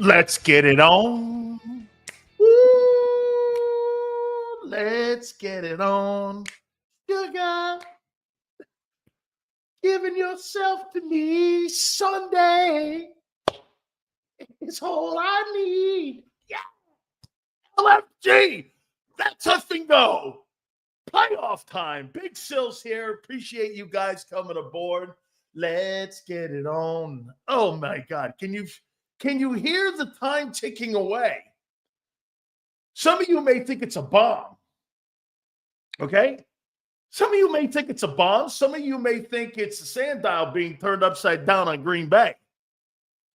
Let's get it on. Woo, let's get it on. Sugar, giving yourself to me Sunday is all I need. Yeah. LFG, that's a thing go. Playoff time. Big Sills here. Appreciate you guys coming aboard. Let's get it on. Oh my God. Can you hear the time ticking away? Some of you may think it's a bomb. Okay? Some of you may think it's a bomb. Some of you may think it's a sundial being turned upside down on Green Bay.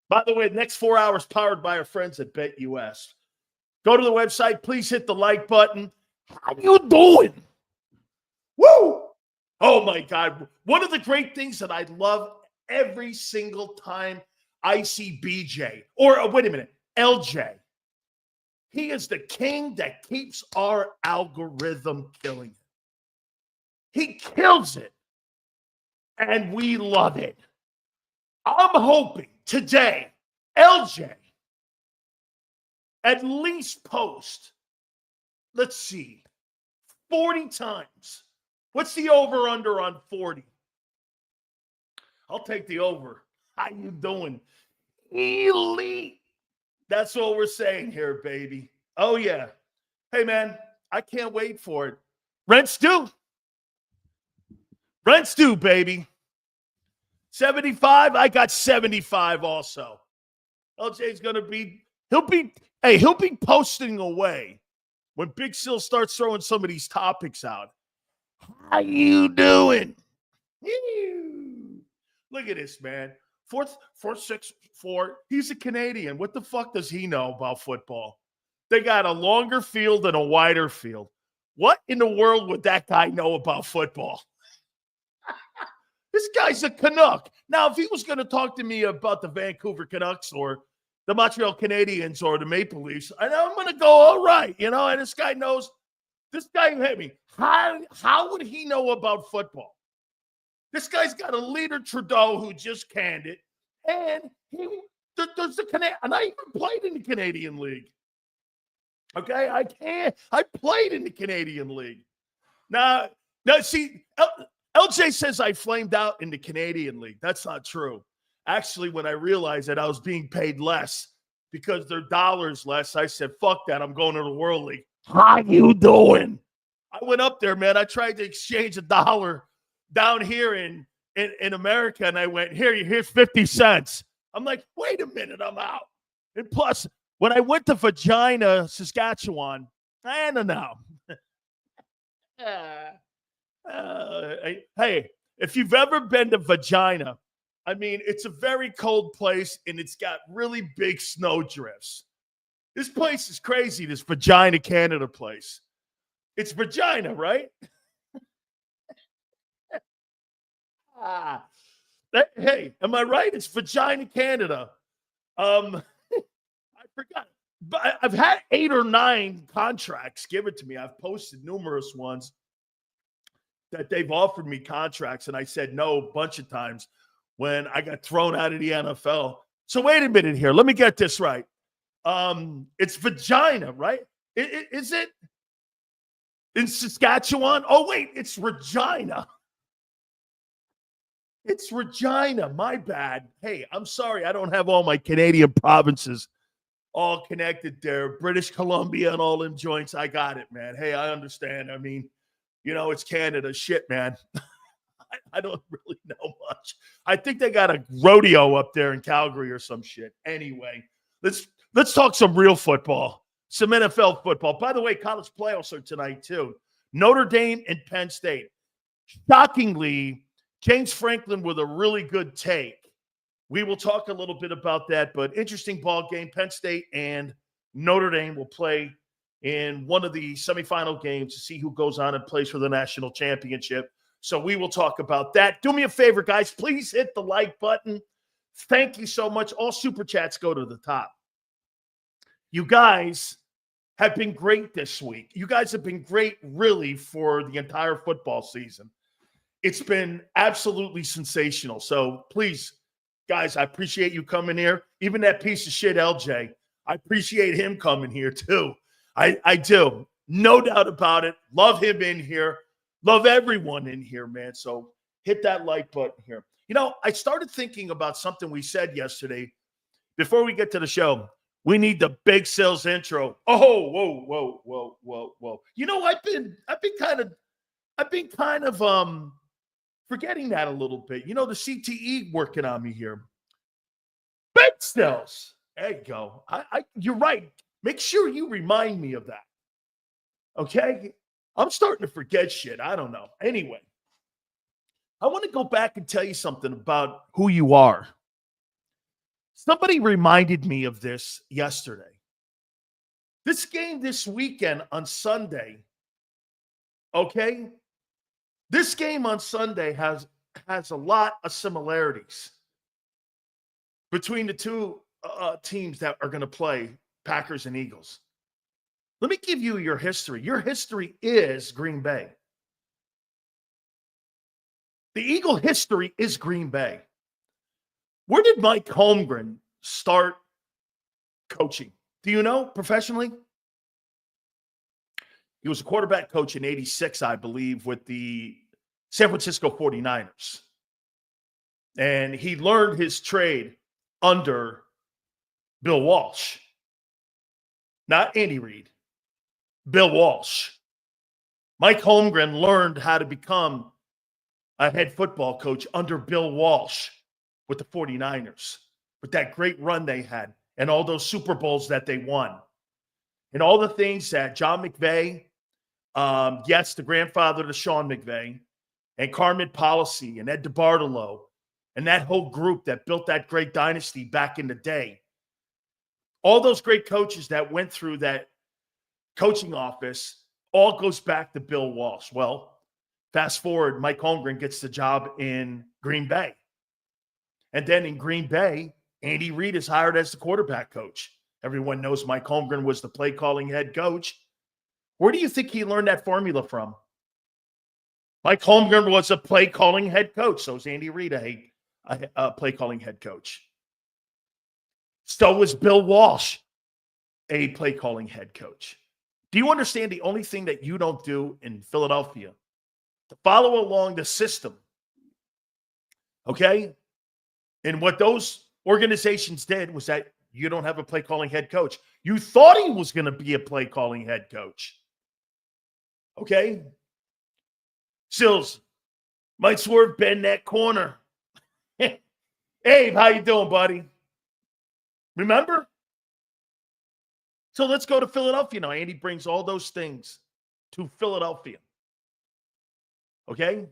By the way, the next 4 hours powered by our friends at BetUS. Go to the website. Please hit the like button. How you doing? Woo! Oh, my God. One of the great things that I love every single time I see BJ, or wait a minute, LJ. He is the king that keeps our algorithm killing it. He kills it, and we love it. I'm hoping today, LJ, at least post, let's see, 40 times. What's the over-under on 40? I'll take the over. How you doing? Elite. That's what we're saying here, baby. Oh, yeah. Hey, man, I can't wait for it. Rent's due. Rent's due, baby. 75, I got 75 also. LJ's going to be, he'll be posting away when Big Sil starts throwing some of these topics out. How you doing? Look at this, man. 464. He's a Canadian. What the fuck does he know about football? They got a longer field and a wider field. What in the world would that guy know about football? This guy's a Canuck. Now, if he was going to talk to me about the Vancouver Canucks or the Montreal Canadiens or the Maple Leafs, I'm going to go, all right. And this guy knows. This guy hit me. How would he know about football? This guy's got a leader, Trudeau, who just canned it. And there's the Canadian. And I even played in the Canadian League. Okay? I played in the Canadian League. Now see, LJ says I flamed out in the Canadian League. That's not true. Actually, when I realized that I was being paid less because their dollars less, I said, fuck that. I'm going to the World League. How you doing? I went up there, man. I tried to exchange $1 down here in America, and I went, here's 50 cents. I'm like, wait a minute, I'm out. And plus, when I went to Vagina, Saskatchewan, I don't know. Hey, if you've ever been to Vagina, I mean, it's a very cold place, and it's got really big snow drifts. This place is crazy, this Vagina, Canada place. It's Vagina, right? Hey, am I right? It's Vagina, Canada. I forgot. But I've had 8 or 9 contracts given to me. I've posted numerous ones that they've offered me contracts, and I said no a bunch of times when I got thrown out of the NFL. So wait a minute here. Let me get this right. It's Vagina, right? Is it in Saskatchewan? Oh, wait, it's Regina. It's Regina. My bad. Hey, I'm sorry. I don't have all my Canadian provinces all connected there. British Columbia and all them joints. I got it, man. Hey, I understand. I mean, it's Canada. Shit, man. I don't really know much. I think they got a rodeo up there in Calgary or some shit. Anyway, let's talk some real football, some NFL football. By the way, college playoffs are tonight too. Notre Dame and Penn State. Shockingly, James Franklin with a really good take. We will talk a little bit about that, but interesting ball game. Penn State and Notre Dame will play in one of the semifinal games to see who goes on and plays for the national championship. So we will talk about that. Do me a favor, guys. Please hit the like button. Thank you so much. All super chats go to the top. You guys have been great this week. You guys have been great, really, for the entire football season. It's been absolutely sensational. So please Guys, I appreciate you coming here. Even that piece of shit, LJ, I appreciate him coming here too. I do. No doubt about it. Love him in here. Love everyone in here, man. So hit that like button here. You know, I started thinking about something we said yesterday. Before we get to the show, we need the big sales intro. Oh, whoa. You know, I've been kind of forgetting that a little bit. You know, the CTE working on me here. Big sales. There you go. You're right. Make sure you remind me of that. Okay? I'm starting to forget shit. I don't know. Anyway, I want to go back and tell you something about who you are. Somebody reminded me of this yesterday. This game this weekend on Sunday, okay? This game on Sunday has a lot of similarities between the two teams that are going to play, Packers and Eagles. Let me give you your history. Your history is Green Bay. The Eagle history is Green Bay. Where did Mike Holmgren start coaching? Do you know, professionally? He was a quarterback coach in 86, I believe, with the San Francisco 49ers. And he learned his trade under Bill Walsh. Not Andy Reid. Bill Walsh. Mike Holmgren learned how to become a head football coach under Bill Walsh with the 49ers, with that great run they had and all those Super Bowls that they won. And all the things that John McVay, yes, the grandfather to Sean McVay, and Carmen Policy and Ed DeBartolo, and that whole group that built that great dynasty back in the day. All those great coaches that went through that coaching office all goes back to Bill Walsh. Well, fast forward, Mike Holmgren gets the job in Green Bay. And then in Green Bay, Andy Reid is hired as the quarterback coach. Everyone knows Mike Holmgren was the play-calling head coach. Where do you think he learned that formula from? Mike Holmgren was a play-calling head coach. So is Andy Reid a play-calling head coach. So was Bill Walsh a play-calling head coach. Do you understand the only thing that you don't do in Philadelphia? To follow along the system. Okay? And what those organizations did was that you don't have a play-calling head coach. You thought he was going to be a play-calling head coach. Okay? Sills, might swerve bend that corner. Abe, how you doing, buddy? Remember? So let's go to Philadelphia now. Andy brings all those things to Philadelphia. Okay?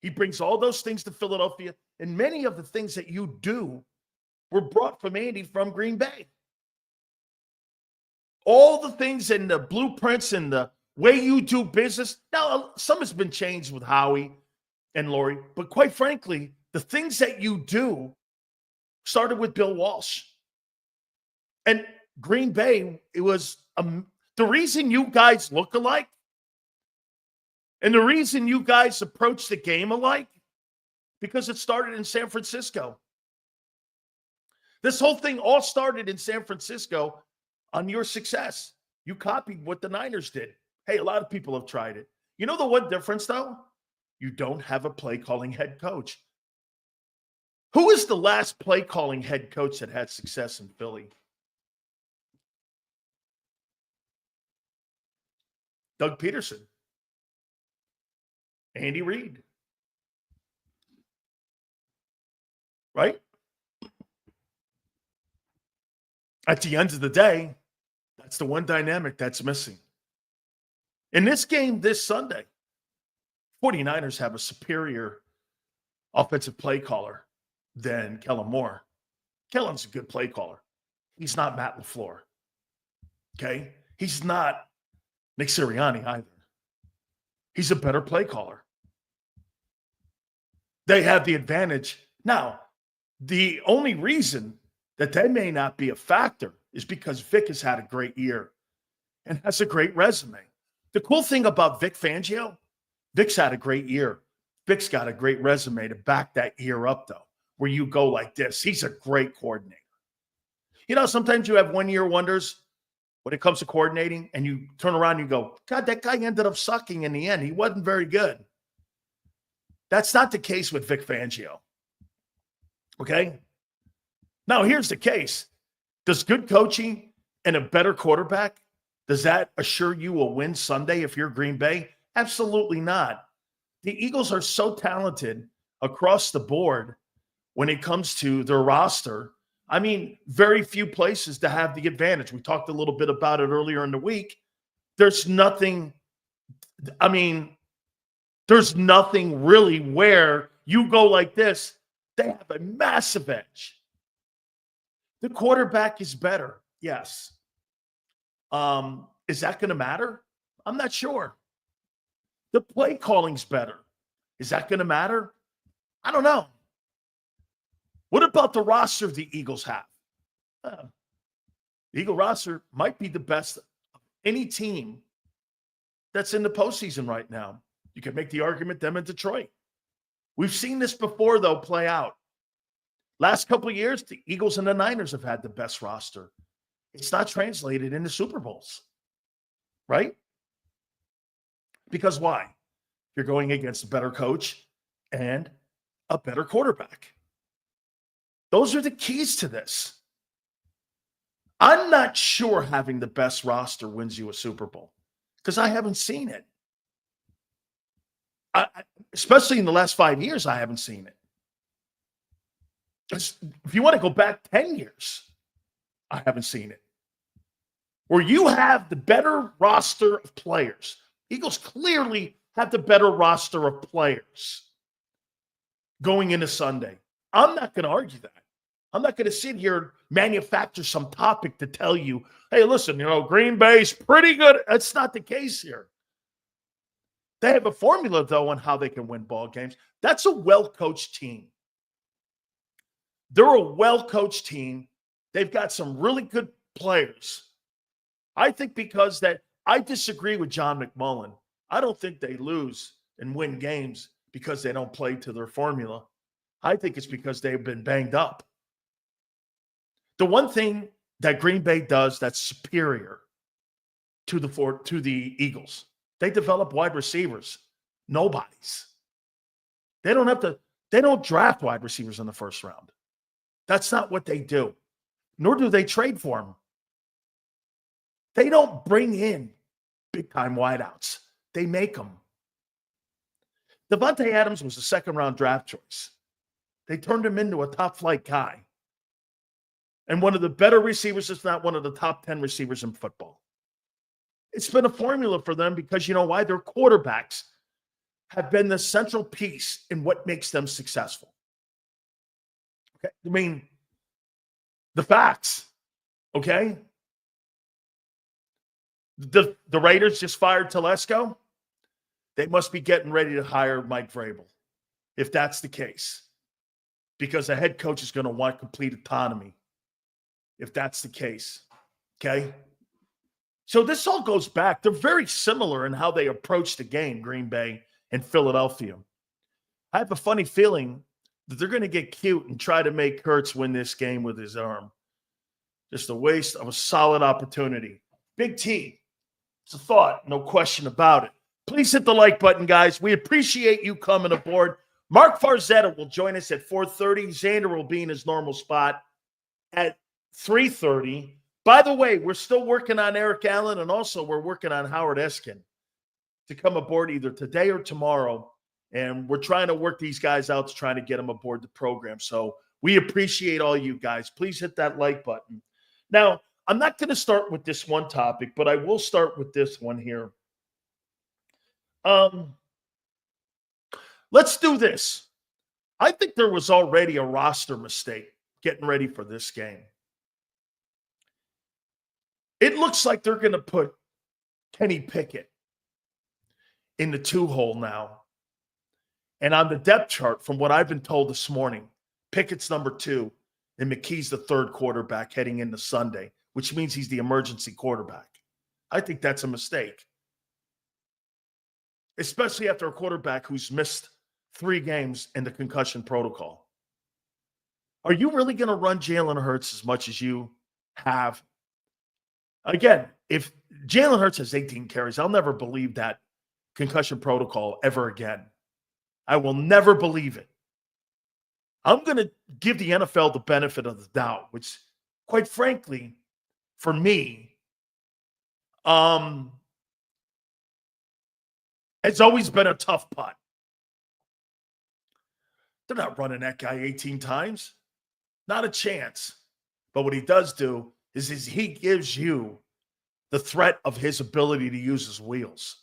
He brings all those things to Philadelphia, and many of the things that you do were brought from Andy from Green Bay. All the things and the blueprints and the way you do business. Now, some has been changed with Howie and Lori, but quite frankly, the things that you do started with Bill Walsh. And Green Bay, it was the reason you guys look alike and the reason you guys approach the game alike, because it started in San Francisco. This whole thing all started in San Francisco on your success. You copied what the Niners did. Hey, a lot of people have tried it. You know the one difference, though? You don't have a play-calling head coach. Who is the last play-calling head coach that had success in Philly? Doug Peterson. Andy Reid. Right? At the end of the day, that's the one dynamic that's missing. In this game this Sunday, 49ers have a superior offensive play caller than Kellen Moore. Kellen's a good play caller. He's not Matt LaFleur. Okay? He's not Nick Sirianni either. He's a better play caller. They have the advantage. Now, the only reason that may not be a factor is because Vic has had a great year and has a great resume. The cool thing about Vic Fangio, Vic's had a great year. Vic's got a great resume to back that year up, though. where you go like this. He's a great coordinator. You know, sometimes you have one-year wonders when it comes to coordinating, and you turn around and you go, God, that guy ended up sucking in the end. He wasn't very good. That's not the case with Vic Fangio. Okay? Now, here's the case. Does good coaching and a better quarterback, does that assure you a win Sunday if you're Green Bay? Absolutely not. The Eagles are so talented across the board when it comes to their roster. I mean, very few places to have the advantage. We talked a little bit about it earlier in the week. There's nothing really where you go like this. They have a massive edge. The quarterback is better. Yes. Is that going to matter? I'm not sure. The play calling's better. Is that going to matter? I don't know. What about the roster the Eagles have? The Eagle roster might be the best of any team that's in the postseason right now. You can make the argument them in Detroit. We've seen this before, though, play out. Last couple of years, the Eagles and the Niners have had the best roster. It's not translated into Super Bowls, right? Because why? You're going against a better coach and a better quarterback. Those are the keys to this. I'm not sure having the best roster wins you a Super Bowl because I haven't seen it. Especially in the last 5 years, I haven't seen it. If you want to go back 10 years, I haven't seen it. Where you have the better roster of players. Eagles clearly have the better roster of players going into Sunday. I'm not going to argue that. I'm not going to sit here and manufacture some topic to tell you, hey, listen, Green Bay's pretty good. That's not the case here. They have a formula, though, on how they can win ball games. That's a well-coached team. They're a well-coached team. They've got some really good players. I think because that I disagree with John McMullen. I don't think they lose and win games because they don't play to their formula. I think it's because they've been banged up. The one thing that Green Bay does that's superior to the Eagles, they develop wide receivers. Nobody's. They don't draft wide receivers in the first round. That's not what they do. Nor do they trade for them. They don't bring in big-time wideouts. They make them. Devontae Adams was a second-round draft choice. They turned him into a top-flight guy. And one of the better receivers, if not one of the top 10 receivers in football. It's been a formula for them because you know why? Their quarterbacks have been the central piece in what makes them successful. Okay? I mean, the facts. Okay? The Raiders just fired Telesco. They must be getting ready to hire Mike Vrabel, if that's the case. Because the head coach is going to want complete autonomy, if that's the case. Okay? So this all goes back. They're very similar in how they approach the game, Green Bay and Philadelphia. I have a funny feeling that they're going to get cute and try to make Hurts win this game with his arm. Just a waste of a solid opportunity. Big T. It's a thought, no question about it. Please hit the like button, guys. We appreciate you coming aboard. Mark Farzetta will join us at 4:30. Xander will be in his normal spot at 3:30. By the way, we're still working on Eric Allen, and also we're working on Howard Eskin to come aboard either today or tomorrow. And we're trying to work these guys out to try to get them aboard the program. So we appreciate all you guys. Please hit that like button. Now, I'm not going to start with this one topic, but I will start with this one here. Let's do this. I think there was already a roster mistake getting ready for this game. It looks like they're going to put Kenny Pickett in the 2-hole now. And on the depth chart, from what I've been told this morning, Pickett's number 2 and McKee's the 3rd quarterback heading into Sunday, which means he's the emergency quarterback. I think that's a mistake. Especially after a quarterback who's missed 3 games in the concussion protocol. Are you really going to run Jalen Hurts as much as you have? Again, if Jalen Hurts has 18 carries, I'll never believe that concussion protocol ever again. I will never believe it. I'm going to give the NFL the benefit of the doubt, which, quite frankly, for me, it's always been a tough putt. They're not running that guy 18 times. Not a chance. But what he does do is he gives you the threat of his ability to use his wheels.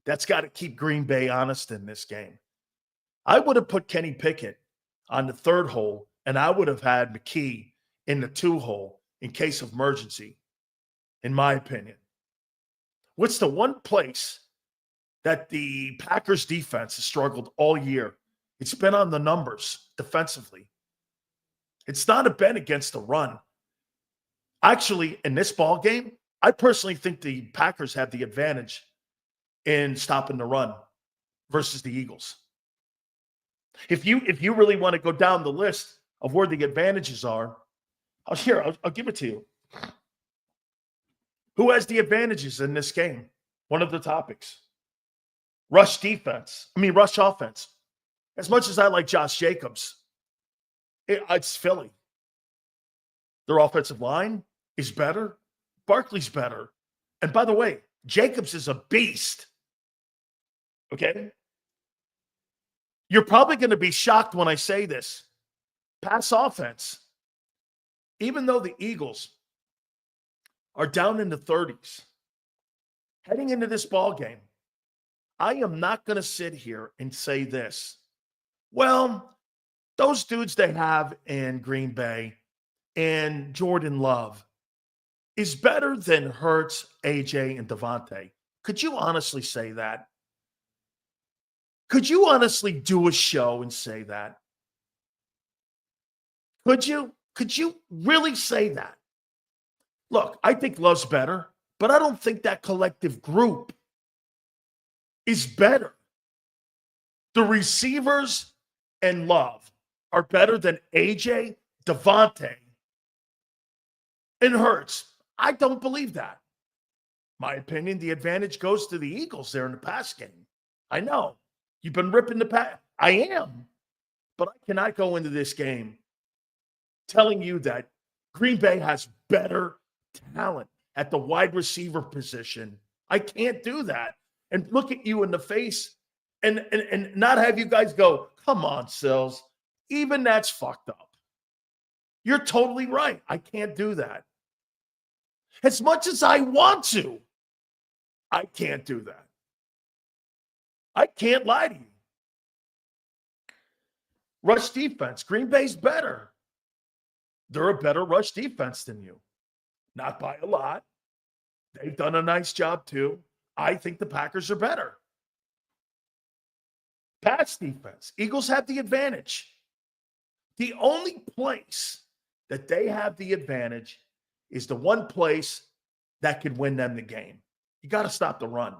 That's got to keep Green Bay honest in this game. I would have put Kenny Pickett on the 3rd hole, and I would have had McKee in the 2 hole in case of emergency, in my opinion. What's the one place that the Packers defense has struggled all year? It's been on the numbers defensively. It's not been against the run. Actually, in this ball game, I personally think the Packers have the advantage in stopping the run versus the Eagles. If you really want to go down the list of where the advantages are, I'll give it to you. Who has the advantages in this game? One of the topics. Rush offense. As much as I like Josh Jacobs, it's Philly. Their offensive line is better. Barkley's better. And by the way, Jacobs is a beast. Okay? You're probably going to be shocked when I say this. Pass offense. Even though the Eagles are down in the 30s, heading into this ball game, I am not going to sit here and say this. Well, those dudes they have in Green Bay and Jordan Love is better than Hurts, AJ, and Devontae. Could you honestly say that? Could you honestly do a show and say that? Could you? Could you really say that? Look, I think Love's better, but I don't think that collective group is better. The receivers and Love are better than AJ, Devontae, and Hurts. I don't believe that. My opinion, the advantage goes to the Eagles there in the pass game. I know. You've been ripping the pass. I am. But I cannot go into this game telling you that Green Bay has better talent at the wide receiver position. I can't do that and look at you in the face and not have you guys go, come on, Sills. Even that's fucked up. You're totally right. I can't do that. As much as I want to, I can't do that. I can't lie to you. Rush defense. Green Bay's better. They're a better rush defense than you. Not by a lot. They've done a nice job too. I think the Packers are better. Pass defense. Eagles have the advantage. The only place that they have the advantage is the one place that could win them the game. You got to stop the run.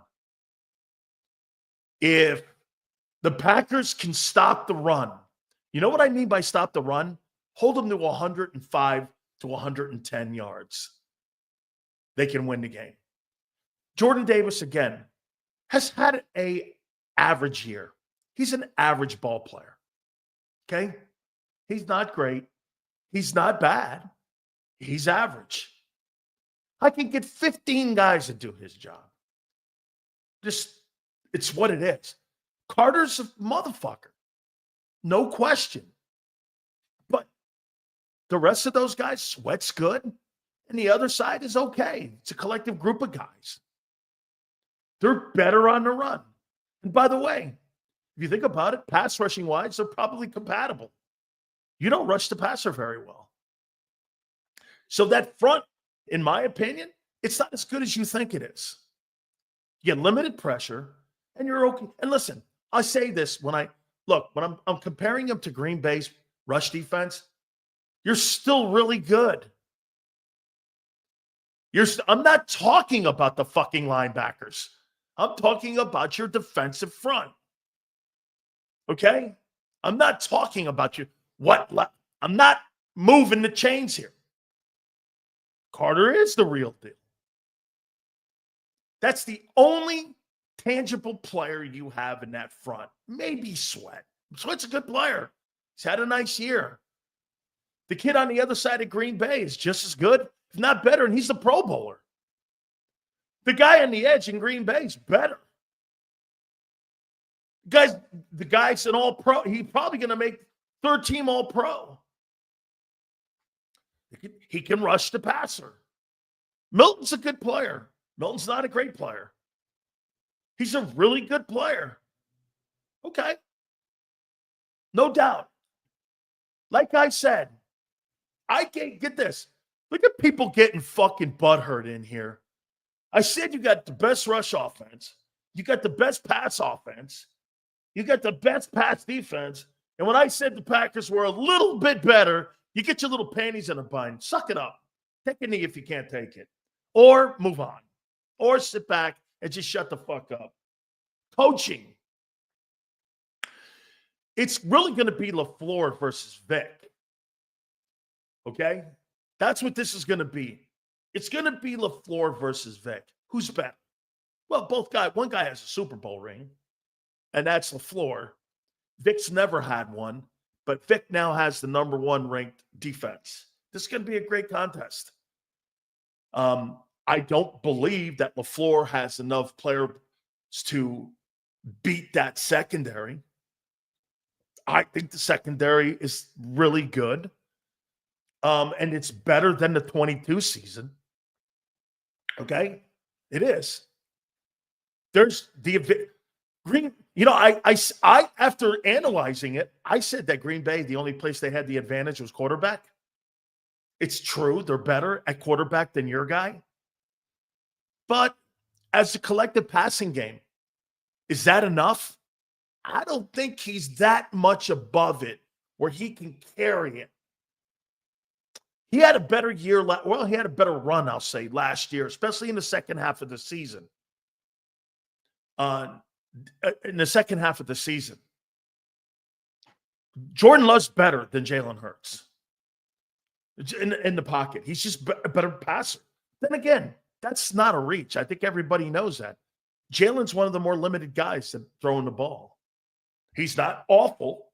If the Packers can stop the run, you know what I mean by stop the run? Hold them to 105 to 110 yards. They can win the game. Jordan Davis, again, has had an average year. He's an average ball player. Okay? He's not great. He's not bad. He's average. I can get 15 guys to do his job. It's what it is. Carter's a motherfucker. No question. But the rest of those guys, Sweat's good, and the other side is okay. It's a collective group of guys. They're better on the run. And by the way, if you think about it, pass rushing wise, they're probably compatible. You don't rush the passer very well. So that front, in my opinion, it's not as good as you think it is. You get limited pressure, and you're okay. And listen, I say this when I'm comparing them to Green Bay's rush defense, you're still really good. I'm not talking about the fucking linebackers. I'm talking about your defensive front. Okay? I'm not talking about you. I'm not moving the chains here. Carter is the real deal. That's the only tangible player you have in that front. Maybe Sweat. Sweat's a good player. He's had a nice year. The kid on the other side of Green Bay is just as good, if not better, and he's the Pro Bowler. The guy on the edge in Green Bay is better. The guy's an all-pro. He's probably going to make third-team all-pro. He can rush the passer. Milton's a good player. Milton's not a great player. He's a really good player. Okay. No doubt. Like I said, I can't get this. Look at people getting fucking butthurt in here. I said you got the best rush offense. You got the best pass offense. You got the best pass defense. And when I said the Packers were a little bit better, you get your little panties in a bind. Suck it up. Take a knee if you can't take it. Or move on. Or sit back and just shut the fuck up. Coaching. It's really going to be LaFleur versus Vic. Okay? That's what this is going to be. It's going to be LaFleur versus Vic. Who's better? Well, one guy has a Super Bowl ring, and that's LaFleur. Vic's never had one, but Vic now has the number one ranked defense. This is going to be a great contest. I don't believe that LaFleur has enough players to beat that secondary. I think the secondary is really good. And it's better than the 22 season. Okay? It is. There's the Green, I after analyzing it, I said that Green Bay, the only place they had the advantage was quarterback. It's true, they're better at quarterback than your guy. But as a collective passing game, is that enough? I don't think he's that much above it where he can carry it. He had a better year. He had a better run, I'll say, last year, especially in the second half of the season. In the second half of the season, Jordan Love's better than Jalen Hurts in the pocket. He's just a better passer. Then again, that's not a reach. I think everybody knows that. Jalen's one of the more limited guys at throwing the ball. He's not awful,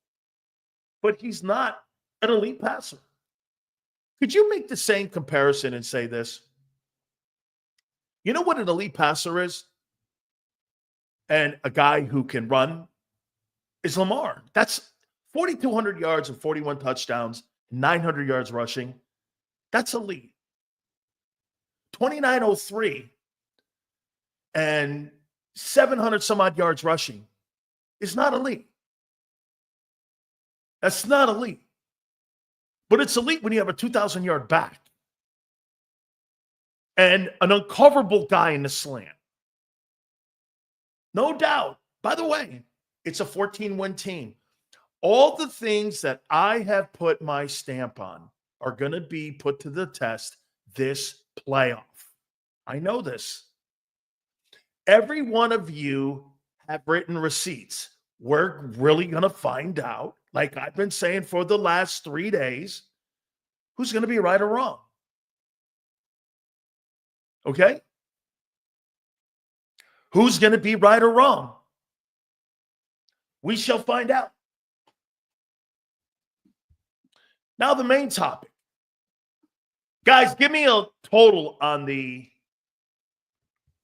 but he's not an elite passer. Could you make the same comparison and say this? You know what an elite passer is? And a guy who can run is Lamar. That's 4,200 yards and 41 touchdowns, 900 yards rushing. That's elite. 2,903 and 700 some odd yards rushing is not elite. That's not elite. But it's elite when you have a 2,000-yard back and an uncoverable guy in the slant. No doubt. By the way, it's a 14-win team. All the things that I have put my stamp on are going to be put to the test this playoff. I know this. Every one of you have written receipts. We're really going to find out, like I've been saying for the last 3 days, who's going to be right or wrong. Okay? Who's going to be right or wrong? We shall find out. Now, the main topic. Guys, give me a total on the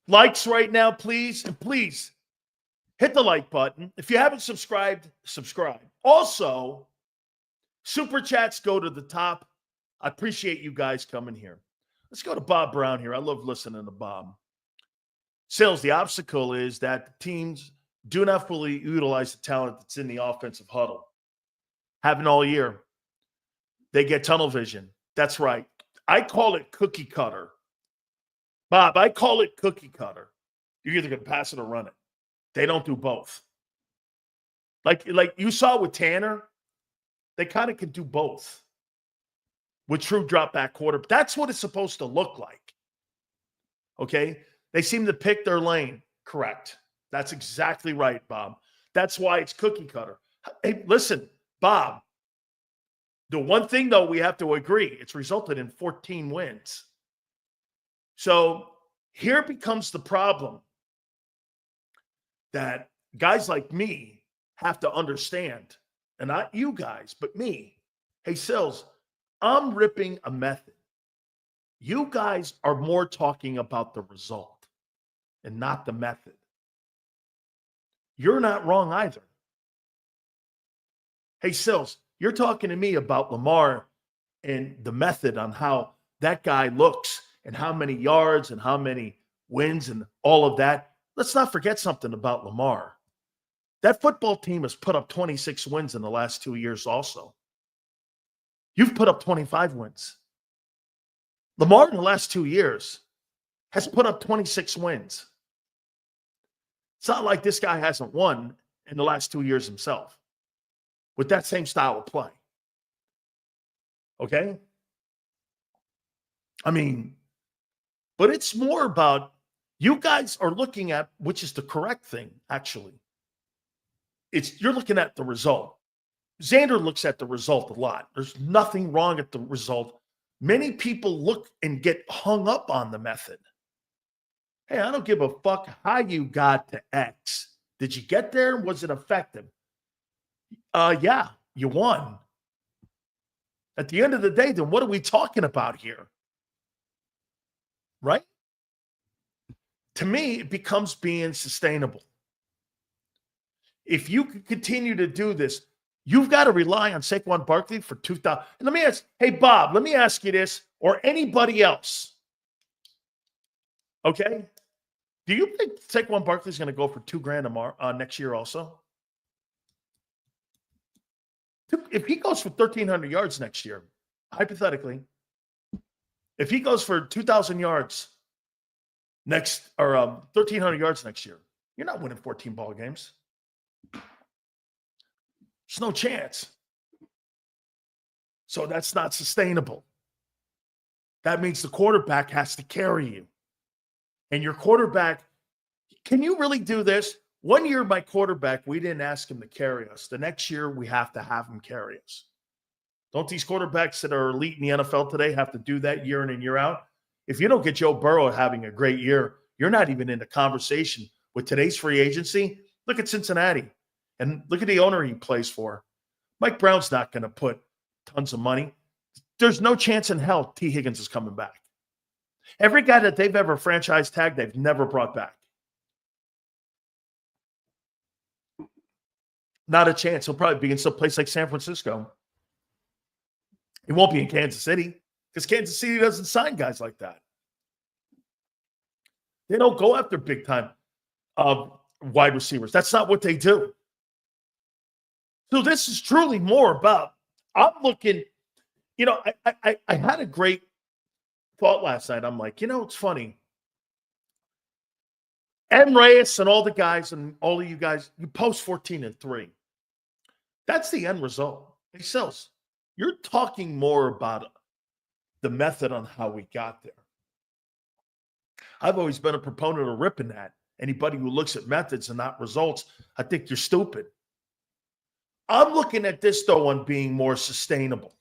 likes right now, please. And please, hit the like button. If you haven't subscribed, subscribe. Also, super chats go to the top. I appreciate you guys coming here. Let's go to Bob Brown here. I love listening to Bob. Sales, the obstacle is that teams do not fully utilize the talent that's in the offensive huddle. Haven't all year. They get tunnel vision. That's right. I call it cookie cutter. Bob, I call it cookie cutter. You're either going to pass it or run it. They don't do both. Like you saw with Tanner, they kind of can do both with true drop back quarter. That's what it's supposed to look like. Okay? They seem to pick their lane. Correct. That's exactly right, Bob. That's why it's cookie cutter. Hey, listen, Bob, The one thing, though, we have to agree, it's resulted in 14 wins. So here becomes the problem that guys like me have to understand, and not you guys, but me. Hey, Sills, I'm ripping a method. You guys are more talking about the result and not the method. You're not wrong either. Hey, Sills, you're talking to me about Lamar and the method on how that guy looks and how many yards and how many wins and all of that. Let's not forget something about Lamar. That football team has put up 26 wins in the last 2 years also. You've put up 25 wins. Lamar in the last 2 years has put up 26 wins. It's not like this guy hasn't won in the last 2 years himself with that same style of play. Okay? I mean, but it's more about you guys are looking at, which is the correct thing, actually. You're looking at the result. Xander looks at the result a lot. There's nothing wrong at the result. Many people look and get hung up on the method. Hey, I don't give a fuck how you got to X. Did you get there? Was it effective? Yeah, you won. At the end of the day, then what are we talking about here? Right? To me, it becomes being sustainable. If you can continue to do this, you've got to rely on Saquon Barkley for 2,000. And let me ask, hey, Bob, let me ask you this, or anybody else. Okay? Do you think Saquon Barkley is going to go for $2,000 next year also? If he goes for 1,300 yards next year, hypothetically, if he goes for 2,000 yards next, or 1,300 yards next year, you're not winning 14 ball games. There's no chance. So that's not sustainable. That means the quarterback has to carry you. And your quarterback, can you really do this? 1 year, my quarterback, we didn't ask him to carry us. The next year, we have to have him carry us. Don't these quarterbacks that are elite in the NFL today have to do that year in and year out? If you don't get Joe Burrow having a great year, you're not even in the conversation with today's free agency. Look at Cincinnati and look at the owner he plays for. Mike Brown's not going to put tons of money. There's no chance in hell T. Higgins is coming back. Every guy that they've ever franchise tagged, they've never brought back. Not a chance. He'll probably be in some place like San Francisco. He won't be in Kansas City because Kansas City doesn't sign guys like that. They don't go after big-time wide receivers. That's not what they do. So this is truly more about, I'm looking, I had a great thought last night. I'm like, it's funny. M. Reyes and all the guys and all of you guys, you post 14-3. That's the end result. Hey, Sills, you're talking more about the method on how we got there. I've always been a proponent of ripping that. Anybody who looks at methods and not results, I think you're stupid. I'm looking at this, though, on being more sustainable.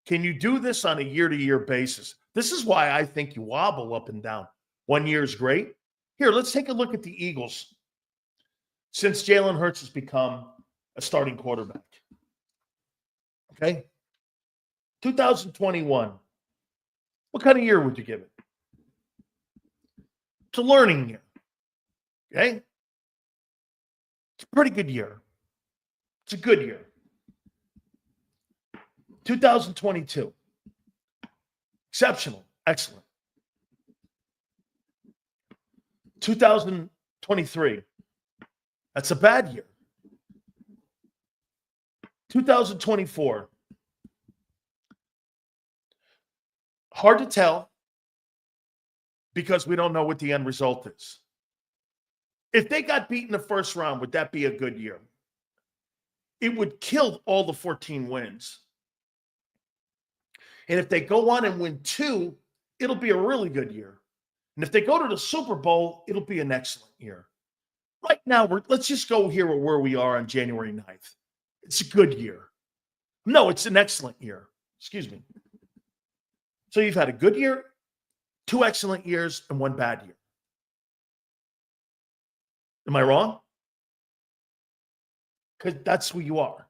Can you do this on a year-to-year basis? This is why I think you wobble up and down. 1 year is great. Here, let's take a look at the Eagles since Jalen Hurts has become a starting quarterback. Okay? 2021. What kind of year would you give it? It's a learning year. Okay? It's a pretty good year. It's a good year. 2022. Exceptional. Excellent. 2023. That's a bad year. 2024. Hard to tell because we don't know what the end result is. If they got beat in the first round, would that be a good year? It would kill all the 14 wins. And if they go on and win 2, it'll be a really good year. And if they go to the Super Bowl, it'll be an excellent year. Right now, let's just go here where we are on January 9th. It's a good year. No, it's an excellent year. Excuse me. So you've had a good year, 2 excellent years, and 1 bad year. Am I wrong? Because that's who you are.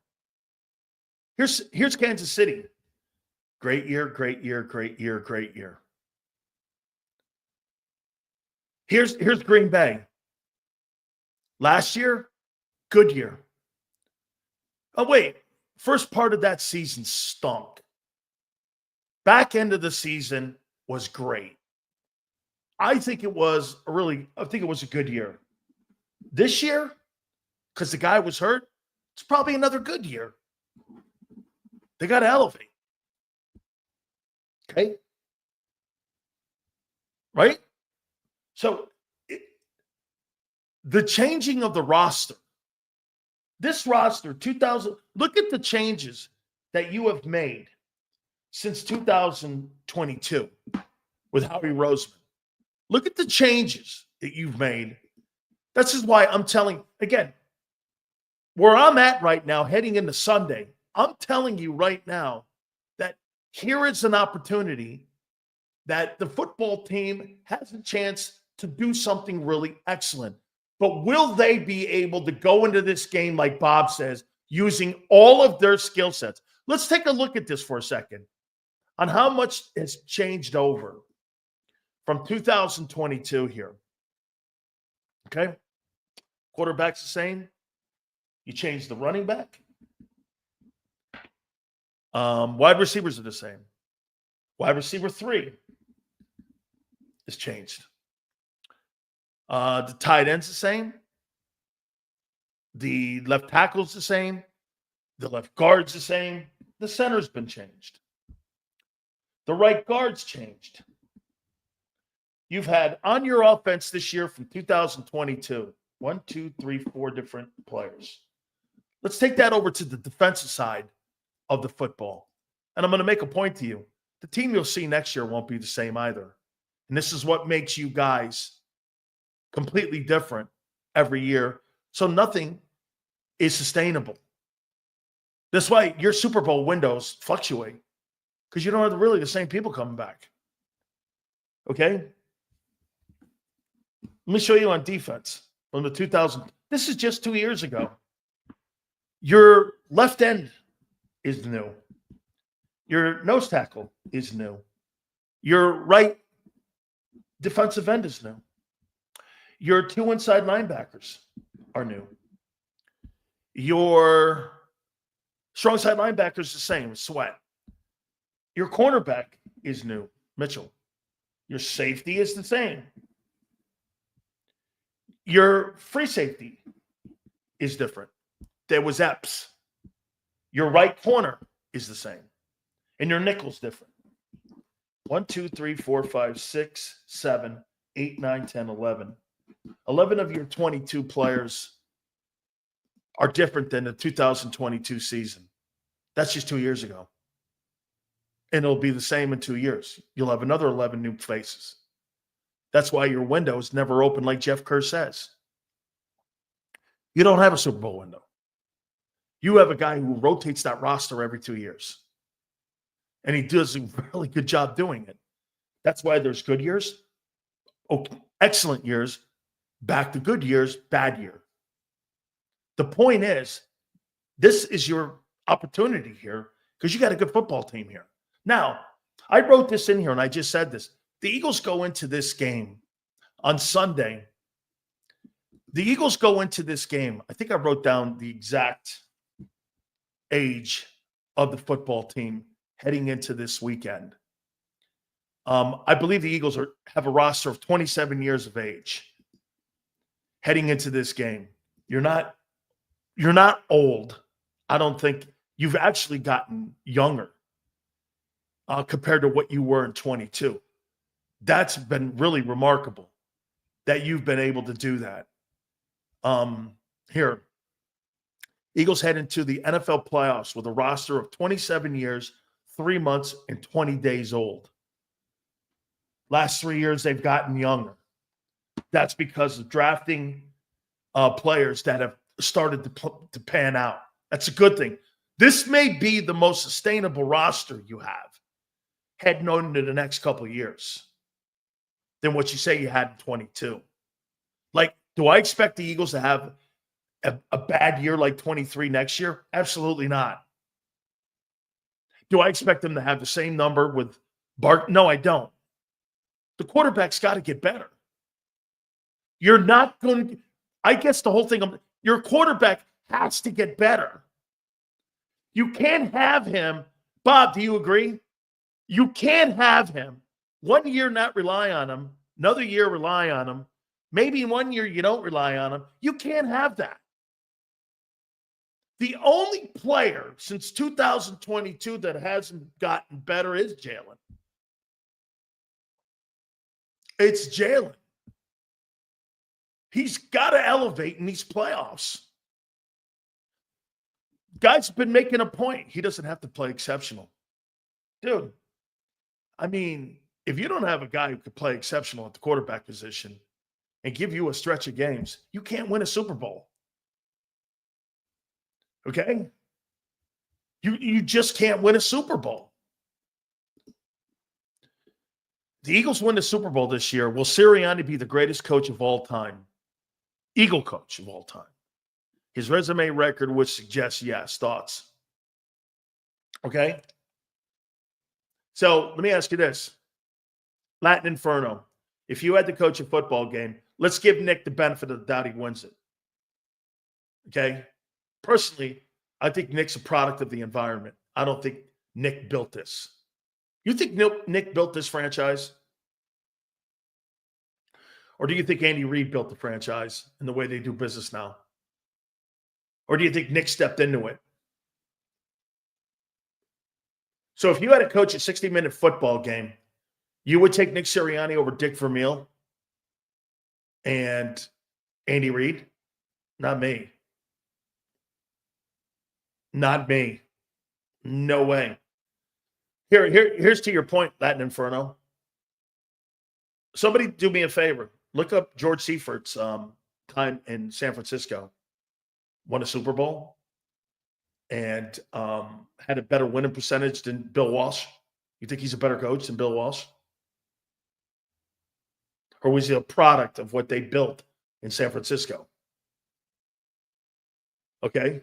Here's Kansas City. Great year, great year, great year, great year. Here's Green Bay. Last year, good year. Oh, wait. First part of that season stunk. Back end of the season was great. I think it was a good year. This year, because the guy was hurt, it's probably another good year. They got to elevate. Okay? Right? So, the changing of the roster. This roster, look at the changes that you have made since 2022 with Howie Roseman. Look at the changes that you've made. This is why I'm telling, again, where I'm at right now, heading into Sunday, I'm telling you right now that here is an opportunity that the football team has a chance to do something really excellent. But will they be able to go into this game, like Bob says, using all of their skill sets? Let's take a look at this for a second on how much has changed over from 2022 here. Okay? Quarterback's the same. You change the running back. Wide receivers are the same. Wide receiver 3 is changed. The tight end's the same. The left tackle's the same. The left guard's the same. The center's been changed. The right guard's changed. You've had on your offense this year from 2022, 1, 2, 3, 4 different players. Let's take that over to the defensive side of the football. And I'm going to make a point to you. The team you'll see next year won't be the same either. And this is what makes you guys completely different every year. So nothing is sustainable. That's why your Super Bowl windows fluctuate, because you don't have really the same people coming back. Okay? Let me show you on defense from the 2000. This is just 2 years ago. Your left end is new. Your nose tackle is new. Your right defensive end is new. Your 2 inside linebackers are new. Your strong side linebacker is the same, Sweat. Your cornerback is new, Mitchell. Your safety is the same. Your free safety is different. There was Epps. Your right corner is the same. And your nickel's different. 1, 2, 3, 4, 5, 6, 7, 8, 9, 10, 11. 11 of your 22 players are different than the 2022 season. That's just 2 years ago. And it'll be the same in 2 years. You'll have another 11 new faces. That's why your window is never open, like Jeff Kerr says. You don't have a Super Bowl window. You have a guy who rotates that roster every 2 years. And he does a really good job doing it. That's why there's good years, excellent years, back to good years, bad year. The point is, this is your opportunity here because you got a good football team here. Now, I wrote this in here and I just said this. The Eagles go into this game on Sunday. The Eagles go into this game. I think I wrote down the exact age of the football team heading into this weekend. I believe the Eagles have a roster of 27 years of age heading into this game. You're not old. I don't think you've actually gotten younger compared to what you were in 22. That's been really remarkable that you've been able to do that. Here, Eagles head into the NFL playoffs with a roster of 27 years, 3 months, and 20 days old. Last 3 years, they've gotten younger. That's because of drafting players that have started to pan out. That's a good thing. This may be the most sustainable roster you have heading on into the next couple of years than what you say you had in 22. Like, do I expect the Eagles to have a bad year like 23 next year? Absolutely not. Do I expect them to have the same number with Bart? No, I don't. The quarterback's got to get better. You're not going to, I guess the whole thing, your quarterback has to get better. You can't have him, Bob, do you agree? You can't have him 1 year not rely on him, another year rely on him, maybe 1 year you don't rely on him. You can't have that. The only player since 2022 that hasn't gotten better is Jalen. It's Jalen. He's got to elevate in these playoffs. Guys have been making a point. He doesn't have to play exceptional. Dude, I mean, if you don't have a guy who could play exceptional at the quarterback position and give you a stretch of games, you can't win a Super Bowl. Okay? You just can't win a Super Bowl. The Eagles win the Super Bowl this year. Will Sirianni be the greatest coach of all time? Eagle coach of all time. His resume record would suggest yes. Thoughts? Okay? So let me ask you this. Latin Inferno. If you had to coach a football game, let's give Nick the benefit of the doubt he wins it. Okay? Personally, I think Nick's a product of the environment. I don't think Nick built this. You think Nick built this franchise? Or do you think Andy Reid built the franchise and the way they do business now? Or do you think Nick stepped into it? So if you had to coach a 60-minute football game, you would take Nick Sirianni over Dick Vermeil and Andy Reid? Not me. Not me. No way. Here's to your point, Latin Inferno. Somebody do me a favor. Look up George Seifert's time in San Francisco. Won a Super Bowl and had a better winning percentage than Bill Walsh. You think he's a better coach than Bill Walsh? Or was he a product of what they built in San Francisco? Okay.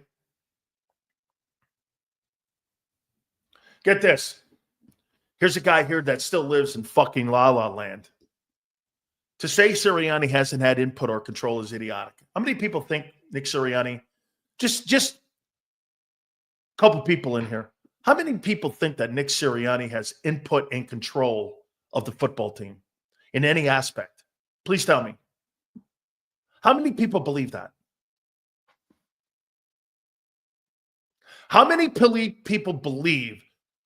Get this. Here's a guy here that still lives in fucking La La Land. To say Sirianni hasn't had input or control is idiotic. How many people think Nick Sirianni, just a couple people in here, how many people think that Nick Sirianni has input and control of the football team in any aspect? Please tell me. How many people believe that? How many people believe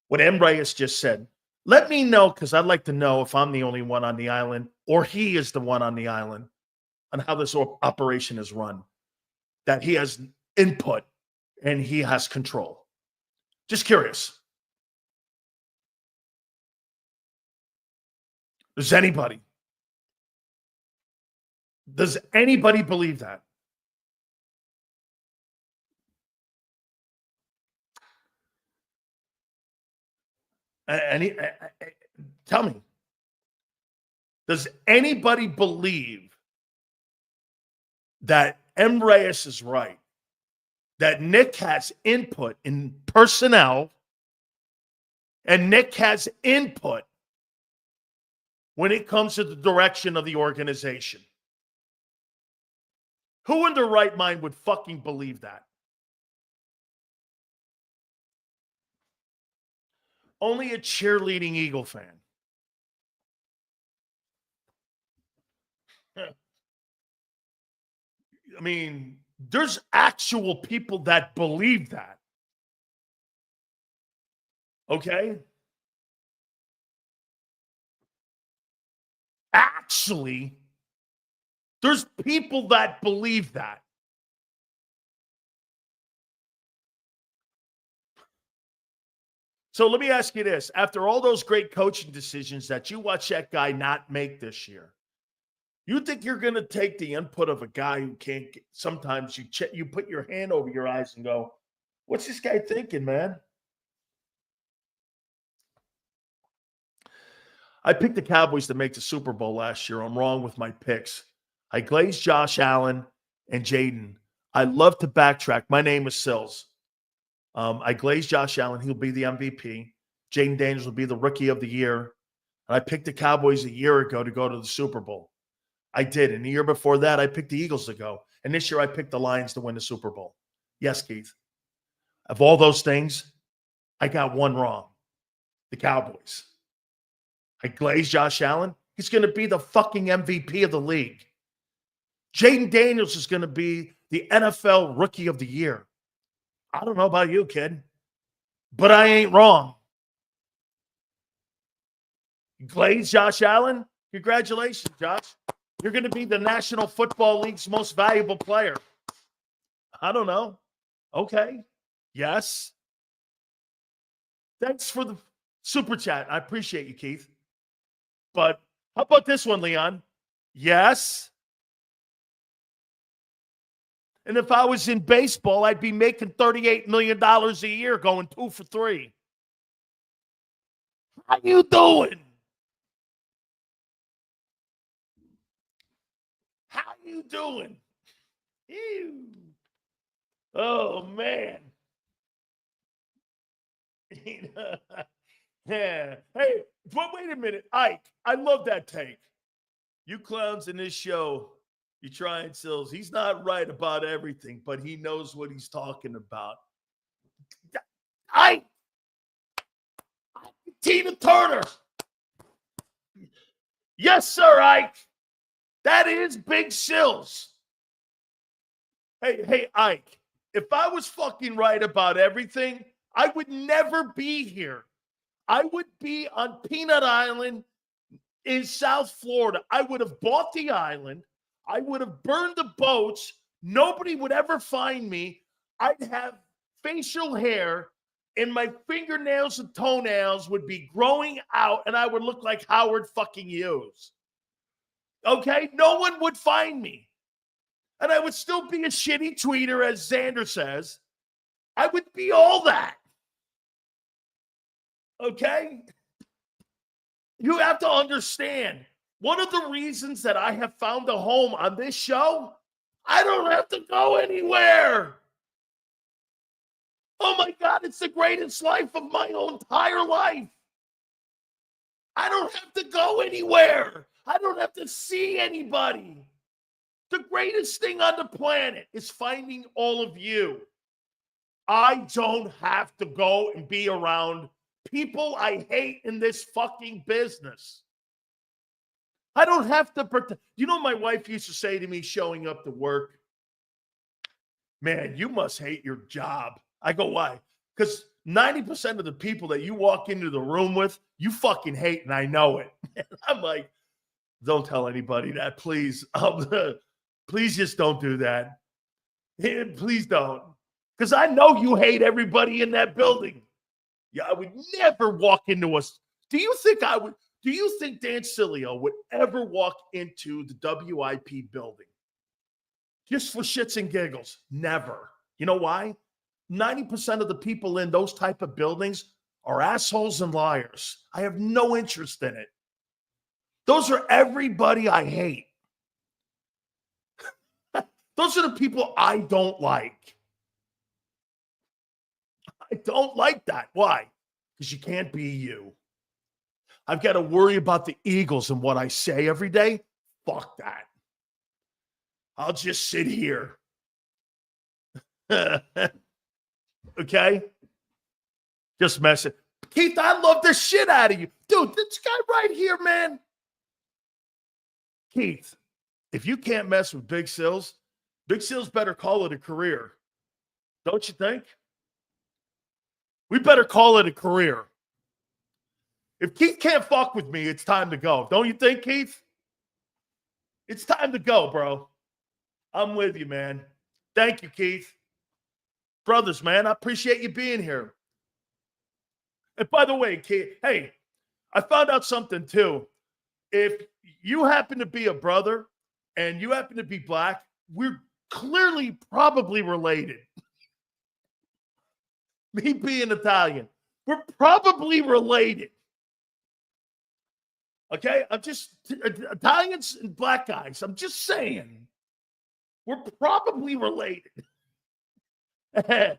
what M. Reyes just said? Let me know, because I'd like to know if I'm the only one on the island or he is the one on the island on how this operation is run, that he has input and he has control. Just curious. Does anybody believe that? Tell me, does anybody believe that M. Reyes is right, that Nick has input in personnel and Nick has input when it comes to the direction of the organization? Who in their right mind would fucking believe that? Only a cheerleading Eagle fan. I mean, there's actual people that believe that. Okay? Actually, there's people that believe that. So let me ask you this. After all those great coaching decisions that you watch that guy not make this year, you think you're going to take the input of a guy who can't – sometimes you put your hand over your eyes and go, What's this guy thinking, man? I picked the Cowboys to make the Super Bowl last year. I'm wrong with my picks. I glazed Josh Allen and Jaden. I love to backtrack. My name is Sills. I glazed Josh Allen. He'll be the MVP. Jaden Daniels will be the Rookie of the Year. And I picked the Cowboys a year ago to go to the Super Bowl. I did. And the year before that, I picked the Eagles to go. And this year, I picked the Lions to win the Super Bowl. Yes, Keith. Of all those things, I got one wrong. The Cowboys. I glazed Josh Allen. He's going to be the fucking MVP of the league. Jaden Daniels is going to be the NFL Rookie of the Year. I don't know about you, kid, but I ain't wrong. Glaze Josh Allen? Congratulations, Josh. You're going to be the National Football League's most valuable player. I don't know. Okay. Yes. Thanks for the super chat. I appreciate you, Keith. But how about this one, Leon? Yes. And if I was in baseball, I'd be making $38 million a year going 2 for 3. How you doing? How you doing? Ew. Oh, man. Yeah. Hey, but wait a minute. Ike, I love that take. You clowns in this show, you trying Sills. He's not right about everything, but he knows what he's talking about. Ike! Tina Turner! Yes, sir, Ike. That is Big Sills. Hey, Ike, if I was fucking right about everything, I would never be here. I would be on Peanut Island in South Florida. I would have bought the island. I would have burned the boats. Nobody would ever find me. I'd have facial hair, and my fingernails and toenails would be growing out, and I would look like Howard fucking Hughes. Okay? No one would find me. And I would still be a shitty tweeter, as Xander says. I would be all that. Okay? You have to understand, one of the reasons that I have found a home on this show, I don't have to go anywhere. Oh my God, it's the greatest life of my entire life. I don't have to go anywhere. I don't have to see anybody. The greatest thing on the planet is finding all of you. I don't have to go and be around people I hate in this fucking business. I don't have to pretend. You know, my wife used to say to me showing up to work, man, you must hate your job. I go, why? Because 90% of the people that you walk into the room with, you fucking hate, and I know it. And I'm like, don't tell anybody that, please. Please just don't do that. Please don't. Because I know you hate everybody in that building. Yeah, I would never walk into us. Do you think Dan Sileo would ever walk into the WIP building? Just for shits and giggles? Never. You know why? 90% of the people in those type of buildings are assholes and liars. I have no interest in it. Those are everybody I hate. Those are the people I don't like. I don't like that. Why? Because you can't be you. I've got to worry about the Eagles and what I say every day. Fuck that. I'll just sit here. Okay? Just messing. Keith, I love the shit out of you. Dude, this guy right here, man. Keith, if you can't mess with Big Sills better call it a career. Don't you think? We better call it a career. If Keith can't fuck with me, it's time to go. Don't you think, Keith? It's time to go, bro. I'm with you, man. Thank you, Keith. Brothers, man, I appreciate you being here. And by the way, Keith, hey, I found out something too. If you happen to be a brother and you happen to be black, we're clearly probably related. Me being Italian. We're probably related. Okay? I'm just Italians and black guys. I'm just saying. We're probably related. Hey,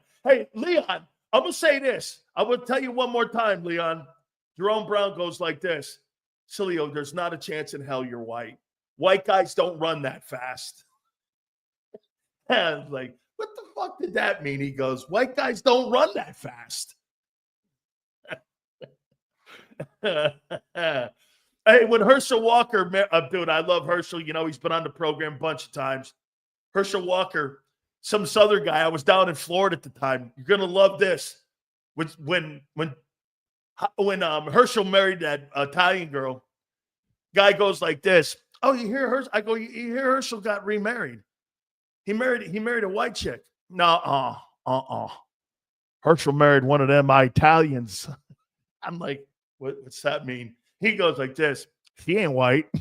Leon, I'm going to say this. I will tell you one more time, Leon. Jerome Brown goes like this. Sileo, there's not a chance in hell you're white. White guys don't run that fast. And like, what the fuck did that mean? He goes, white guys don't run that fast. Hey, when Herschel Walker, dude, I love Herschel. You know, he's been on the program a bunch of times. Herschel Walker, some Southern guy. I was down in Florida at the time. You're gonna love this. When Herschel married that Italian girl, guy goes like this. Oh, you hear Herschel? I go, you hear Herschel got remarried? He married a white chick. No, Herschel married one of them Italians. I'm like, what's that mean? He goes like this. She ain't white. He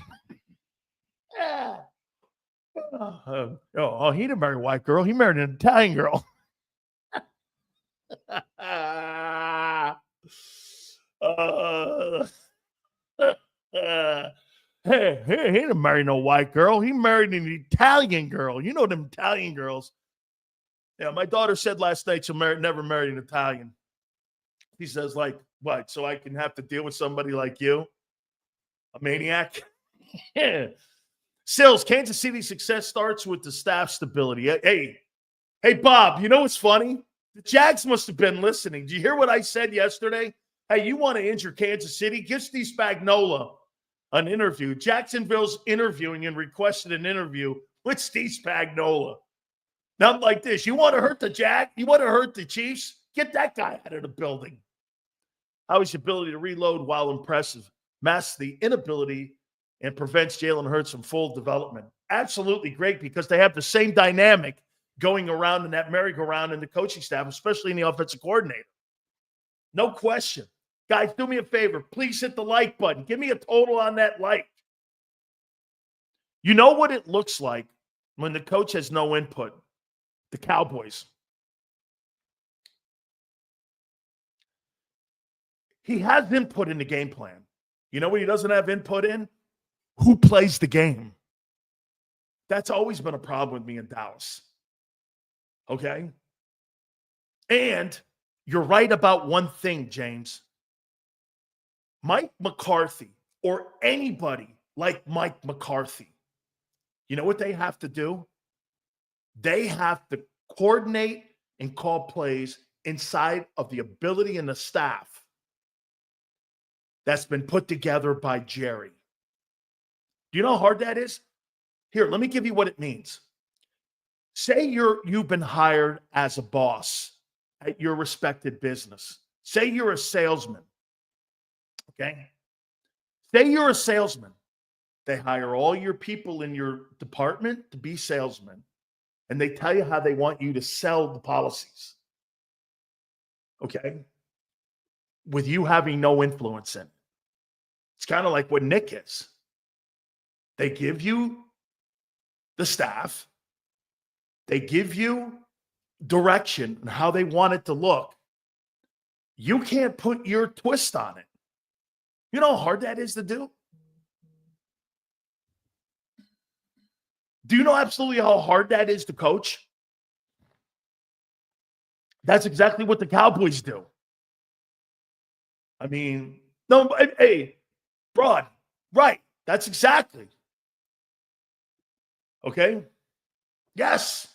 didn't marry a white girl. He married an Italian girl. Hey, he didn't marry no white girl. He married an Italian girl. You know them Italian girls. Yeah, my daughter said last night she'll never marry an Italian. He says, like, what? So I can have to deal with somebody like you? A maniac? Yeah. Sills, Kansas City success starts with the staff stability. Hey, Bob, you know what's funny? The Jags must have been listening. Did you hear what I said yesterday? Hey, you want to injure Kansas City? Give Steve Spagnuolo an interview. Jacksonville's interviewing and requested an interview with Steve Spagnuolo. Now I'm like this. You want to hurt the Jag? You want to hurt the Chiefs? Get that guy out of the building. Howie's ability to reload while impressive masks the inability and prevents Jalen Hurts from full development. Absolutely great because they have the same dynamic going around in that merry-go-round in the coaching staff, especially in the offensive coordinator. No question. Guys, do me a favor. Please hit the like button. Give me a total on that like. You know what it looks like when the coach has no input? The Cowboys. He has input in the game plan. You know what he doesn't have input in? Who plays the game? That's always been a problem with me in Dallas. Okay? And you're right about one thing, James. Mike McCarthy or anybody like Mike McCarthy, you know what they have to do? They have to coordinate and call plays inside of the ability and the staff that's been put together by Jerry. Do you know how hard that is? Here, let me give you what it means. Say you've been hired as a boss at your respected business. Say you're a salesman. Okay? Say you're a salesman. They hire all your people in your department to be salesmen, and they tell you how they want you to sell the policies. Okay? With you having no influence in it. It's kind of like what Nick is. They give you the staff. They give you direction and how they want it to look. You can't put your twist on it. You know how hard that is to do? Do you know absolutely how hard that is to coach? That's exactly what the Cowboys do. I mean, no, hey, Broad, right. That's exactly. Okay? Yes.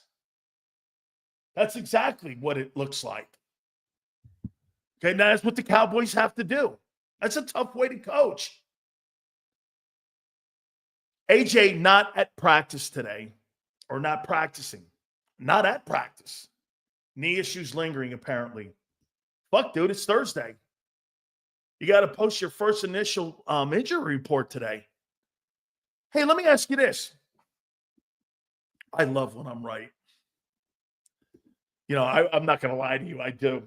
That's exactly what it looks like. Okay, now that's what the Cowboys have to do. That's a tough way to coach. AJ not at practice today, or not practicing. Not at practice. Knee issues lingering, apparently. Fuck, dude, it's Thursday. You got to post your first initial injury report today. Hey, let me ask you this. I love when I'm right. You know, I'm not going to lie to you. I do.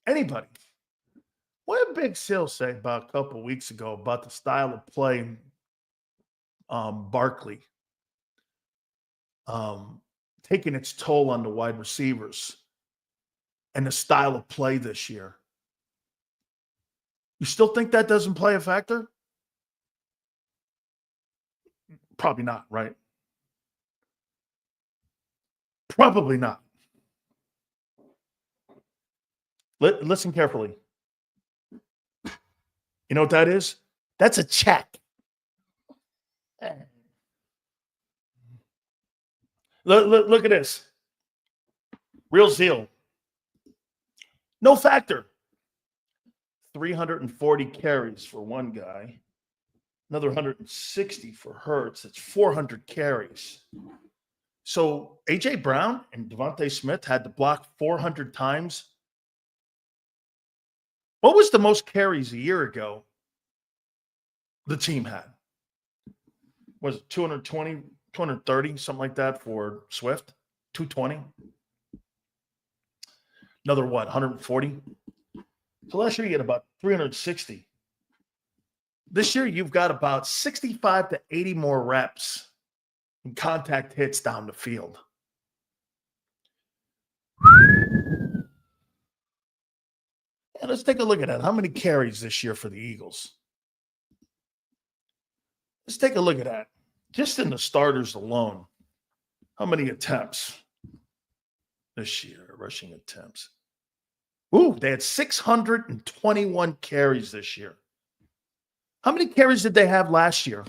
Anybody. What did Big Sil say about a couple weeks ago about the style of play Barkley? taking its toll on the wide receivers and the style of play this year. You still think that doesn't play a factor? Probably not, right? Probably not. Listen carefully. You know what that is? That's a check. Look at this. Real zeal. No factor. 340 carries for one guy. Another 160 for Hurts. That's 400 carries. So A.J. Brown and Devontae Smith had to block 400 times. What was the most carries a year ago the team had? Was it 220, 230, something like that for Swift? 220? Another what, 140? So last year you had about 360. This year you've got about 65 to 80 more reps and contact hits down the field. And let's take a look at that. How many carries this year for the Eagles? Let's take a look at that. Just in the starters alone, how many attempts this year, rushing attempts? Ooh, they had 621 carries this year. How many carries did they have last year?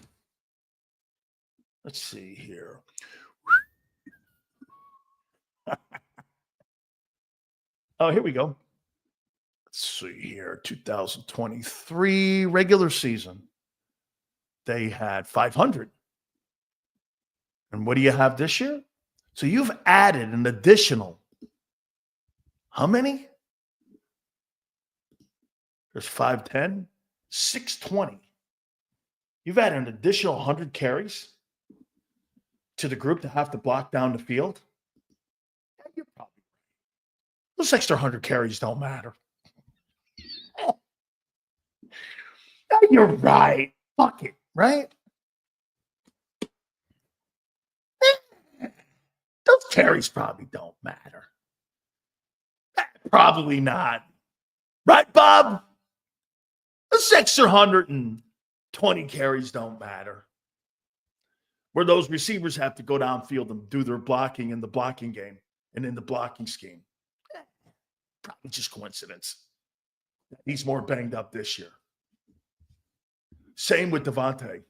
Let's see here. Oh, here we go. Let's see here. 2023 regular season. They had 500. And what do you have this year? So you've added an additional, how many? There's 510, 620. You've added an additional 100 carries to the group to have to block down the field. You're probably right. Those extra 100 carries don't matter. You're right. Fuck it, right? Those carries probably don't matter. Probably not. Right, Bob? Those extra 120 carries don't matter. Where those receivers have to go downfield and do their blocking in the blocking game and in the blocking scheme. Probably just coincidence. He's more banged up this year. Same with Devontae.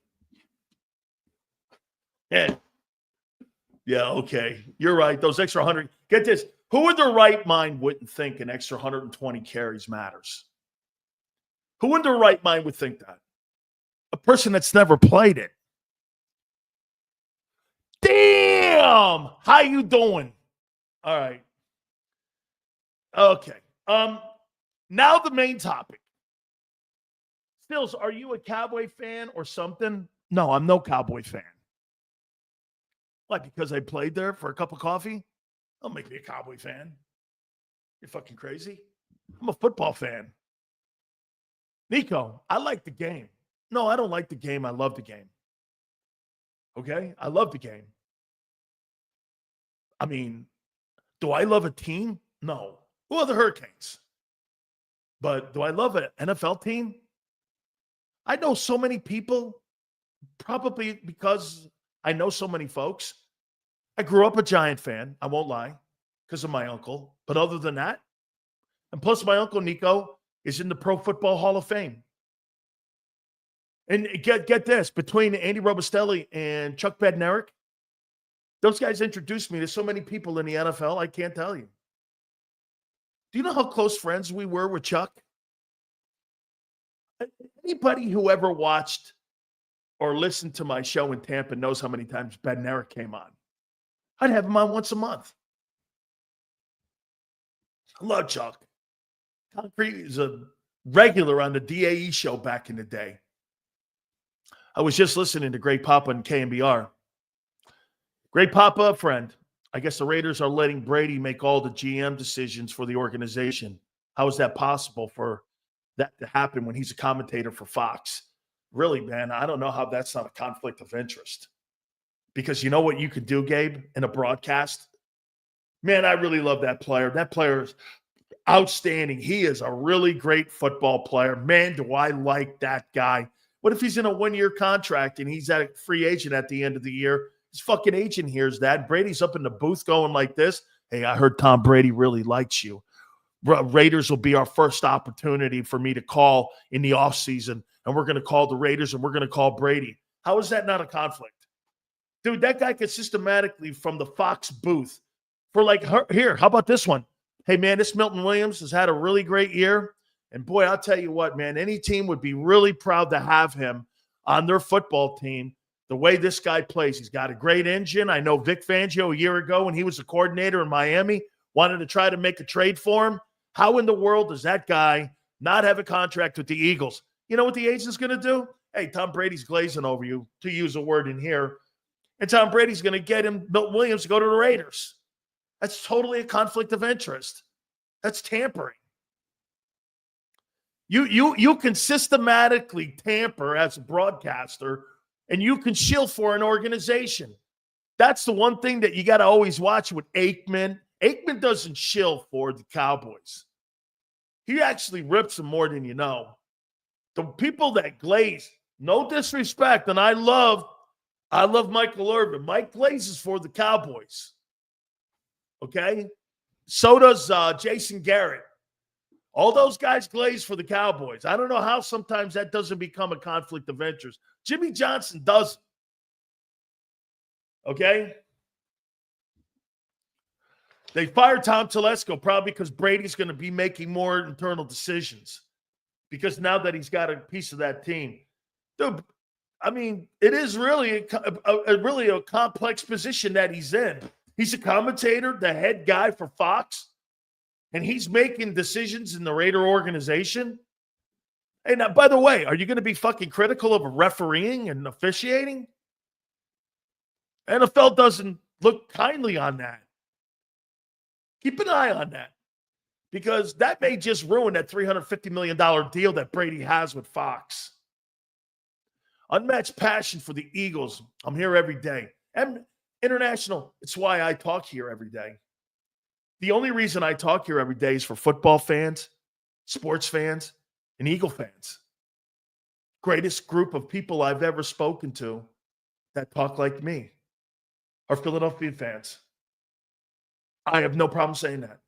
Yeah. Yeah, okay. You're right. Those extra 100. Get this. Who in their right mind wouldn't think an extra 120 carries matters? Who in their right mind would think that? A person that's never played it. Damn! How you doing? All right. Okay. Now the main topic. Stills, are you a Cowboy fan or something? No, I'm no Cowboy fan. Why? Because I played there for a cup of coffee? Don't make me a Cowboy fan. You're fucking crazy. I'm a football fan. Nico, I like the game. No, I don't like the game. I love the game. Okay? I love the game. I mean, do I love a team? No. Who are the Hurricanes? But do I love an NFL team? I know so many people, probably because I know so many folks. I grew up a Giant fan, I won't lie, because of my uncle. But other than that, and plus my uncle Nico is in the Pro Football Hall of Fame. And get this, between Andy Robustelli and Chuck Bednarik, those guys introduced me to so many people in the NFL, I can't tell you. Do you know how close friends we were with Chuck? Anybody who ever watched or listened to my show in Tampa knows how many times Bednarik came on. I'd have him on once a month. I love Chuck. Concrete is a regular on the DAE show back in the day. I was just listening to Great Papa and KMBR. Great Papa, friend. I guess the Raiders are letting Brady make all the GM decisions for the organization. How is that possible for that to happen when he's a commentator for Fox? Really, man, I don't know how that's not a conflict of interest. Because you know what you could do, Gabe, in a broadcast? Man, I really love that player. That player is outstanding. He is a really great football player. Man, do I like that guy. What if he's in a one-year contract and he's a free agent at the end of the year? His fucking agent hears that. Brady's up in the booth going like this. Hey, I heard Tom Brady really likes you. Raiders will be our first opportunity for me to call in the offseason, and we're going to call the Raiders and we're going to call Brady. How is that not a conflict? Dude, that guy could systematically from the Fox booth for like, here, how about this one? Hey, man, this Milton Williams has had a really great year. And boy, I'll tell you what, man, any team would be really proud to have him on their football team. The way this guy plays, he's got a great engine. I know Vic Fangio a year ago when he was a coordinator in Miami wanted to try to make a trade for him. How in the world does that guy not have a contract with the Eagles? You know what the agent's going to do? Hey, Tom Brady's glazing over you, to use a word in here. And Tom Brady's going to get him, Milton Williams, to go to the Raiders. That's totally a conflict of interest. That's tampering. You can systematically tamper as a broadcaster, and you can shill for an organization. That's the one thing that you got to always watch with Aikman. Aikman doesn't shill for the Cowboys. He actually rips them more than you know. The people that glaze, no disrespect, and I love Michael Irvin. Mike glazes for the Cowboys. Okay? So does Jason Garrett. All those guys glaze for the Cowboys. I don't know how sometimes that doesn't become a conflict of interest. Jimmy Johnson doesn't. Okay? They fired Tom Telesco probably because Brady's going to be making more internal decisions. Because now that he's got a piece of that team. Dude, I mean, it is really a complex position that he's in. He's a commentator, the head guy for Fox, and he's making decisions in the Raider organization. Hey, now, by the way, are you going to be fucking critical of refereeing and officiating? NFL doesn't look kindly on that. Keep an eye on that because that may just ruin that $350 million deal that Brady has with Fox. Unmatched passion for the Eagles. I'm here every day. And international, it's why I talk here every day. The only reason I talk here every day is for football fans, sports fans, and Eagle fans. Greatest group of people I've ever spoken to that talk like me are Philadelphia fans. I have no problem saying that.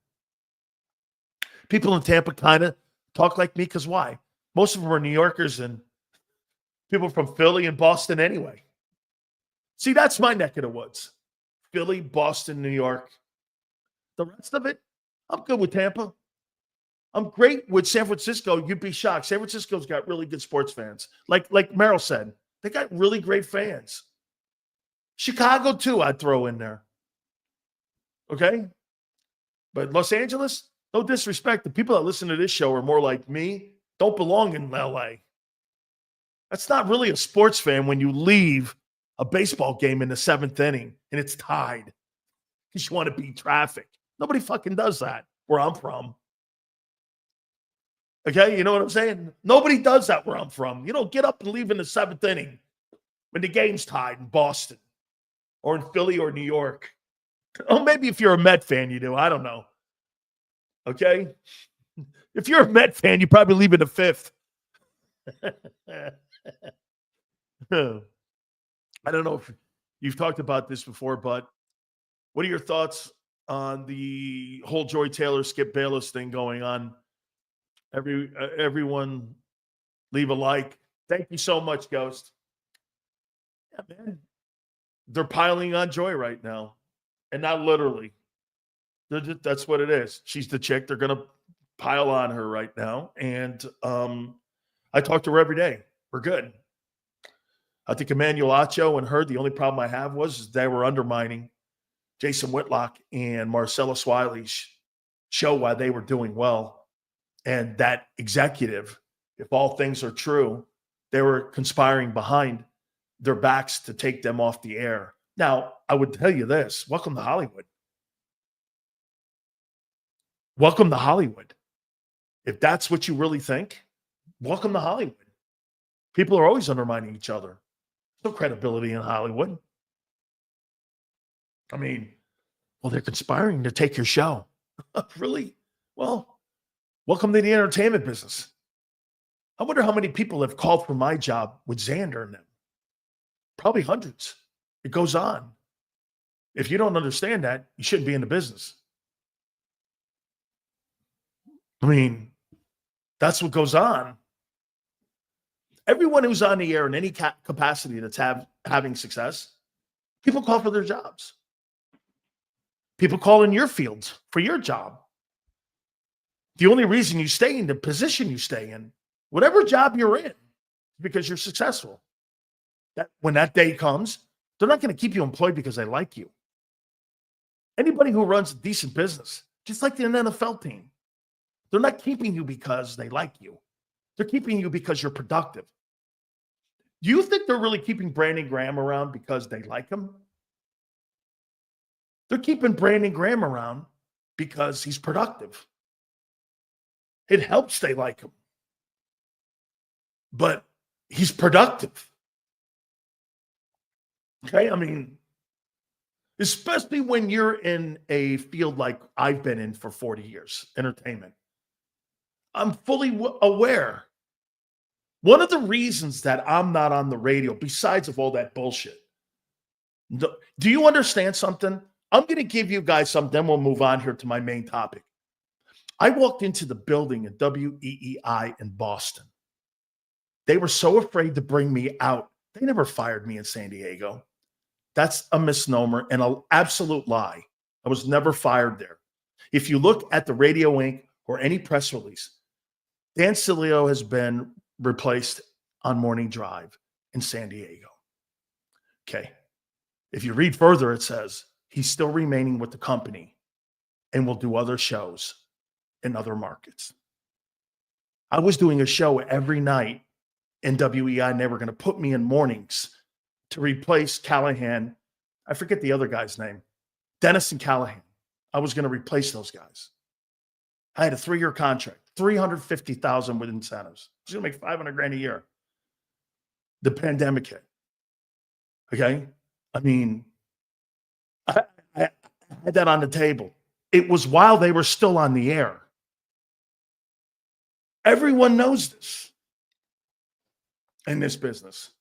People in Tampa kind of talk like me because why? Most of them are New Yorkers and people from Philly and Boston anyway. See, that's my neck of the woods. Philly, Boston, New York. The rest of it, I'm good with Tampa. I'm great with San Francisco. You'd be shocked. San Francisco's got really good sports fans. Like Merrill said, they got really great fans. Chicago, too, I'd throw in there. Okay? But Los Angeles, no disrespect. The people that listen to this show are more like me, don't belong in LA. That's not really a sports fan when you leave a baseball game in the seventh inning and it's tied because you want to beat traffic. Nobody fucking does that where I'm from. Okay, you know what I'm saying? Nobody does that where I'm from. You don't get up and leave in the seventh inning when the game's tied in Boston or in Philly or New York. Oh, maybe if you're a Met fan, you do. I don't know. Okay? If you're a Met fan, you probably leave in the fifth. I don't know if you've talked about this before, but what are your thoughts on the whole Joy Taylor, Skip Bayless thing going on? Everyone leave a like. Thank you so much, Ghost. Yeah, man. They're piling on Joy right now. And not literally. That's what it is. She's the chick. They're going to pile on her right now. And I talk to her every day. We're good. I think Emmanuel Acho and her, the only problem I have was they were undermining Jason Whitlock and Marcellus Wiley's show while they were doing well. And that executive, if all things are true, they were conspiring behind their backs to take them off the air. Now, I would tell you this. Welcome to Hollywood. Welcome to Hollywood. If that's what you really think, welcome to Hollywood. People are always undermining each other. No credibility in Hollywood. I mean, well, they're conspiring to take your show. Really? Well, welcome to the entertainment business. I wonder how many people have called for my job with Xander and them. Probably hundreds. It goes on. If you don't understand that, you shouldn't be in the business. I mean, that's what goes on. Everyone who's on the air in any capacity that's having success, people call for their jobs. People call in your fields for your job. The only reason you stay in the position you stay in, whatever job you're in, because you're successful. That when that day comes, they're not going to keep you employed because they like you. Anybody who runs a decent business, just like the NFL team, they're not keeping you because they like you. They're keeping you because you're productive. Do you think they're really keeping Brandon Graham around because they like him? They're keeping Brandon Graham around because he's productive. It helps they like him. But he's productive. Okay? I mean, especially when you're in a field like I've been in for 40 years, entertainment. I'm fully aware. One of the reasons that I'm not on the radio, besides of all that bullshit, do you understand something? I'm going to give you guys something, then we'll move on here to my main topic. I walked into the building at WEEI in Boston. They were so afraid to bring me out. They never fired me in San Diego. That's a misnomer and an absolute lie. I was never fired there. If you look at the Radio Inc. or any press release, Dan Sileo has been replaced on Morning Drive in San Diego. Okay. If you read further, it says he's still remaining with the company and will do other shows in other markets. I was doing a show every night in WEI, and they were going to put me in mornings to replace Callahan. I forget the other guy's name. Dennis and Callahan. I was going to replace those guys. I had a 3-year contract, $350,000 with incentives. I was going to make $500,000 a year. The pandemic hit. Okay? I mean, I had that on the table. It was while they were still on the air. Everyone knows this in this business.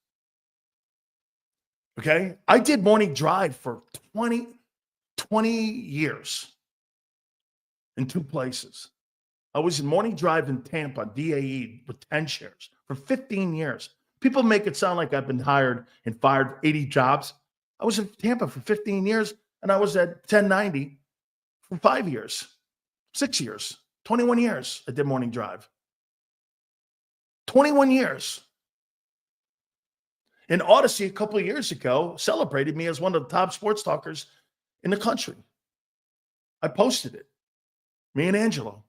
Okay? I did Morning Drive for 20 years in 2 places. I was in Morning Drive in Tampa, DAE, with 10 shares for 15 years. People make it sound like I've been hired and fired 80 jobs. I was in Tampa for 15 years, and I was at 1090 for 5 years, 6 years, 21 years I did Morning Drive. 21 years. And Odyssey, a couple of years ago, celebrated me as one of the top sports talkers in the country. I posted it. Me and Angelo.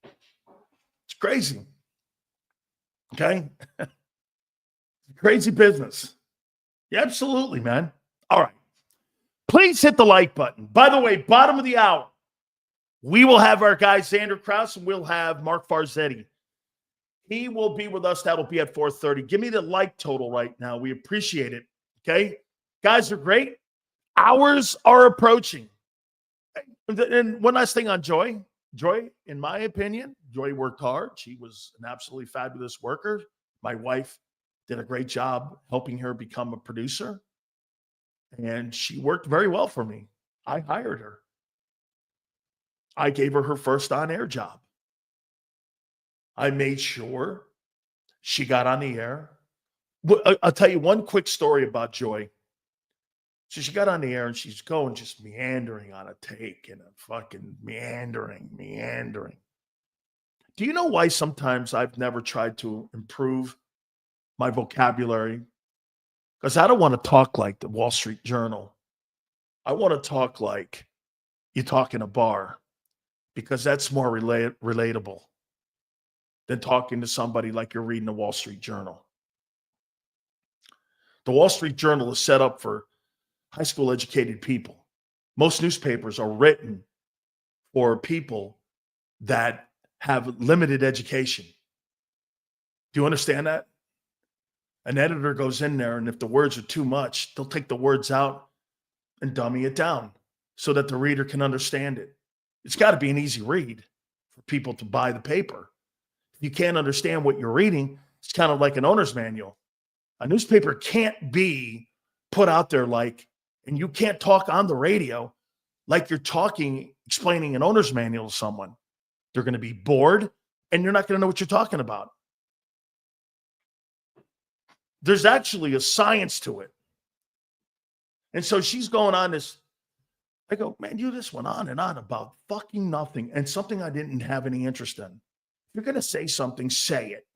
It's crazy. Okay? Crazy business. Yeah, absolutely, man. All right. Please hit the like button. By the way, bottom of the hour, we will have our guy Xander Krauss, and we'll have Mark Farzetta. He will be with us. That'll be at 4:30. Give me the like total right now. We appreciate it. Okay? Guys are great. Hours are approaching. And one last thing on Joy. Joy, in my opinion, Joy worked hard. She was an absolutely fabulous worker. My wife did a great job helping her become a producer. And she worked very well for me. I hired her. I gave her her first on-air job. I made sure she got on the air. I'll tell you one quick story about Joy. So she got on the air and she's going just meandering on a take and a fucking meandering. Do you know why sometimes I've never tried to improve my vocabulary? Because I don't want to talk like the Wall Street Journal. I want to talk like you talk in a bar, because that's more relatable than talking to somebody like you're reading the Wall Street Journal. The Wall Street Journal is set up for high school educated people. Most newspapers are written for people that have limited education. Do you understand that? An editor goes in there, and if the words are too much, they'll take the words out and dummy it down so that the reader can understand it. It's got to be an easy read for people to buy the paper. If you can't understand what you're reading, it's kind of like an owner's manual. A newspaper can't be put out there like, and you can't talk on the radio like you're talking, explaining an owner's manual to someone. They're going to be bored and you're not going to know what you're talking about. There's actually a science to it. And so she's going on this. I go, man, you just went on and on about fucking nothing and something I didn't have any interest in. If you're going to say something, say it.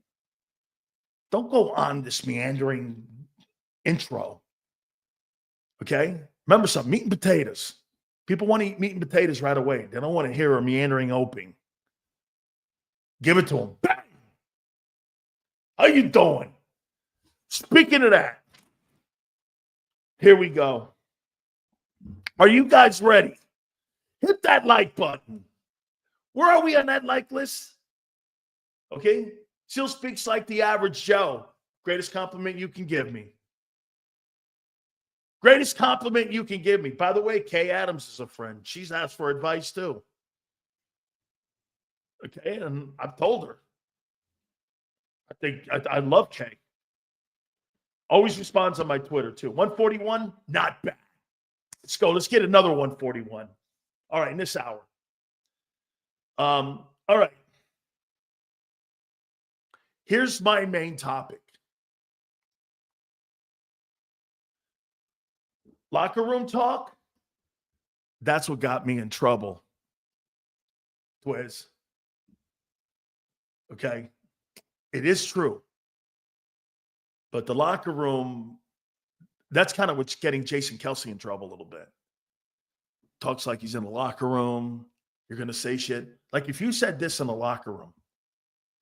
Don't go on this meandering intro. Okay? Remember something, meat and potatoes. People want to eat meat and potatoes right away. They don't want to hear a meandering opening. Give it to them. Bang! How you doing? Speaking of that, here we go. Are you guys ready? Hit that like button. Where are we on that like list? Okay? Still speaks like the average Joe. Greatest compliment you can give me. Greatest compliment you can give me. By the way, Kay Adams is a friend. She's asked for advice too. Okay, and I've told her. I love Kay. Always responds on my Twitter too. 141, not bad. Let's go. Let's get another 141. All right, in this hour. All right. Here's my main topic. Locker room talk. That's what got me in trouble. Twiz. Okay. It is true. But the locker room, that's kind of what's getting Jason Kelce in trouble a little bit. Talks like he's in the locker room. You're going to say shit. Like if you said this in the locker room,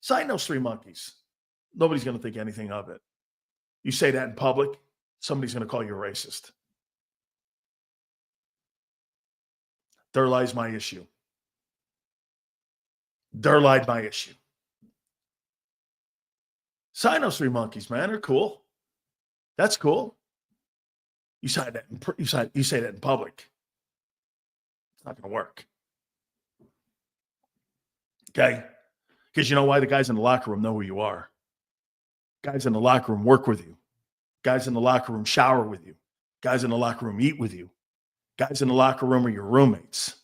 sign those 3 monkeys. Nobody's going to think anything of it. You say that in public, somebody's going to call you a racist. There lies my issue. There lied my issue. Sign those 3 monkeys, man. They're cool. That's cool. You say that in public. It's not going to work. Okay? Because you know why? The guys in the locker room know who you are. Guys in the locker room work with you. Guys in the locker room shower with you. Guys in the locker room eat with you. Guys in the locker room are your roommates.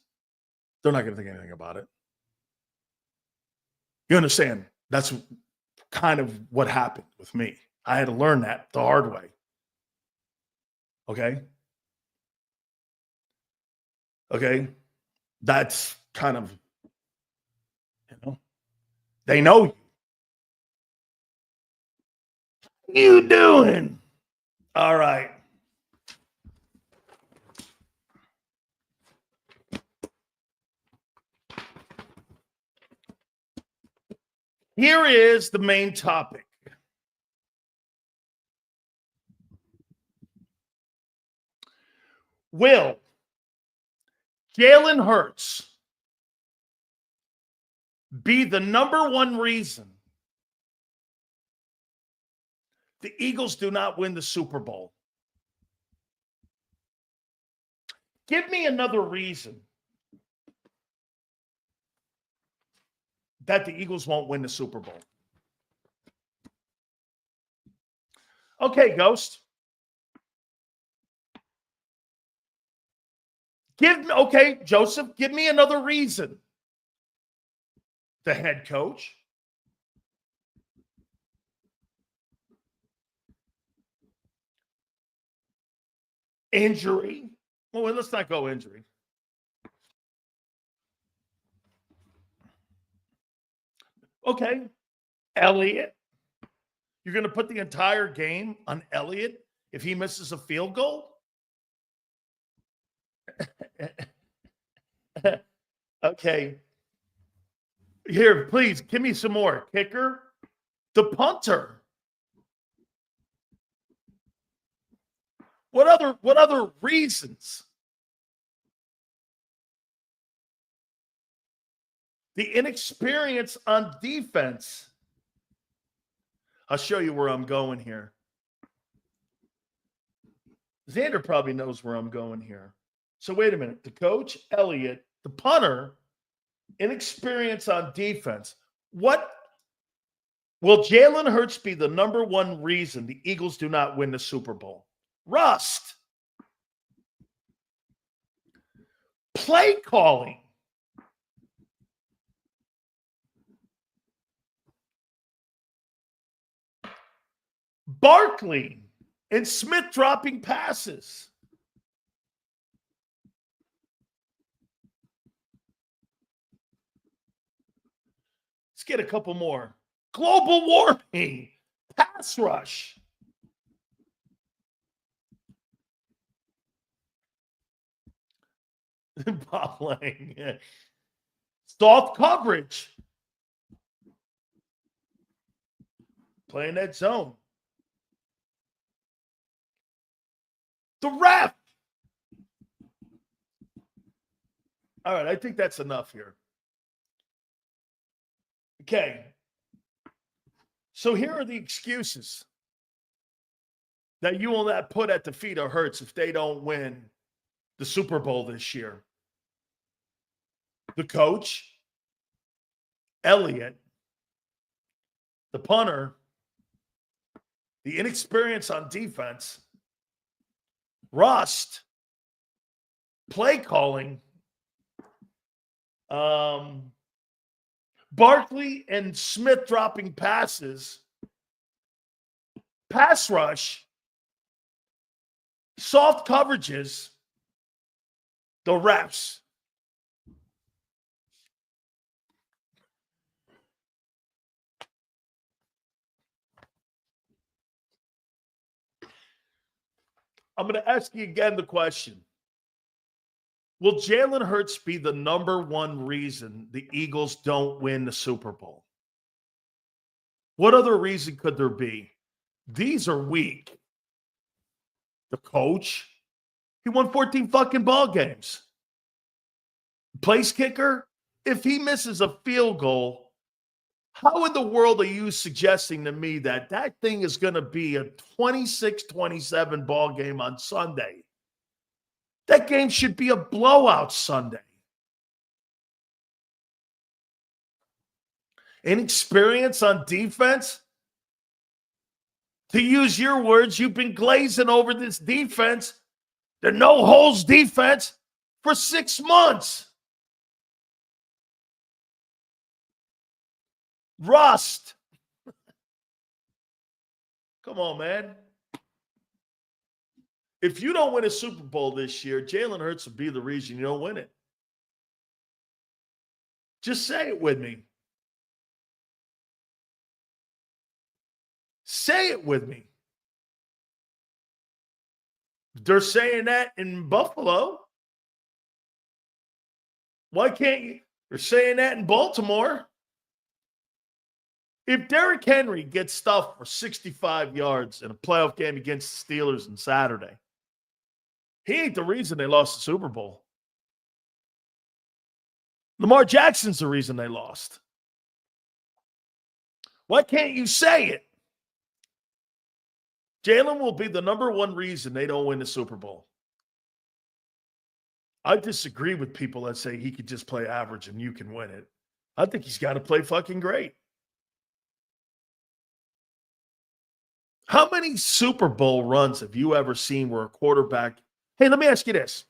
They're not going to think anything about it. You understand? That's kind of what happened with me. I had to learn that the hard way. Okay? Okay? That's kind of, they know you. You doing? All right. Here is the main topic. Will Jalen Hurts be the number one reason the Eagles do not win the Super Bowl? Give me another reason that the Eagles won't win the Super Bowl. Okay, Ghost. Okay, Joseph, give me another reason. The head coach. Injury. Well, let's not go injury. Okay. Elliott. You're going to put the entire game on Elliott if he misses a field goal? Okay. Here, please, give me some more. Kicker. The punter. What other reasons? The inexperience on defense. I'll show you where I'm going here. Xander probably knows where I'm going here. So wait a minute. The coach, Elliott, the punter, inexperience on defense. What will Jalen Hurts be the number one reason the Eagles do not win the Super Bowl? Rust. Play calling. Barkley and Smith dropping passes. Let's get a couple more. Global warming. Pass rush. Bob Lang. Soft coverage. Playing that zone. The ref. All right, I think that's enough here. Okay. So here are the excuses that you will not put at the feet of Hurts if they don't win the Super Bowl this year. The coach, Elliott, the punter, the inexperience on defense, rust, play calling, Barkley and Smith dropping passes, pass rush, soft coverages, the refs. I'm going to ask you again the question. Will Jalen Hurts be the number one reason the Eagles don't win the Super Bowl? What other reason could there be? These are weak. The coach, he won 14 fucking ball games. Place kicker, if he misses a field goal, how in the world are you suggesting to me that that thing is going to be a 26-27 ball game on Sunday? That game should be a blowout Sunday. Inexperience on defense? To use your words, you've been glazing over this defense, the no-holes defense, for 6 months. Rust. Come on, man. If you don't win a Super Bowl this year, Jalen Hurts will be the reason you don't win it. Just say it with me. Say it with me. They're saying that in Buffalo. Why can't you? They're saying that in Baltimore. If Derrick Henry gets stuffed for 65 yards in a playoff game against the Steelers on Saturday, he ain't the reason they lost the Super Bowl. Lamar Jackson's the reason they lost. Why can't you say it? Jalen will be the number one reason they don't win the Super Bowl. I disagree with people that say he could just play average and you can win it. I think he's got to play fucking great. How many Super Bowl runs have you ever seen where a quarterback... Hey, let me ask you this.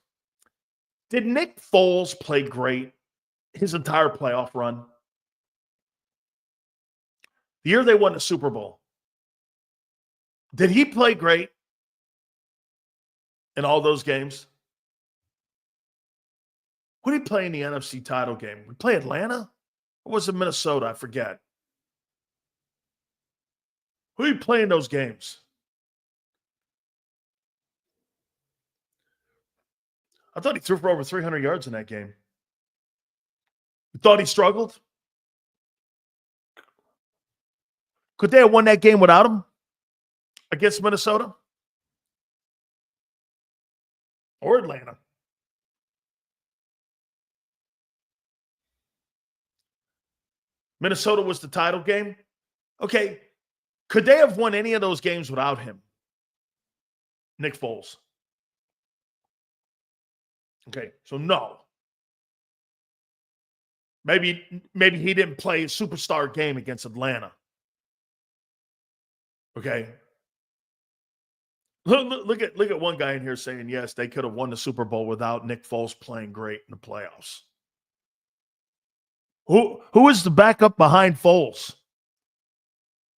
Did Nick Foles play great his entire playoff run? The year they won the Super Bowl. Did he play great in all those games? Who did he play in the NFC title game? We play Atlanta? Or was it Minnesota? I forget. Who did he play in those games? I thought he threw for over 300 yards in that game. You thought he struggled? Could they have won that game without him against Minnesota? Or Atlanta? Minnesota was the title game? Okay. Could they have won any of those games without him? Nick Foles. Okay, so no. Maybe he didn't play a superstar game against Atlanta. Okay. Look at one guy in here saying, yes, they could have won the Super Bowl without Nick Foles playing great in the playoffs. Who is the backup behind Foles?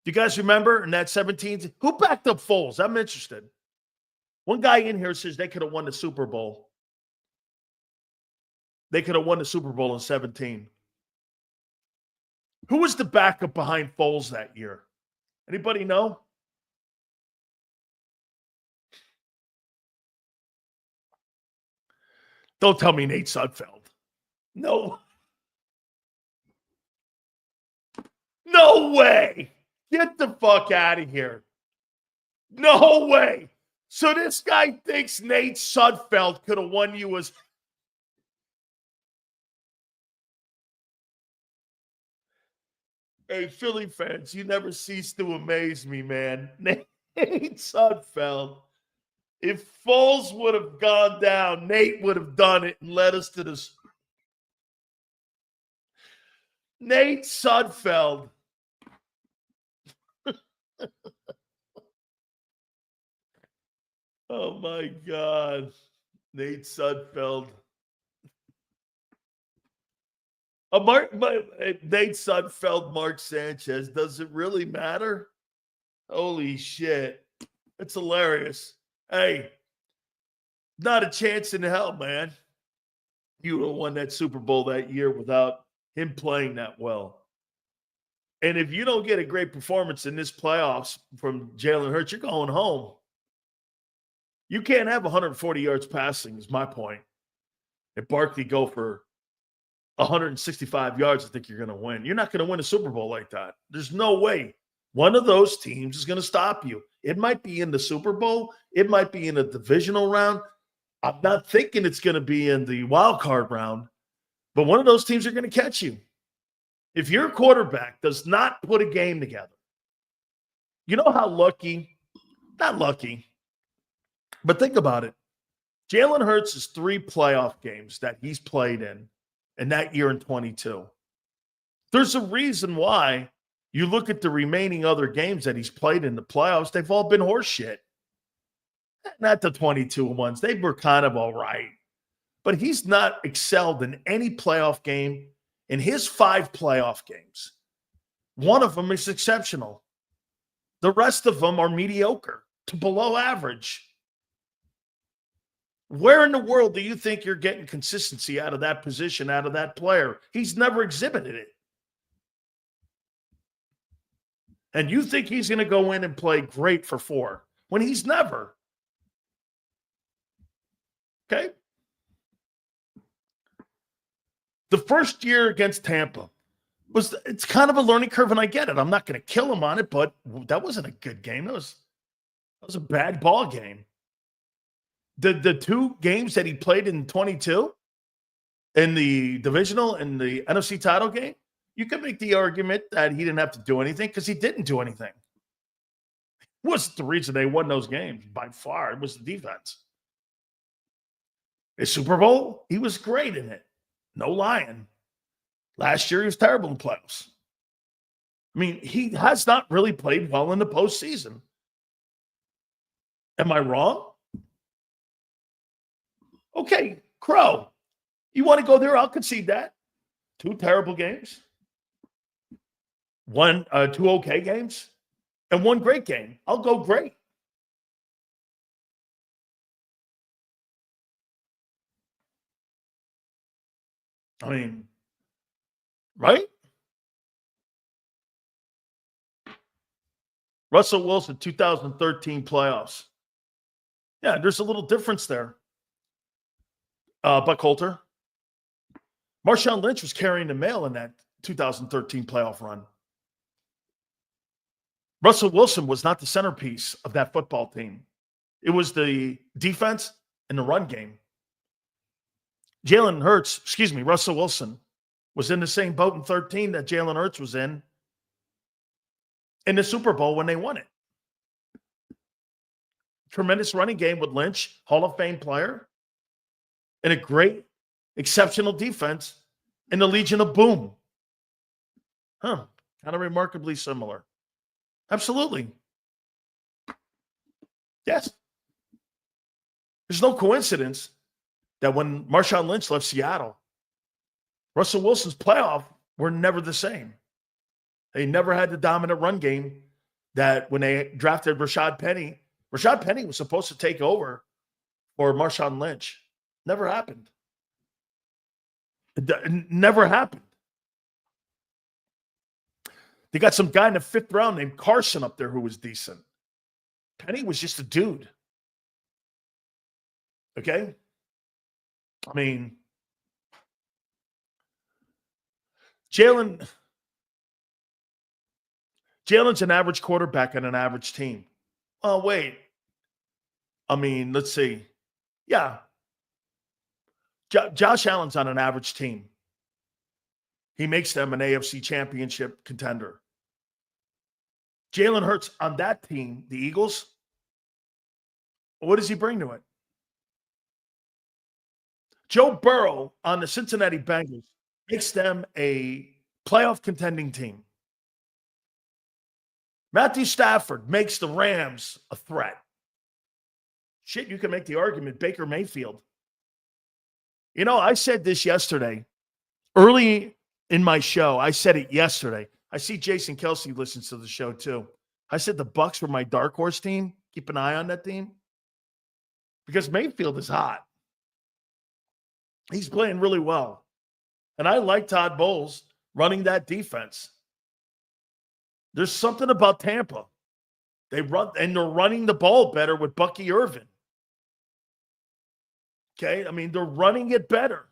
Do you guys remember in that 17? Who backed up Foles? I'm interested. One guy in here says they could have won the Super Bowl. They could have won the Super Bowl in 17. Who was the backup behind Foles that year? Anybody know? Don't tell me Nate Sudfeld. No. No way. Get the fuck out of here. No way. So this guy thinks Nate Sudfeld could have won you as... Hey, Philly fans, you never cease to amaze me, man. Nate Sudfeld. If Foles would have gone down, Nate would have done it and led us to this. Nate Sudfeld. Oh, my God. Nate Sudfeld. Nate Sudfeld, Mark Sanchez. Does it really matter? Holy shit. It's hilarious. Hey, not a chance in hell, man. You would have won that Super Bowl that year without him playing that well. And if you don't get a great performance in this playoffs from Jalen Hurts, you're going home. You can't have 140 yards passing, is my point. If Barkley go for 165 yards, I think you're going to win. You're not going to win a Super Bowl like that. There's no way. One of those teams is going to stop you. It might be in the Super Bowl. It might be in a divisional round. I'm not thinking it's going to be in the wild card round, but one of those teams are going to catch you. If your quarterback does not put a game together, you know how lucky, not lucky, but think about it. Jalen Hurts' is 3 playoff games that he's played in that year in 22. There's a reason why you look at the remaining other games that he's played in the playoffs, they've all been horseshit. Not the 22 ones. They were kind of all right. But he's not excelled in any playoff game in his 5 playoff games. One of them is exceptional. The rest of them are mediocre to below average. Where in the world do you think you're getting consistency out of that position, out of that player? He's never exhibited it. And you think he's going to go in and play great for 4 when he's never. Okay? The first year against Tampa it's kind of a learning curve, and I get it. I'm not going to kill him on it, but that wasn't a good game. That was a bad ball game. The 2 games that he played in 22, in the divisional and the NFC title game, you could make the argument that he didn't have to do anything because he didn't do anything. It wasn't the reason they won those games by far. It was the defense. The Super Bowl, he was great in it. No lying. Last year, he was terrible in playoffs. I mean, he has not really played well in the postseason. Am I wrong? Okay, Crow, you want to go there? I'll concede that. 2 terrible games. 2 okay games. And 1 great game. I'll go great. I mean, right? Russell Wilson, 2013 playoffs. Yeah, there's a little difference there. Buck Holter. Marshawn Lynch was carrying the mail in that 2013 playoff run. Russell Wilson was not the centerpiece of that football team. It was the defense and the run game. Russell Wilson was in the same boat in 13 that Jalen Hurts was in the Super Bowl when they won it. Tremendous running game with Lynch, Hall of Fame player. and a great, exceptional defense in the Legion of Boom. Kind of remarkably similar. Absolutely. Yes. There's no coincidence that when Marshawn Lynch left Seattle, Russell Wilson's playoff were never the same. They never had the dominant run game that when they drafted Rashad Penny was supposed to take over for Marshawn Lynch. Never happened. It never happened. They got some guy in the 5th round named Carson up there who was decent. Penny was just a dude. Okay? I mean, Jalen's an average quarterback on an average team. Oh, wait. I mean, let's see. Yeah. Josh Allen's on an average team. He makes them an AFC championship contender. Jalen Hurts on that team, the Eagles, what does he bring to it? Joe Burrow on the Cincinnati Bengals makes them a playoff contending team. Matthew Stafford makes the Rams a threat. Shit, you can make the argument Baker Mayfield. You know, I said this yesterday. Early in my show, I said it yesterday. I see Jason Kelsey listens to the show too. I said the Bucs were my dark horse team. Keep an eye on that team. Because Mayfield is hot. He's playing really well. And I like Todd Bowles running that defense. There's something about Tampa. They're running the ball better with Bucky Irvin. Okay? I mean, they're running it better.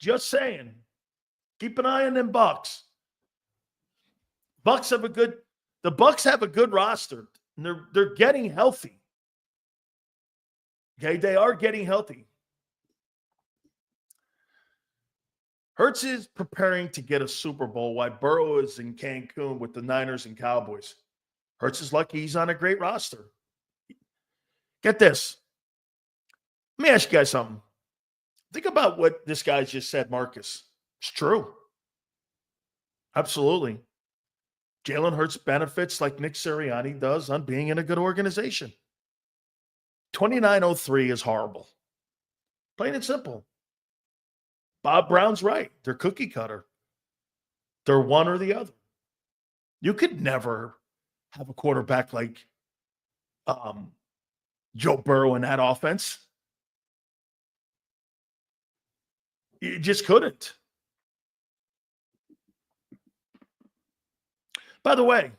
Just saying. Keep an eye on them Bucs. The Bucs have a good roster. And they're getting healthy. Okay, they are getting healthy. Hurts is preparing to get a Super Bowl while Burrow is in Cancun with the Niners and Cowboys. Hurts is lucky he's on a great roster. Get this. Let me ask you guys something. Think about what this guy just said, Marcus. It's true. Absolutely. Jalen Hurts benefits like Nick Sirianni does on being in a good organization. 2903 is horrible. Plain and simple. Bob Brown's right. They're cookie cutter. They're one or the other. You could never have a quarterback like Joe Burrow in that offense. You just couldn't. By the way,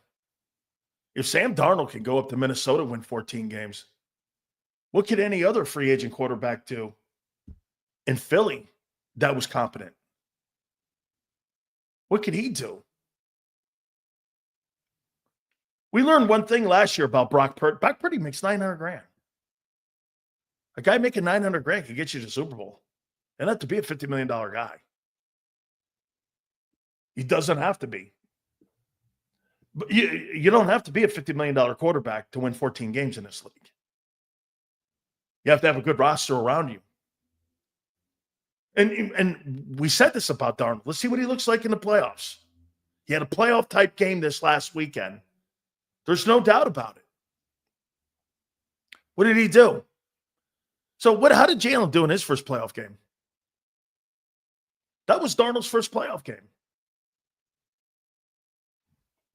if Sam Darnold can go up to Minnesota and win 14 games, what could any other free agent quarterback do in Philly that was competent? What could he do? We learned one thing last year about Brock Purdy. Brock Purdy makes $900,000. A guy making $900,000 can get you to the Super Bowl. And not to be a $50 million guy. He doesn't have to be. But you don't have to be a $50 million quarterback to win 14 games in this league. You have to have a good roster around you. And we said this about Darnold. Let's see what he looks like in the playoffs. He had a playoff-type game this last weekend. There's no doubt about it. What did he do? So how did Jalen do in his first playoff game? That was Darnold's first playoff game.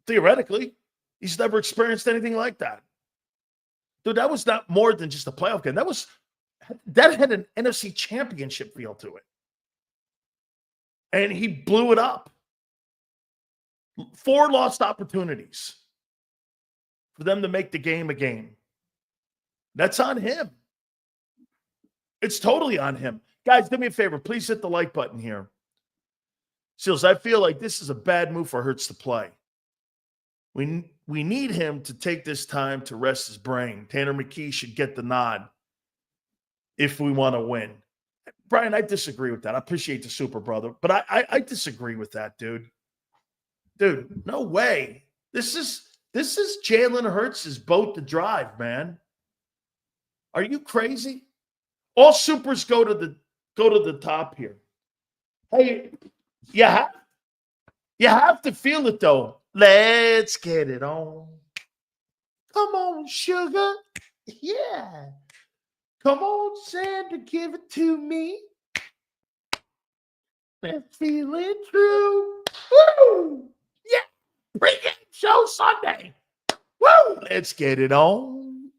Theoretically, he's never experienced anything like that. Dude, that was not more than just a playoff game. That had an NFC championship feel to it. And he blew it up. 4 lost opportunities for them to make the game a game. That's on him. It's totally on him. Guys, do me a favor. Please hit the like button here. Seals, I feel like this is a bad move for Hurts to play. We need him to take this time to rest his brain. Tanner McKee should get the nod if we want to win. Brian, I disagree with that. I appreciate the super brother, but I disagree with that, dude. Dude, no way. This is Jalen Hurts' boat to drive, man. Are you crazy? All supers go to the top here. Hey, you have to feel it though. Let's get it on. Come on, sugar. Yeah. Come on, Xander, give it to me. Let's feel it true. Woo! Yeah. Pre-game show Sunday. Woo! Let's get it on.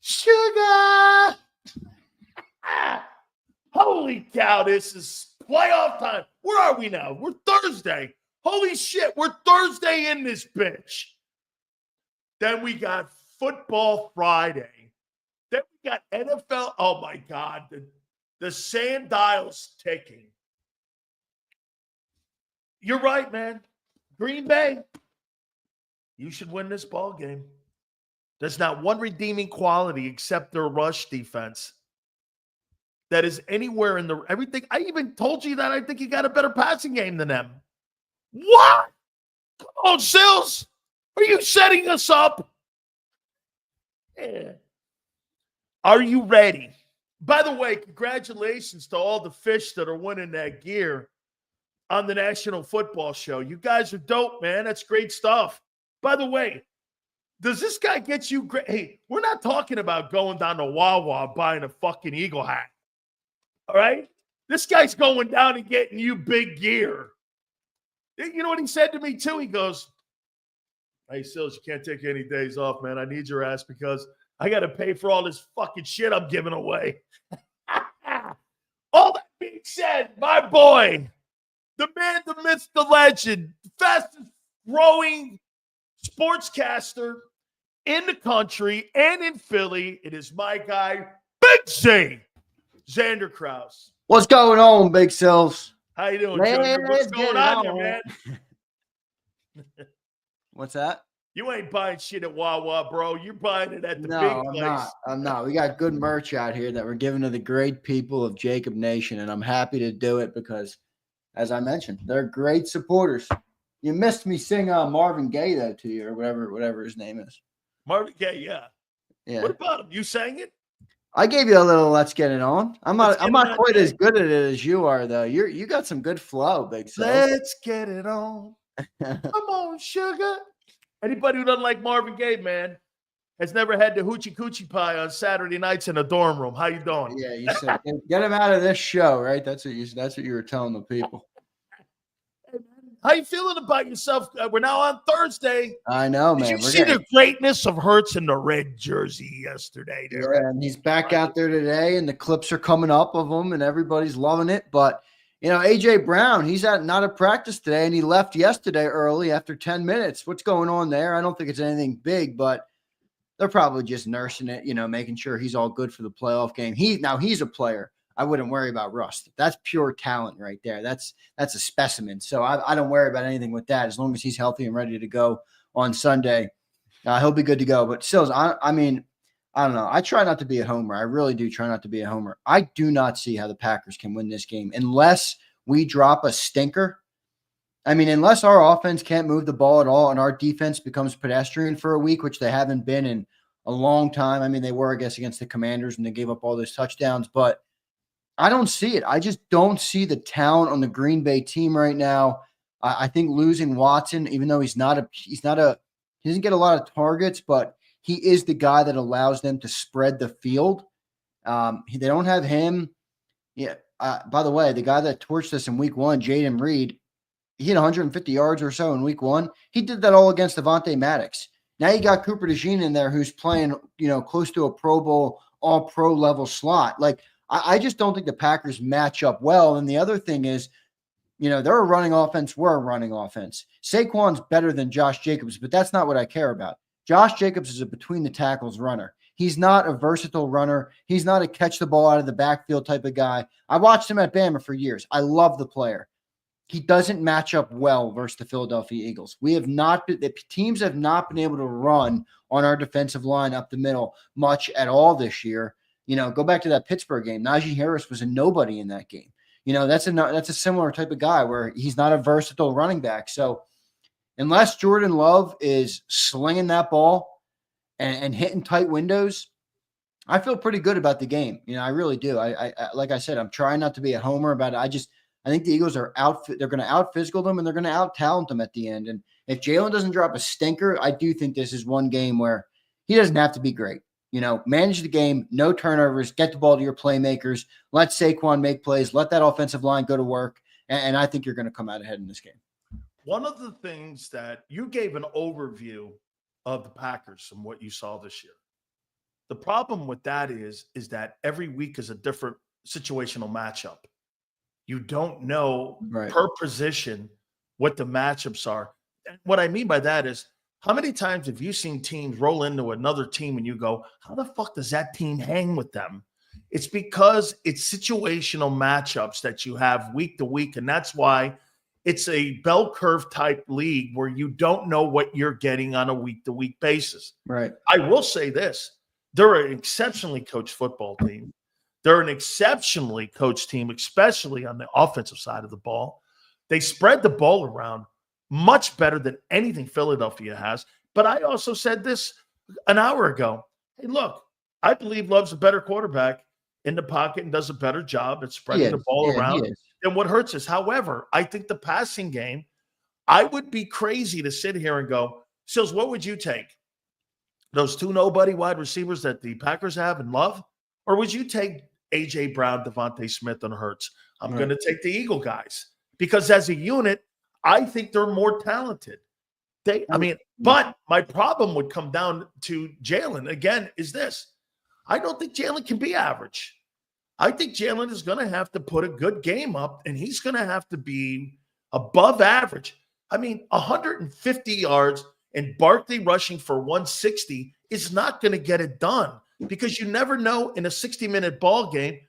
Sugar. Holy cow, this is playoff time. Where are we now? We're Thursday. Holy shit, we're Thursday in this bitch. Then we got football Friday. Then we got NFL. Oh, my God. The sand dial's ticking. You're right, man. Green Bay, you should win this ball game. There's not one redeeming quality except their rush defense that is anywhere in the everything. I even told you that I think you got a better passing game than them. What? Come on, Sills. Are you setting us up? Yeah. Are you ready? By the way, congratulations to all the fish that are winning that gear on the National Football Show. You guys are dope, man. That's great stuff. By the way, does this guy get you great? Hey, we're not talking about going down to Wawa buying a fucking Eagle hat. All right? This guy's going down and getting you big gear. You know what he said to me, too? He goes, hey, Sills, you can't take any days off, man. I need your ass because I got to pay for all this fucking shit I'm giving away. All that being said, my boy, the man, the myth, the legend, fastest growing sportscaster in the country and in Philly, it is my guy, Big Z, Xander Krauss. What's going on, Big Sills? How you doing, Junior? What's going on here, man? What's that? You ain't buying shit at Wawa, bro. You're buying it at the big place. No, I'm not. We got good merch out here that we're giving to the great people of JAKIB Nation, and I'm happy to do it because, as I mentioned, they're great supporters. You missed me sing Marvin Gaye, though, to you, or whatever his name is. Marvin Gaye, yeah. Yeah. What about him? You sang it? I gave you a little "Let's Get It On." I'm not quite as good at it as you are, though. You got some good flow, Big Sills. Let's get it on. Come on, sugar. Anybody who doesn't like Marvin Gaye, man, has never had the hoochie coochie pie on Saturday nights in a dorm room. How you doing? Yeah, you said get him out of this show, right? That's what you were telling the people. How you feeling about yourself? We're now on Thursday. I know, man. Did you see the greatness of Hurts in the red jersey yesterday? Yeah, and he's back out there today, and the clips are coming up of him, and everybody's loving it. But you know, A.J. Brown, he's not at practice today, and he left yesterday early after 10 minutes. What's going on there? I don't think it's anything big, but they're probably just nursing it, you know, making sure he's all good for the playoff game. He's a player. I wouldn't worry about rust. That's pure talent right there. That's a specimen. So I don't worry about anything with that. As long as he's healthy and ready to go on Sunday, he'll be good to go. But still, I mean, I don't know. I try not to be a homer. I really do try not to be a homer. I do not see how the Packers can win this game unless we drop a stinker. I mean, unless our offense can't move the ball at all and our defense becomes pedestrian for a week, which they haven't been in a long time. I mean, they were, I guess, against the Commanders and they gave up all those touchdowns, but I don't see it. I just don't see the talent on the Green Bay team right now. I think losing Watson, even though he doesn't get a lot of targets, but he is the guy that allows them to spread the field. They don't have him. Yeah. By the way, the guy that torched us in week 1, Jaden Reed, he hit 150 yards or so in week 1. He did that all against Devontae Maddox. Now you got Cooper DeJean in there who's playing, you know, close to a Pro Bowl, all pro level slot. Like, I just don't think the Packers match up well. And the other thing is, you know, they're a running offense. We're a running offense. Saquon's better than Josh Jacobs, but that's not what I care about. Josh Jacobs is a between the tackles runner. He's not a versatile runner. He's not a catch the ball out of the backfield type of guy. I watched him at Bama for years. I love the player. He doesn't match up well versus the Philadelphia Eagles. The teams have not been able to run on our defensive line up the middle much at all this year. You know, go back to that Pittsburgh game. Najee Harris was a nobody in that game. You know, that's a similar type of guy where he's not a versatile running back. So unless Jordan Love is slinging that ball and hitting tight windows, I feel pretty good about the game. I really do. I like I said, I'm trying not to be a homer about it. I think the Eagles are they're going to out physical them, and they're going to out talent them at the end. And if Jalen doesn't drop a stinker, I do think this is one game where he doesn't have to be great. Manage the game, no turnovers, get the ball to your playmakers, let Saquon make plays, let that offensive line go to work. And I think you're going to come out ahead in this game. One of the things that you gave an overview of the Packers and what you saw this year. The problem with that is that every week is a different situational matchup. You don't know per position what the matchups are. And what I mean by that is, how many times have you seen teams roll into another team and you go, how the fuck does that team hang with them? It's because it's situational matchups that you have week to week. And that's why it's a bell curve type league where you don't know what you're getting on a week to week basis. Right. I will say this. They're an exceptionally coached football team. They're an exceptionally coached team, especially on the offensive side of the ball. They spread the ball around much better than anything Philadelphia has. But I also said this an hour ago. Hey, look, I believe Love's a better quarterback in the pocket and does a better job at spreading the ball around than what Hurts is. However, I think the passing game, I would be crazy to sit here and go, Sills, what would you take? Those two nobody wide receivers that the Packers have and Love? Or would you take A.J. Brown, Devontae Smith, and Hurts? I'm going to take the Eagle guys because as a unit, I think they're more talented. But my problem would come down to Jalen again is this. I don't think Jalen can be average. I think Jalen is going to have to put a good game up, and he's going to have to be above average. 150 yards and Barkley rushing for 160 is not going to get it done because you never know in a 60-minute ball game.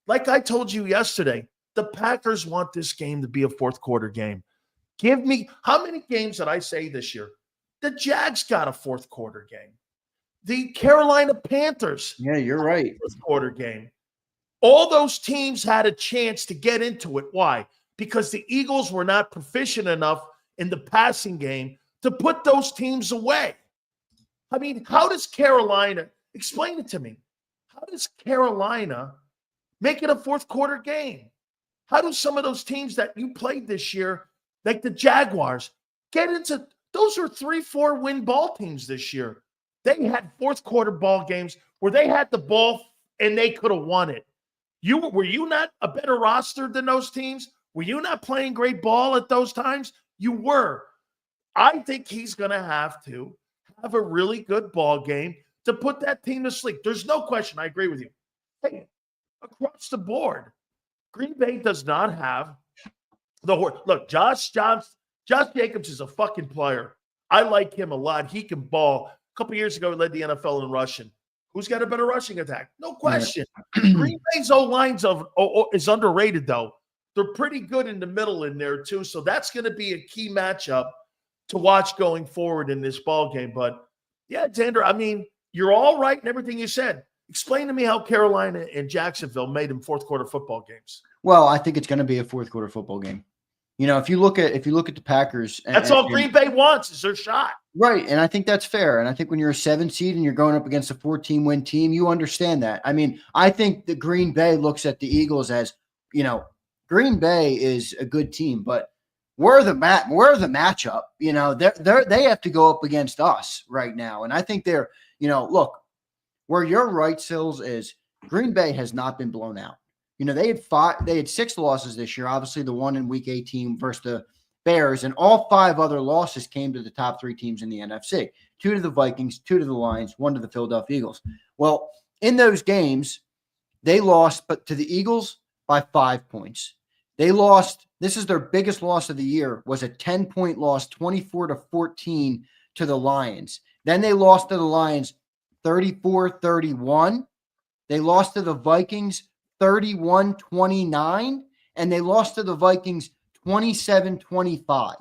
Like I told you yesterday, the Packers want this game to be a fourth quarter game. Give me – how many games did I say this year? The Jags got a fourth quarter game. The Carolina Panthers. Yeah, you're right. Fourth quarter game. All those teams had a chance to get into it. Why? Because the Eagles were not proficient enough in the passing game to put those teams away. How does Carolina – explain it to me. How does Carolina make it a fourth quarter game? How do some of those teams that you played this year, like the Jaguars, get into – those are 3-4 win ball teams this year. They had fourth quarter ball games where they had the ball and they could have won it. Were you not a better roster than those teams? Were you not playing great ball at those times? You were. I think he's going to have a really good ball game to put that team to sleep. There's no question. I agree with you. Hey, across the board, Green Bay does not have the horse. Look, Josh Jacobs is a fucking player. I like him a lot. He can ball. A couple years ago, he led the NFL in rushing. Who's got a better rushing attack? No question. Green Bay's O-line is underrated, though. They're pretty good in the middle in there, too. So that's going to be a key matchup to watch going forward in this ball game. But, yeah, Xander, you're all right in everything you said. Explain to me how Carolina and Jacksonville made them fourth quarter football games. Well, I think it's going to be a fourth quarter football game. If you look at the Packers, that's all Green Bay wants is their shot. Right. And I think that's fair. And I think when you're a 7 seed and you're going up against a 14-win team, you understand that. I think that Green Bay looks at the Eagles as, Green Bay is a good team, but we're the matchup. They have to go up against us right now. And I think they're, look, where you're right, Sills, is Green Bay has not been blown out. They had 6 losses this year, obviously the one in week 18 versus the Bears, and all 5 other losses came to the top 3 teams in the NFC. 2 to the Vikings, 2 to the Lions, 1 to the Philadelphia Eagles. Well, in those games, they lost but to the Eagles by 5 points. They lost, this is their biggest loss of the year, was a 10-point loss, 24-14 to the Lions. Then they lost to the Lions 34-31. They lost to the Vikings 31-29, and they lost to the Vikings 27-25.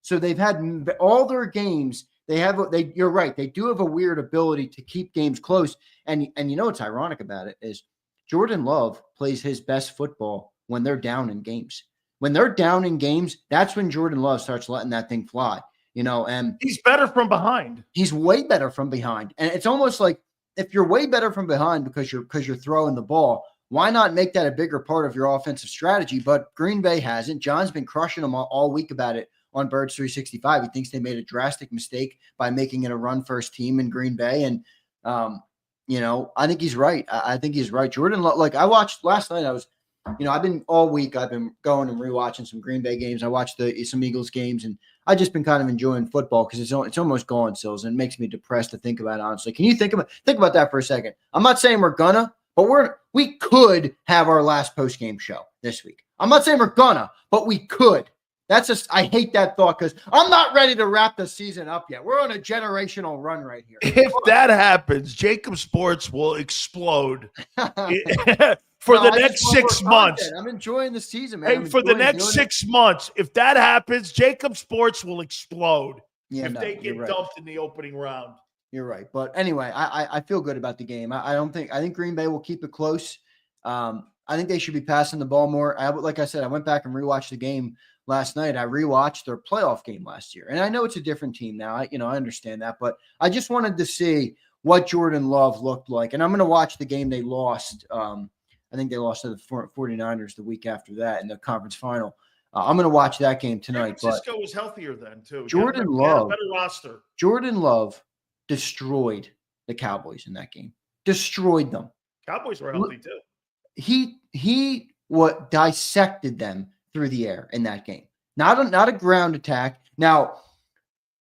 So they've had all their games. You're right. They do have a weird ability to keep games close. And what's ironic about it is Jordan Love plays his best football when they're down in games. When they're down in games, that's when Jordan Love starts letting that thing fly. and he's better from behind. He's way better from behind. And it's almost like if you're way better from behind because you're throwing the ball, why not make that a bigger part of your offensive strategy? But Green Bay hasn't. John's been crushing them all week about it on Birds 365. He thinks they made a drastic mistake by making it a run-first team in Green Bay. And, I think he's right. I think he's right. Jordan, like I watched last night, I've been all week, I've been going and rewatching some Green Bay games. I watched some Eagles games, and I just been kind of enjoying football because it's almost gone, Sills, and it makes me depressed to think about it, honestly. Can you think about that for a second? I'm not saying we're gonna, but we could have our last post-game show this week. I'm not saying we're gonna, but we could. I hate that thought because I'm not ready to wrap the season up yet. We're on a generational run right here. If that happens, JAKIB Sports will explode for the next 6 months. I'm enjoying the season, man. Hey, for the next 6 months, if that happens, JAKIB Sports will explode if they get dumped in the opening round. You're right. But anyway, I feel good about the game. I think Green Bay will keep it close. I think they should be passing the ball more. Like I said, I went back and rewatched the game last night. I rewatched their playoff game last year. And I know it's a different team now. I understand that. But I just wanted to see what Jordan Love looked like. And I'm going to watch the game they lost. I think they lost to the 49ers the week after that in the conference final. I'm going to watch that game tonight. San Francisco was healthier then, too. Jordan Love. Better roster. Jordan Love destroyed the Cowboys in that game. Destroyed them. Cowboys were healthy, too. He dissected them through the air in that game. Not a ground attack. Now,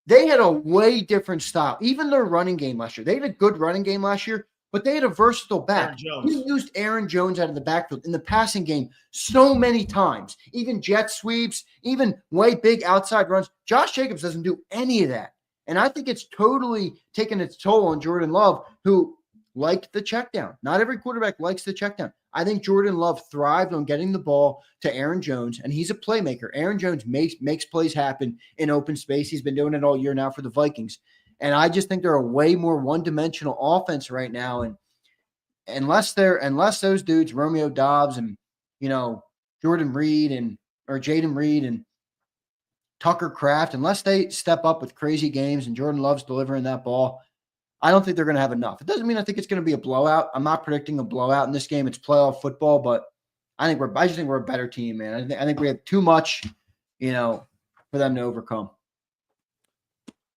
they had a way different style. Even their running game last year. They had a good running game last year, but they had a versatile back. He used Aaron Jones out of the backfield in the passing game so many times. Even jet sweeps, even way big outside runs. Josh Jacobs doesn't do any of that. And I think it's totally taken its toll on Jordan Love, who liked the check down. Not every quarterback likes the check down. I think Jordan Love thrived on getting the ball to Aaron Jones, and he's a playmaker. Aaron Jones makes plays happen in open space. He's been doing it all year now for the Vikings. And I just think they're a way more one-dimensional offense right now. And unless those dudes, Romeo Dobbs and, Jaden Reed and Tucker Kraft, unless they step up with crazy games and Jordan Love's delivering that ball, I don't think they're going to have enough. It doesn't mean I think it's going to be a blowout. I'm not predicting a blowout in this game. It's playoff football, but I just think we're a better team, man. I think we have too much, for them to overcome.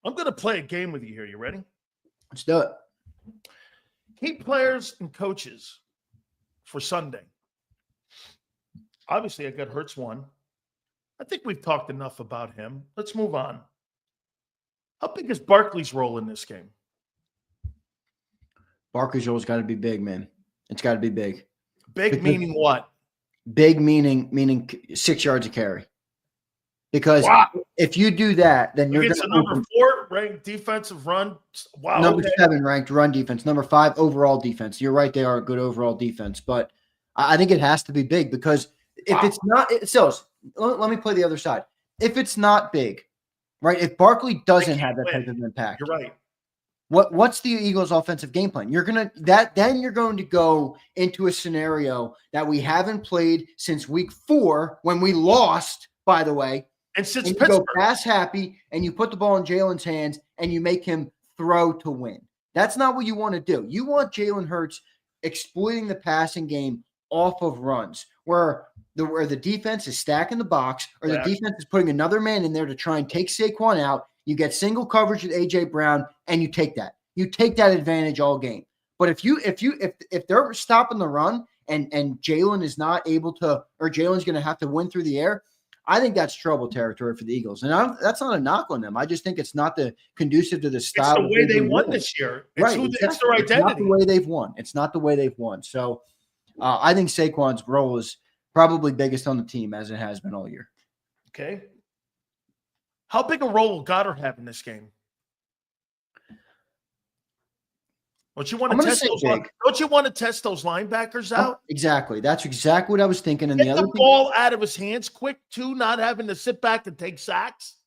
I'm going to play a game with you here. You ready? Let's do it. Key players and coaches for Sunday. Obviously, I got Hurts one. I think we've talked enough about him. Let's move on. How big is Barkley's role in this game? Barkley's role's got to be big, man. It's got to be big. Big meaning what? Big meaning 6 yards a carry. Because if you do that, then you're going to number 4 ranked defensive run. Wow. Number 7 ranked run defense. Number 5 overall defense. You're right. They are a good overall defense, but I think it has to be big because if it's not, let me play the other side. If it's not big, right? If Barkley doesn't have that type of impact, you're right. What's the Eagles' offensive game plan? Then you're going to go into a scenario that we haven't played since week 4 when we lost, by the way. And since you Pittsburgh. Go pass happy and you put the ball in Jalen's hands and you make him throw to win. That's not what you want to do. You want Jalen Hurts exploiting the passing game off of runs where the defense is stacking the box or the defense is putting another man in there to try and take Saquon out. You get single coverage with A.J. Brown, and you take that. You take that advantage all game. But if they're stopping the run and Jalen is not able to, or Jalen's going to have to win through the air, I think that's trouble territory for the Eagles. And that's not a knock on them. I just think it's not conducive to the style. It's the way they won this year. It's their identity. It's not the way they've won. It's not the way they've won. So I think Saquon's role is probably biggest on the team as it has been all year. Okay. How big a role will Goddard have in this game? Don't you want to test those linebackers out? Exactly. That's exactly what I was thinking. And Get the ball out of his hands quick, too, not having to sit back and take sacks.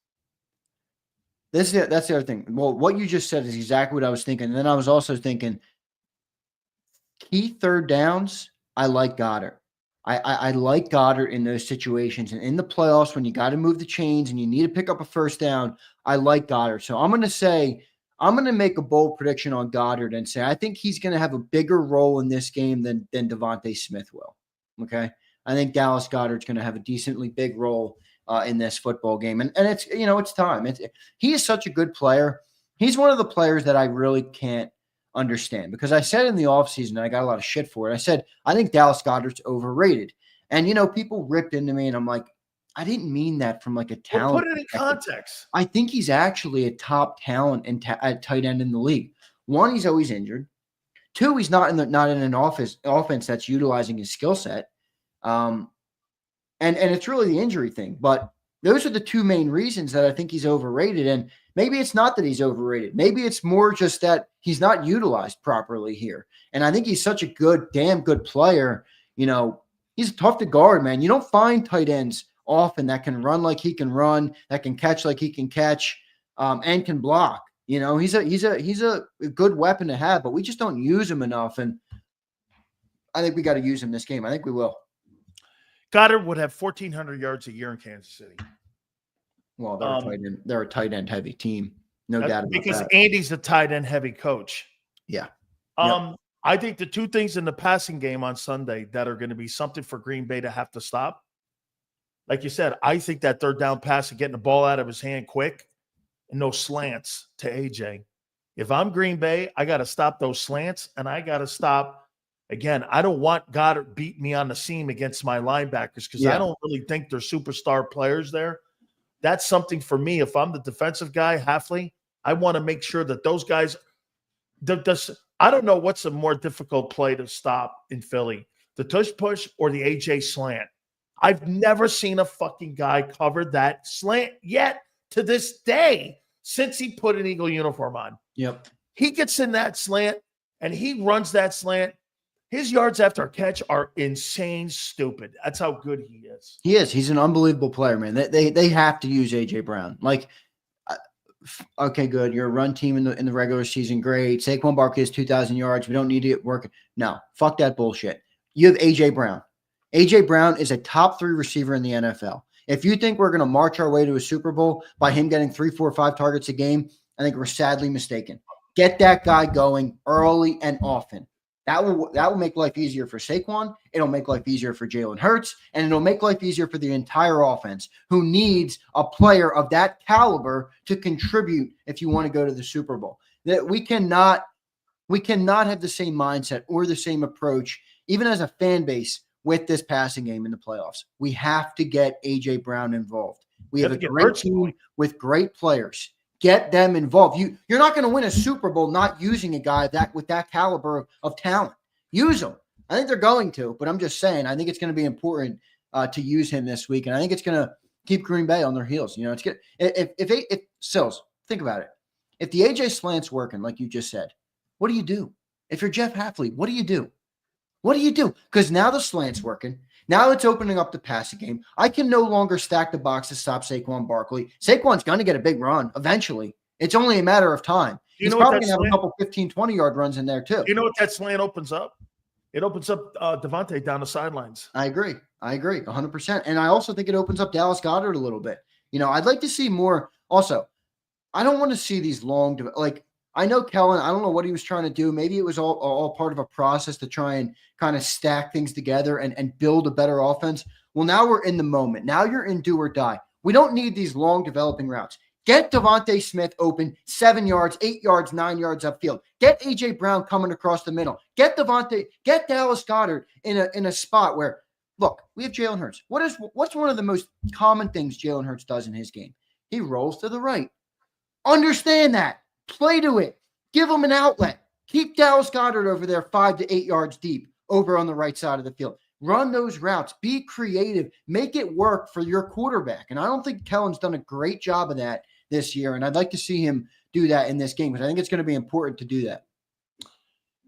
That's the other thing. Well, what you just said is exactly what I was thinking. And then I was also thinking key third downs, I like Goddard. I like Goddard in those situations. And in the playoffs, when you got to move the chains and you need to pick up a first down, I like Goddard. So I'm going to make a bold prediction on Goddard and say I think he's going to have a bigger role in this game than Devontae Smith will. Okay. I think Dallas Goedert's going to have a decently big role in this football game. And it's, it's time. He is such a good player. He's one of the players that I really can't understand, because I said in the offseason, and I got a lot of shit for it. I said, I think Dallas Goedert's overrated. And, people ripped into me, and I'm like, I didn't mean that from like a talent. Well, put it in context. I think he's actually a top talent at tight end in the league. One, he's always injured. Two, he's not in an offense that's utilizing his skill set. And it's really the injury thing. But those are the two main reasons that I think he's overrated. And maybe it's not that he's overrated. Maybe it's more just that he's not utilized properly here. And I think he's such a damn good player. He's tough to guard, man. You don't find tight ends often that can run like he can run, that can catch like he can catch, and can block. He's a good weapon to have, but we just don't use him enough. And I think we got to use him this game. I think we will. Goddard would have 1,400 yards a year in Kansas City. Well, they're a tight end heavy team. No doubt about that. Because Andy's a tight end heavy coach. Yeah. I think the two things in the passing game on Sunday that are going to be something for Green Bay to have to stop. Like you said, I think that third down pass and getting the ball out of his hand quick and no slants to AJ. If I'm Green Bay, I got to stop those slants, and I got to stop. Again, I don't want Goddard beating me on the seam against my linebackers, because I don't really think they're superstar players there. That's something for me. If I'm the defensive guy, Hafley, I want to make sure that those guys I don't know what's a more difficult play to stop in Philly, the tush push or the AJ slant. I've never seen a fucking guy cover that slant yet to this day since he put an Eagle uniform on. Yep. He gets in that slant and he runs that slant. His yards after a catch are insane stupid. That's how good he is. He is. He's an unbelievable player, man. They have to use AJ Brown. Like, okay, good. You're a run team in the regular season. Great. Saquon Barkley has 2,000 yards. We don't need to get working. No, fuck that bullshit. You have AJ Brown. AJ Brown is a top 3 receiver in the NFL. If you think we're going to march our way to a Super Bowl by him getting 3, 4, 5 targets a game, I think we're sadly mistaken. Get that guy going early and often. That will make life easier for Saquon. It'll make life easier for Jalen Hurts, and it'll make life easier for the entire offense, who needs a player of that caliber to contribute if you want to go to the Super Bowl. That we cannot have the same mindset or the same approach, even as a fan base, with this passing game in the playoffs. We have to get AJ Brown involved. We have a great team with great players. Get them involved. You're not going to win a Super Bowl not using a guy with that caliber of talent. Use them. I think they're going to, but I'm just saying, I think it's going to be important to use him this week, and I think it's going to keep Green Bay on their heels. It's good. If Sills, think about it. If the AJ slant's working, like you just said, what do you do? If you're Jeff Hafley, what do you do? What do you do? Because now the slant's working. Now it's opening up the passing game. I can no longer stack the box to stop Saquon Barkley. Saquon's going to get a big run eventually. It's only a matter of time. He's probably going to have a couple 15, 20-yard runs in there too. You know what that slant opens up? It opens up Devontae down the sidelines. I agree 100%. And I also think it opens up Dallas Goedert a little bit. I'd like to see more. Also, I don't want to see these long, I know Kellen, I don't know what he was trying to do. Maybe it was all part of a process to try and kind of stack things together and build a better offense. Well, now we're in the moment. Now you're in do or die. We don't need these long developing routes. Get Devontae Smith open 7 yards, 8 yards, 9 yards upfield. Get AJ Brown coming across the middle. Get Dallas Goedert in a spot where, look, we have Jalen Hurts. What's one of the most common things Jalen Hurts does in his game? He rolls to the right. Understand that. Play to it. Give him an outlet. Keep Dallas Goedert over there 5 to 8 yards deep over on the right side of the field. Run those routes. Be creative. Make it work for your quarterback. And I don't think Kellen's done a great job of that this year. And I'd like to see him do that in this game, because I think it's going to be important to do that.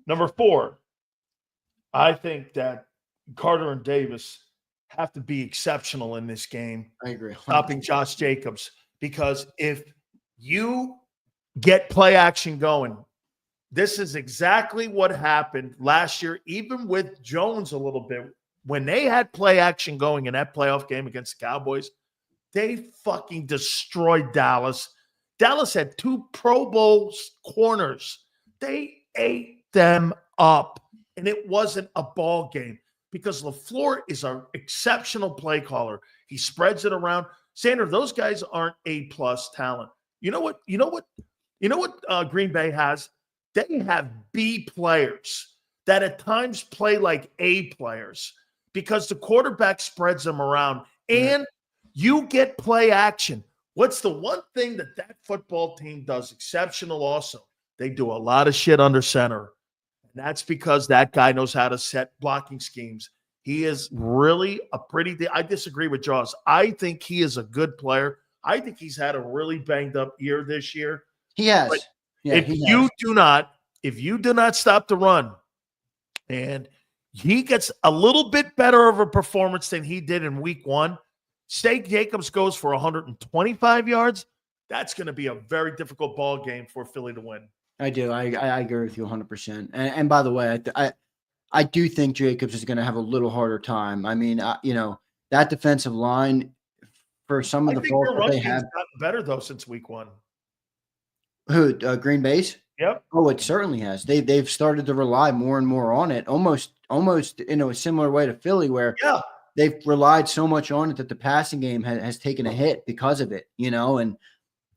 Number 4, I think that Carter and Davis have to be exceptional in this game. I agree. Stopping Josh Jacobs. Because if you get play action going, this is exactly what happened last year, even with Jones a little bit. when they had play action going in that playoff game against the Cowboys, they fucking destroyed Dallas. Dallas had 2 Pro Bowl corners. They ate them up, and it wasn't a ball game because LaFleur is an exceptional play caller. He spreads it around. Xander, those guys aren't A-plus talent. You know what Green Bay has? They have B players that at times play like A players because the quarterback spreads them around, and you get play action. What's the one thing that football team does exceptional also? They do a lot of shit under center. And that's because that guy knows how to set blocking schemes. He is really I disagree with Jaws. I think he is a good player. I think he's had a really banged up year this year. He has. But if you do not stop the run, and he gets a little bit better of a performance than he did in week 1, say Jacobs goes for 125 yards, that's going to be a very difficult ball game for Philly to win. I do. I agree with you 100%. And by the way, I do think Jacobs is going to have a little harder time. I mean, that defensive line, for some of the faults that they have, gotten better though since week 1. Who, Green Bay's? Yep. Oh, it certainly has. They've started to rely more and more on it, almost in a similar way to Philly, where they've relied so much on it that the passing game has taken a hit because of it. And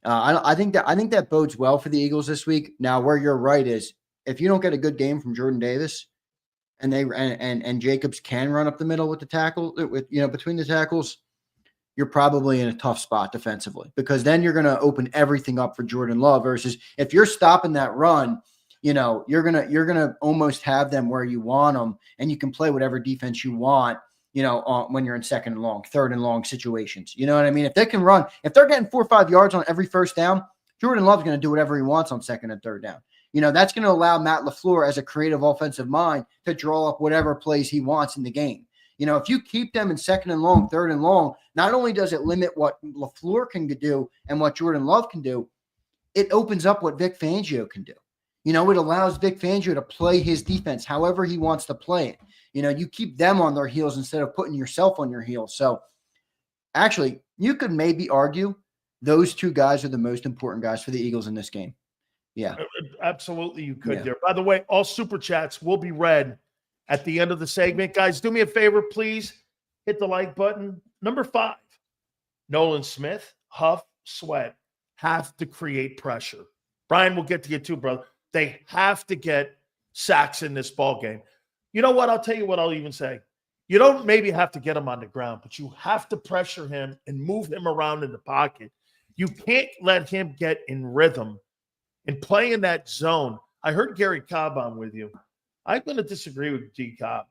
I think that bodes well for the Eagles this week. Now, where you're right is if you don't get a good game from Jordan Davis, and and Jacobs can run up the middle with the tackle, between the tackles, you're probably in a tough spot defensively, because then you're going to open everything up for Jordan Love, versus if you're stopping that run, you're going to almost have them where you want them, and you can play whatever defense you want, when you're in 2nd and long, 3rd and long situations. You know what I mean? If they can run, if they're getting 4 or 5 yards on every first down, Jordan Love's going to do whatever he wants on 2nd and 3rd down. That's going to allow Matt LaFleur, as a creative offensive mind, to draw up whatever plays he wants in the game. If you keep them in 2nd and long, 3rd and long, not only does it limit what LaFleur can do and what Jordan Love can do, it opens up what Vic Fangio can do. It allows Vic Fangio to play his defense however he wants to play it. You keep them on their heels instead of putting yourself on your heels. So actually, you could maybe argue those 2 guys are the most important guys for the Eagles in this game. Yeah. Absolutely, you could there. By the way, all super chats will be read at the end of the segment. Guys, do me a favor, please. Hit the like button. Number 5, Nolan Smith, Huff, Sweat have to create pressure. Brian, we'll get to you too, brother. They have to get sacks in this ball game. You know what? I'll tell you what I'll even say. You don't maybe have to get him on the ground, but you have to pressure him and move him around in the pocket. You can't let him get in rhythm and play in that zone. I heard Gary Cobb on with you. I'm going to disagree with G. Cobb.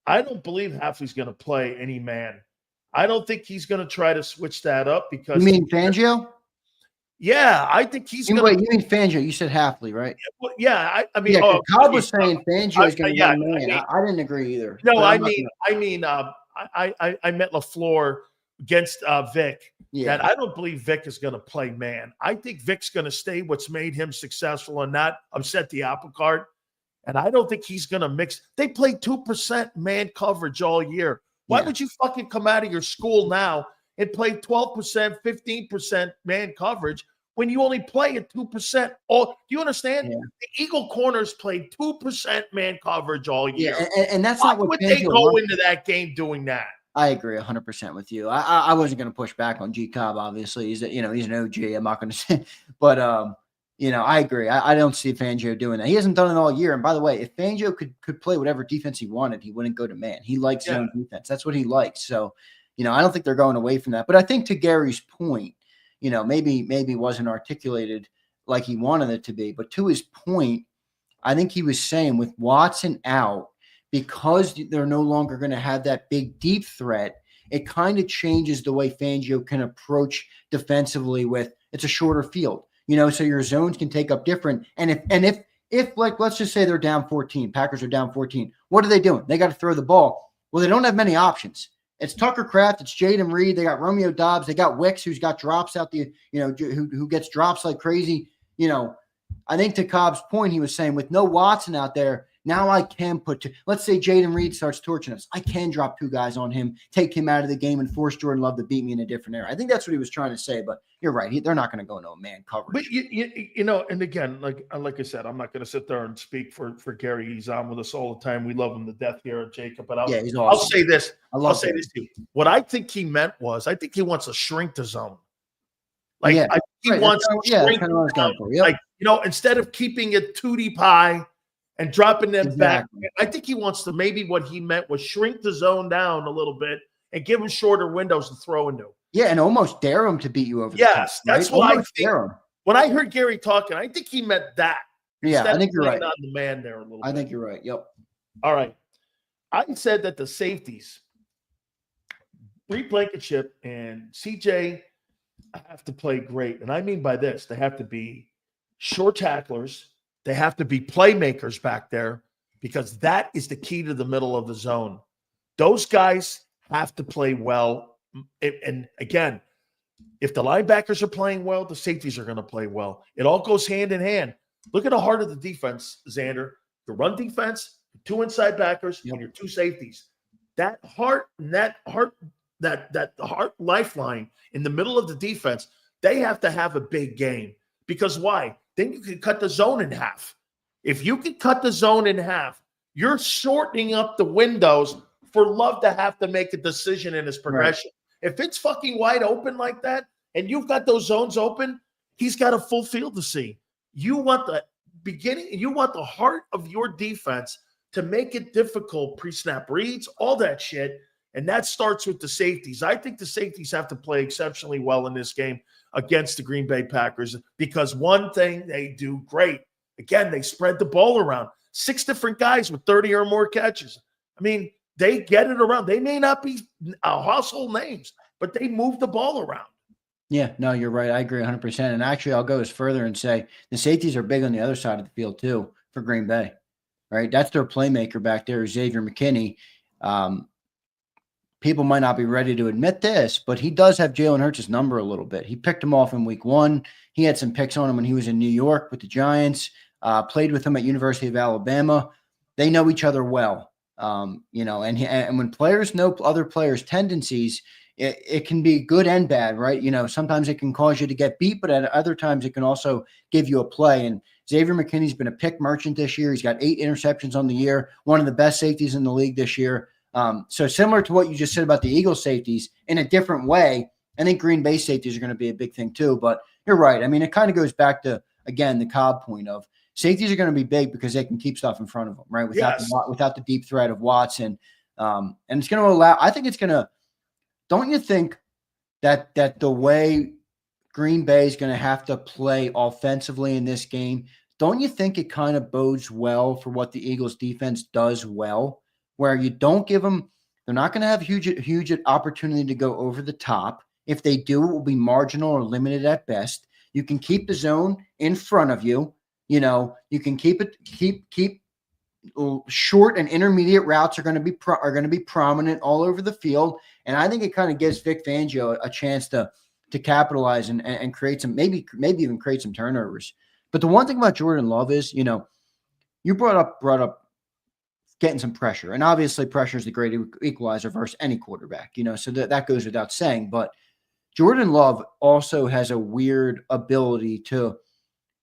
I don't believe Hafley's going to play any man. I don't think he's going to try to switch that up because. You mean Fangio? Yeah, I think he's going to. Wait, you mean Fangio? You said Hafley, right? Yeah, I mean, Cobb was saying Fangio is going to run man. I didn't agree either. No, I meant LaFleur against Vic. Yeah. That I don't believe Vic is going to play man. I think Vic's going to stay what's made him successful and not upset the apple cart. And I don't think he's going to mix. They played 2% man coverage all year. Why would you fucking come out of your school now and play 12%, 15% man coverage when you only play at 2%? Do you understand? Yeah. The Eagle corners played 2% man coverage all year. Yeah, and that's not what would they go into that game doing that? I agree 100% with you. I wasn't going to push back on G. Cobb. Obviously, he's an OG. I'm not going to say, but I agree. I don't see Fangio doing that. He hasn't done it all year. And by the way, if Fangio could play whatever defense he wanted, he wouldn't go to man. He likes zone defense. That's what he likes. So, I don't think they're going away from that. But I think to Gary's point, maybe wasn't articulated like he wanted it to be. But to his point, I think he was saying with Watson out, because they're no longer going to have that big deep threat, it kind of changes the way Fangio can approach defensively with it's a shorter field, so your zones can take up different. And if like, let's just say they're down 14, Packers are down 14. What are they doing? They got to throw the ball. Well, they don't have many options. It's Tucker Kraft, it's Jaden Reed, they got Romeo Doubs, they got Wicks, who's got drops out who gets drops like crazy. I think to Cobb's point, he was saying with no Watson out there, Now I can let's say Jaden Reed starts torching us. I can drop 2 guys on him, take him out of the game, and force Jordan Love to beat me in a different area. I think that's what he was trying to say, but you're right. They're not going to go no man coverage. But you know, and again, like I said, I'm not going to sit there and speak for Gary. He's on with us all the time. We love him to death here at JAKIB. But he's awesome. I'll say this. I'll say this to you. What I think he meant was, I think he wants to shrink the zone. Like I think he wants to shrink the zone. Like, you know, instead of keeping it 2 deep high and dropping them back, I think he wants to, maybe what he meant was shrink the zone down a little bit and give him shorter windows to throw into. Yeah, and almost dare him to beat you over the top, that's what I think. When I heard Gary talking, I think he meant that. Yeah, I think you're right. On the man there a little bit. I think you're right. Yep. All right. I said that the safeties, Reed Blankenship and CJ, have to play great. And I mean by this, they have to be short tacklers. They have to be playmakers back there, because that is the key to the middle of the zone. Those guys have to play well. And again, if the linebackers are playing well, the safeties are going to play well. It all goes hand in hand. Look at the heart of the defense, Xander. The run defense, 2 inside backers, and your 2 safeties. That heart lifeline in the middle of the defense, they have to have a big game. Because why? Then you can cut the zone in half. If you can cut the zone in half, you're shortening up the windows for Love to have to make a decision in his progression. Right. If it's fucking wide open like that, and you've got those zones open, he's got a full field to see. You want the beginning, you want the heart of your defense to make it difficult, pre-snap reads, all that shit. And that starts with the safeties. I think the safeties have to play exceptionally well in this game against the Green Bay Packers, because one thing they do great, again, they spread the ball around. 6 different guys with 30 or more catches. I mean, they get it around. They may not be household names, but they move the ball around. Yeah, no, you're right. I agree 100%. And actually, I'll go as further and say the safeties are big on the other side of the field too for Green Bay, right? That's their playmaker back there, Xavier McKinney. People might not be ready to admit this, but he does have Jalen Hurts' number a little bit. He picked him off in week 1. He had some picks on him when he was in New York with the Giants, played with him at University of Alabama. They know each other well, you know, and when players know other players' tendencies, it can be good and bad, right? You know, sometimes it can cause you to get beat, but at other times it can also give you a play. And Xavier McKinney's been a pick merchant this year. He's got 8 interceptions on the year, one of the best safeties in the league this year. So similar to what you just said about the Eagles safeties, in a different way, I think Green Bay safeties are going to be a big thing too. But you're right. I mean, it kind of goes back to, again, the Cobb point of safeties are going to be big because they can keep stuff in front of them, right? Without the deep threat of Watson. And it's going to allow, I think it's going to, don't you think that the way Green Bay is going to have to play offensively in this game, don't you think it kind of bodes well for what the Eagles defense does well, where you don't give them, they're not going to have huge opportunity to go over the top. If they do, it will be marginal or limited at best. You can keep the zone in front of you. You know, you can keep short and intermediate routes are going to be prominent all over the field. And I think it kind of gives Vic Fangio a chance to capitalize and create some, maybe even create some turnovers. But the one thing about Jordan Love is, you know, you brought up getting some pressure. And obviously pressure is the great equalizer versus any quarterback, you know, so that goes without saying. But Jordan Love also has a weird ability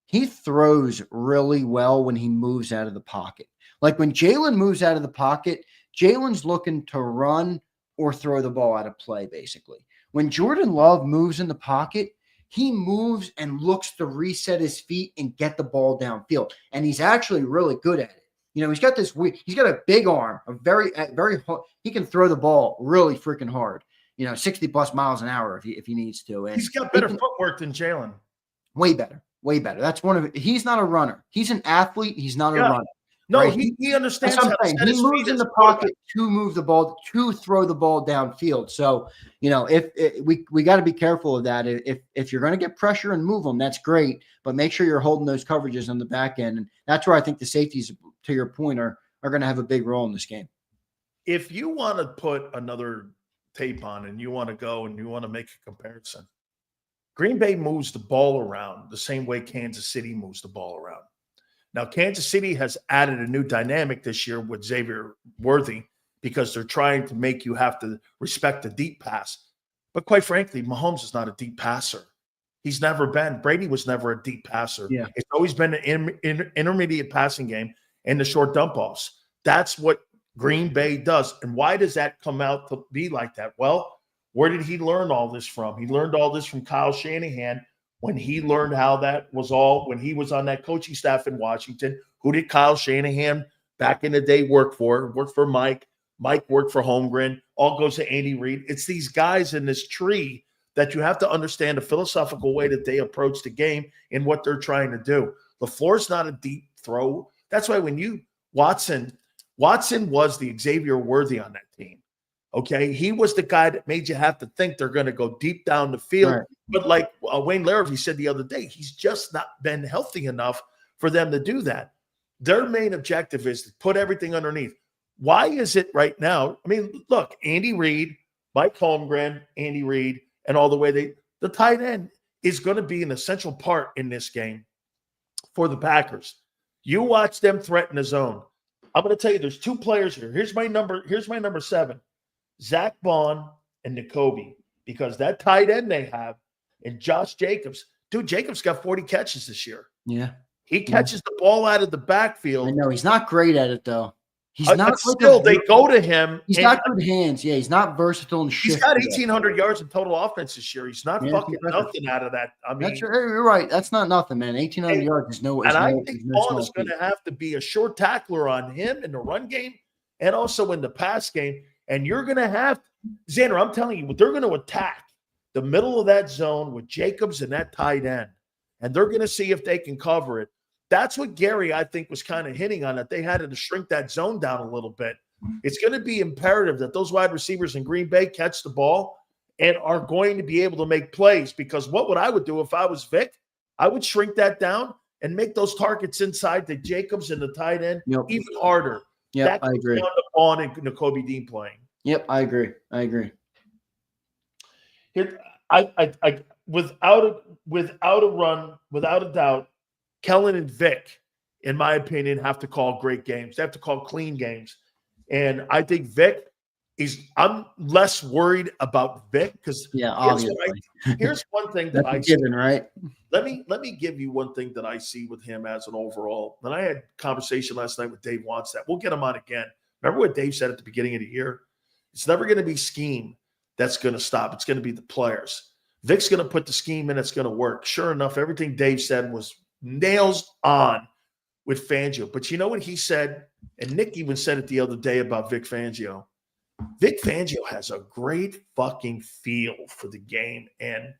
he throws really well when he moves out of the pocket. Like when Jalen moves out of the pocket, Jalen's looking to run or throw the ball out of play, basically. When Jordan Love moves in the pocket, he moves and looks to reset his feet and get the ball downfield. And he's actually really good at it. You know, he's got a big arm, he can throw the ball really freaking hard, you know, 60 plus miles an hour if he needs to. And he's got better footwork than Jalen. Way better. That's he's not a runner. He's an athlete. He's not a runner. No, right? he understands how to set he moves in the pocket to move the ball, to throw the ball downfield. So, you know, we got to be careful of that. If you're going to get pressure and move them, that's great, but make sure you're holding those coverages on the back end. And that's where I think the safeties, to your point, are going to have a big role in this game. If you want to put another tape on and you want to go and you want to make a comparison, Green Bay moves the ball around the same way Kansas City moves the ball around. Now, Kansas City has added a new dynamic this year with Xavier Worthy because they're trying to make you have to respect the deep pass. But quite frankly, Mahomes is not a deep passer. He's never been. Brady was never a deep passer. Yeah. It's always been an intermediate passing game and the short dump offs. That's what Green Bay does. And why does that come out to be like that? Well, where did he learn all this from? He learned all this from Kyle Shanahan when he learned how that was all, when he was on that coaching staff in Washington. Who did Kyle Shanahan back in the day work for? Worked for Mike. Mike worked for Holmgren. All goes to Andy Reid. It's these guys in this tree that you have to understand the philosophical way that they approach the game and what they're trying to do. LaFleur's not a deep throw. That's why when you Watson was the Xavier Worthy on that team. Okay, he was the guy that made you have to think they're going to go deep down the field. Right. But like Wayne Larrivee said the other day, he's just not been healthy enough for them to do that. Their main objective is to put everything underneath. Why is it right now? I mean, look, Andy Reid, Mike Holmgren, Andy Reid, and all the way the tight end is going to be an essential part in this game for the Packers. You watch them threaten the zone. I'm going to tell you, there's two players here. Here's my number 7, Zach Bond and Nakobe, because that tight end they have and Josh Jacobs. Dude, Jacobs got 40 catches this year. Yeah. He catches the ball out of the backfield. I know. He's not great at it, though. He's not but still, they go to him. He's got good hands. Yeah, he's not versatile and shifty. He's got 1,800 yards in total offense this year. He's not fucking nothing out of that. I mean, you're right. That's not nothing, man. 1,800 yards is no. And I think Bond is going to have to be a short tackler on him in the run game and also in the pass game. And you're going to have Xander. I'm telling you, they're going to attack the middle of that zone with Jacobs and that tight end, and they're going to see if they can cover it. That's what Gary, I think, was kind of hitting on, that they had to shrink that zone down a little bit. It's going to be imperative that those wide receivers in Green Bay catch the ball and are going to be able to make plays, because what I would do if I was Vic, I would shrink that down and make those targets inside the Jacobs and the tight end even harder. Yeah, I agree. Down to Bond and Nakobe Dean playing. Yep, I agree. Here, I without a doubt, Kellen and Vic, in my opinion, have to call great games. They have to call clean games. And I think Vic I'm less worried about Vic because here's one thing that I see. Right? Let me give you one thing that I see with him as an overall. And I had a conversation last night with Dave Wannstedt. We'll get him on again. Remember what Dave said at the beginning of the year? It's never going to be scheme that's going to stop. It's going to be the players. Vic's going to put the scheme in. It's going to work. Sure enough, everything Dave said was nails on with Fangio. But you know what he said? And Nick even said it the other day about Vic Fangio. Vic Fangio has a great fucking feel for the game and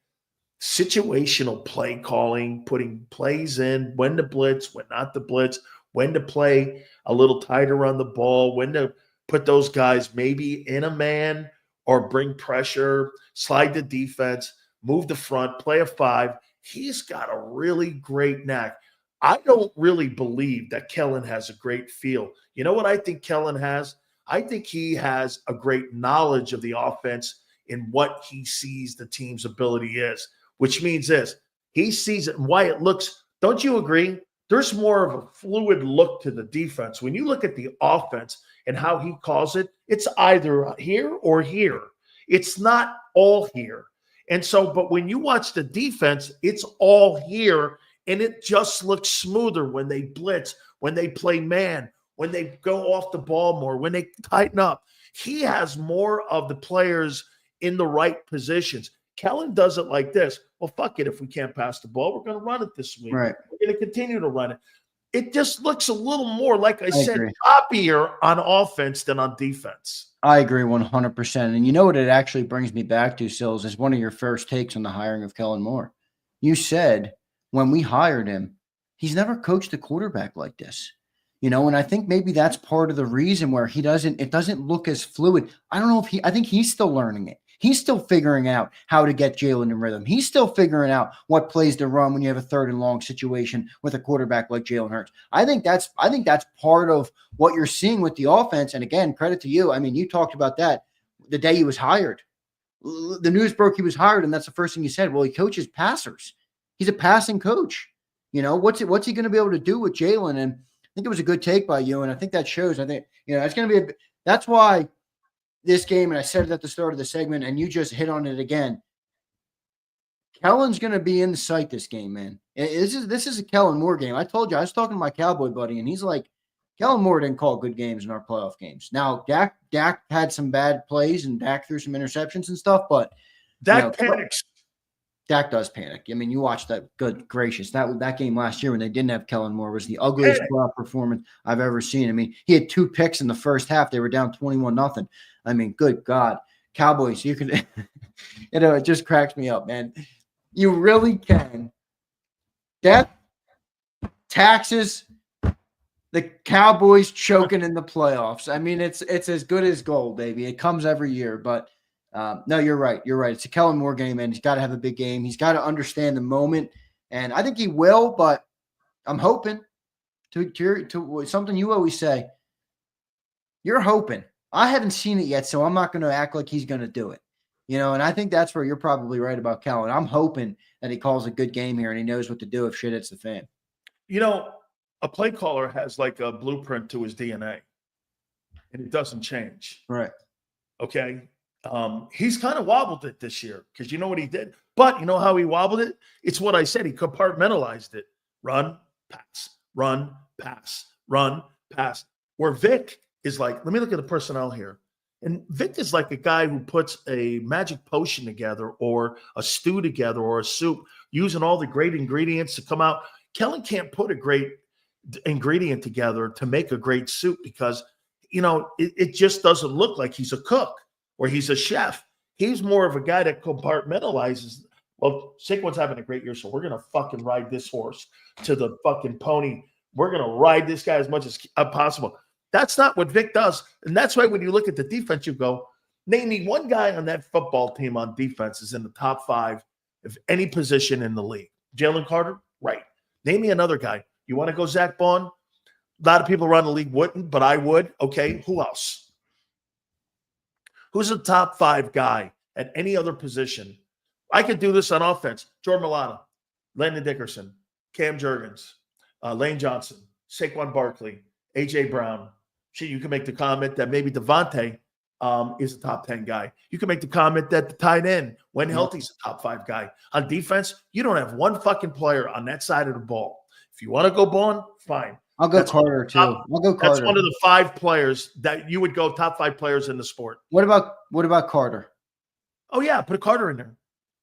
situational play calling, putting plays in, when to blitz, when not to blitz, when to play a little tighter on the ball, when to put those guys maybe in a man or bring pressure, slide the defense, move the front, play a 5. He's got a really great knack. I don't really believe that Kellen has a great feel. You know what I think Kellen has? I think he has a great knowledge of the offense in what he sees the team's ability is, which means this. He sees it and why it looks, don't you agree? There's more of a fluid look to the defense. When you look at the offense and how he calls it, it's either here or here. It's not all here. And so, but when you watch the defense, it's all here, and it just looks smoother when they blitz, when they play man, when they go off the ball more, when they tighten up. He has more of the players in the right positions. Kellen does it like this. Well, fuck it. If we can't pass the ball, we're going to run it this week. Right. We're going to continue to run it. It just looks a little more, like I said, hoppier on offense than on defense. I agree 100%. And you know what it actually brings me back to, Sills, is one of your first takes on the hiring of Kellen Moore. You said when we hired him, he's never coached a quarterback like this. You know, and I think maybe that's part of the reason where it doesn't look as fluid. I don't know if I think he's still learning it. He's still figuring out how to get Jalen in rhythm. He's still figuring out what plays to run when you have a 3rd and long situation with a quarterback like Jalen Hurts. I think that's part of what you're seeing with the offense. And again, credit to you. I mean, you talked about that the day he was hired. The news broke he was hired, and that's the first thing you said. Well, he coaches passers. He's a passing coach. What's he going to be able to do with Jalen? And I think it was a good take by you, and I think that shows. I think it's going to be that's why this game, and I said it at the start of the segment, and you just hit on it again. Kellen's going to be in the sight this game, man. This is a Kellen Moore game. I told you, I was talking to my Cowboy buddy, and he's like, Kellen Moore didn't call good games in our playoff games. Now, Dak had some bad plays, and Dak threw some interceptions and stuff, but Dak panics. Dak does panic. I mean, you watched that. Good gracious. That game last year when they didn't have Kellen Moore was the ugliest playoff performance I've ever seen. I mean, he had 2 picks in the first half. They were down 21-0. I mean, good God. Cowboys, you can it just cracks me up, man. You really can. Death, taxes, the Cowboys choking in the playoffs. I mean, it's as good as gold, baby. It comes every year, but no, you're right. You're right. It's a Kellen Moore game, and he's got to have a big game. He's got to understand the moment, and I think he will. But I'm hoping to something you always say. You're hoping. I haven't seen it yet, so I'm not going to act like he's going to do it. And I think that's where you're probably right about Kellen. I'm hoping that he calls a good game here and he knows what to do if shit hits the fan. A play caller has like a blueprint to his DNA, and it doesn't change. Right. Okay. He's kind of wobbled it this year because you know what he did? But you know how he wobbled it? It's what I said. He compartmentalized it. Run, pass, run, pass, run, pass. Where Vic is like, let me look at the personnel here. And Vic is like a guy who puts a magic potion together or a stew together or a soup using all the great ingredients to come out. Kellen can't put a great ingredient together to make a great soup because, it just doesn't look like he's a cook or he's a chef. He's more of a guy that compartmentalizes. Well, Saquon's having a great year, so we're going to fucking ride this horse to the fucking pony. We're going to ride this guy as much as possible. That's not what Vic does. And that's why when you look at the defense, you go, name me one guy on that football team on defense is in the top 5 of any position in the league. Jalen Carter? Right. Name me another guy. You want to go Zach Bond? A lot of people around the league wouldn't, but I would. Okay, who else? Who's a top 5 guy at any other position? I could do this on offense. Jordan Mailata, Landon Dickerson, Cam Jurgens, Lane Johnson, Saquon Barkley, A.J. Brown. Shit, you can make the comment that maybe Devontae is a top 10 guy. You can make the comment that the tight end, when healthy, is a top 5 guy. On defense, you don't have one fucking player on that side of the ball. If you want to go Bond, fine. I'll go Carter, too. I'll go Carter. That's one of the 5 players that you would go top 5 players in the sport. What about Carter? Oh, yeah, put a Carter in there.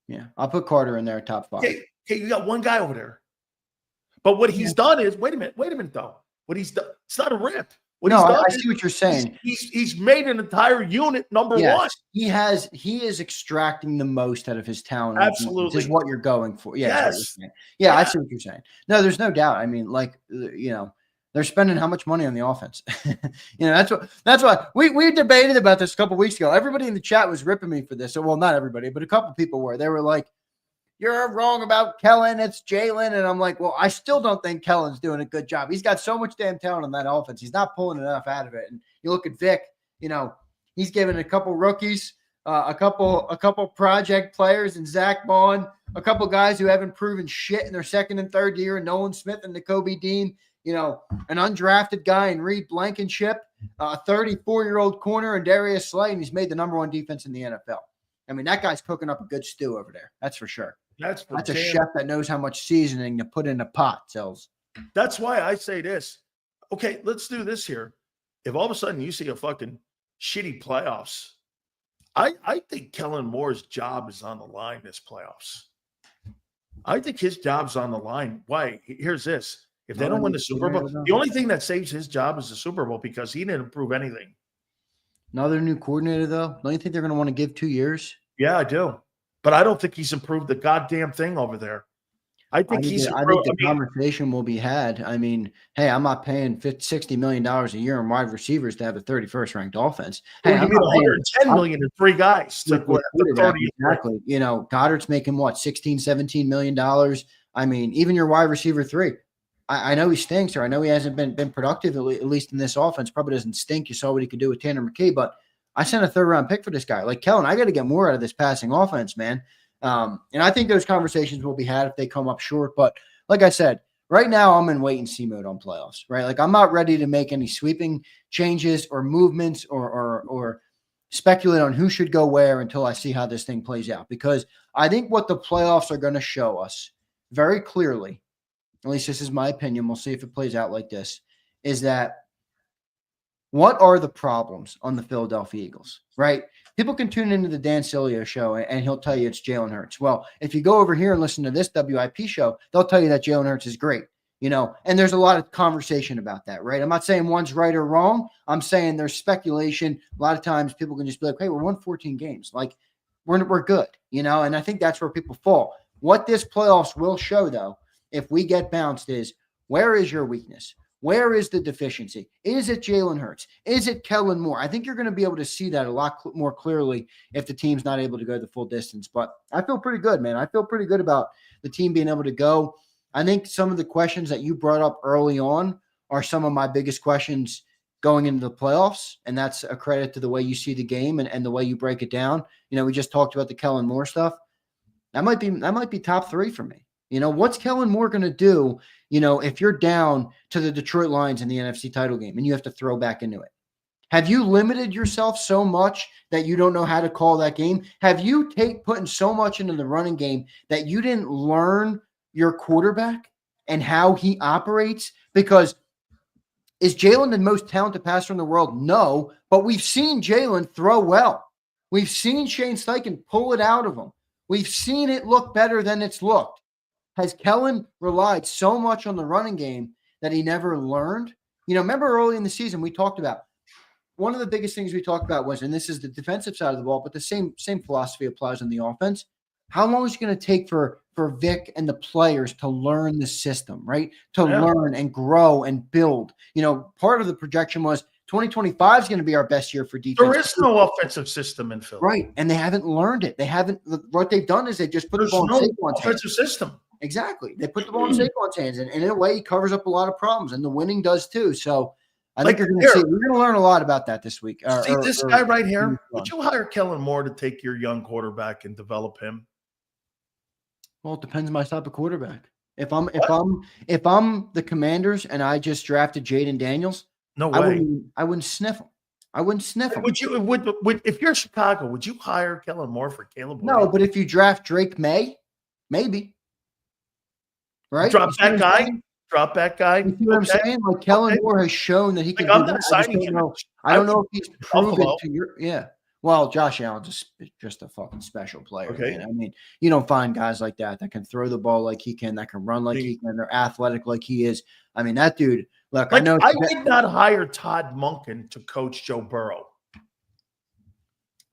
Yeah, I'll put Carter in there, top 5. Okay, you got one guy over there. But what he's done is, wait a minute, though. What he's done, it's not a rip. I see what you're saying. He's made an entire unit number 1. He is extracting the most out of his talent. Absolutely. This is what you're going for. Yes. I see what you're saying. No, there's no doubt. I mean, they're spending how much money on the offense? That's why we debated about this a couple weeks ago. Everybody in the chat was ripping me for this. Well, not everybody, but a couple people were. They were like, you're wrong about Kellen. It's Jalen. And I'm like, well, I still don't think Kellen's doing a good job. He's got so much damn talent on that offense. He's not pulling enough out of it. And you look at Vic, he's given a couple rookies, a couple project players and Zach Bond, a couple guys who haven't proven shit in their second and third year, and Nolan Smith and Nakobe Dean, an undrafted guy in Reed Blankenship, a 34-year-old corner, and Darius Slay, and he's made the number 1 defense in the NFL. I mean, that guy's cooking up a good stew over there. That's for sure. That's a chef that knows how much seasoning to put in a pot, Sells. That's why I say this. Okay, let's do this here. If all of a sudden you see a fucking shitty playoffs, I think Kellen Moore's job is on the line this playoffs. I think his job's on the line. Why? Here's this. If they don't win the Super Bowl, the only thing that saves his job is the Super Bowl because he didn't improve anything. Another new coordinator, though? Don't you think they're going to want to give 2 years? Yeah, I do. But I don't think he's improved the goddamn thing over there. I think the conversation will be had. I mean, hey, I'm not paying $60 million a year on wide receivers to have a 31st ranked offense. Hey, you mean $110 million in 3 guys. Exactly. Goddard's making what, $16, $17 million. I mean, even your wide receiver 3. I know he stinks, or I know he hasn't been productive, at least in this offense. Probably doesn't stink. You saw what he could do with Tanner McKee, but I sent a 3rd-round pick for this guy. Like, Kellen, I got to get more out of this passing offense, man. And I think those conversations will be had if they come up short. But like I said, right now I'm in wait and see mode on playoffs, right? Like I'm not ready to make any sweeping changes or movements or speculate on who should go where until I see how this thing plays out. Because I think what the playoffs are going to show us very clearly, at least this is my opinion, we'll see if it plays out like this, is that what are the problems on the Philadelphia Eagles, right? People can tune into the Dan Sileo show and he'll tell you it's Jalen Hurts. Well, if you go over here and listen to this WIP show, they'll tell you that Jalen Hurts is great, and there's a lot of conversation about that, right? I'm not saying one's right or wrong. I'm saying there's speculation. A lot of times people can just be like, hey, we're won 14 games. Like we're good, and I think that's where people fall. What this playoffs will show, though, if we get bounced is where is your weakness? Where is the deficiency? Is it Jalen Hurts? Is it Kellen Moore? I think you're going to be able to see that a lot more clearly if the team's not able to go the full distance. But I feel pretty good, man. I feel pretty good about the team being able to go. I think some of the questions that you brought up early on are some of my biggest questions going into the playoffs, and that's a credit to the way you see the game and the way you break it down. We just talked about the Kellen Moore stuff. That might be top 3 for me. What's Kellen Moore going to do, if you're down to the Detroit Lions in the NFC title game and you have to throw back into it? Have you limited yourself so much that you don't know how to call that game? Have you putting so much into the running game that you didn't learn your quarterback and how he operates? Because is Jalen the most talented passer in the world? No, but we've seen Jalen throw well. We've seen Shane Steichen pull it out of him. We've seen it look better than it's looked. Has Kellen relied so much on the running game that he never learned? Remember early in the season, we talked about one of the biggest things we talked about was, and this is the defensive side of the ball, but the same philosophy applies on the offense. How long is it going to take for Vic and the players to learn the system, right? To learn and grow and build. Part of the projection was 2025 is going to be our best year for defense. There is no offensive system in Philly. Right. And they haven't learned it. What they've done is they just put the ball in Saquon's offensive system. Exactly. They put the ball in Saquon's hands, and in a way, he covers up a lot of problems, and the winning does too. So I think you're going to see. We're going to learn a lot about that this week. This guy right here. Would you hire Kellen Moore to take your young quarterback and develop him? Well, it depends on my type of quarterback. If I'm the Commanders and I just drafted Jaden Daniels, no way. I wouldn't sniff him. I wouldn't sniff him. Would if you're Chicago, would you hire Kellen Moore for Caleb Williams? No, but if you draft Drake May, maybe. Right? Drop that guy. You see what I'm saying? Like Kellen Moore has shown that he can. I'm not signing him. I don't know if he's proven to your. Well, Josh Allen's just a fucking special player. Okay. Man. I mean, you don't find guys like that can throw the ball like he can, that can run like he can, they're athletic like he is. I mean, that dude. Look, I know. I did not hire Todd Monken to coach Joe Burrow.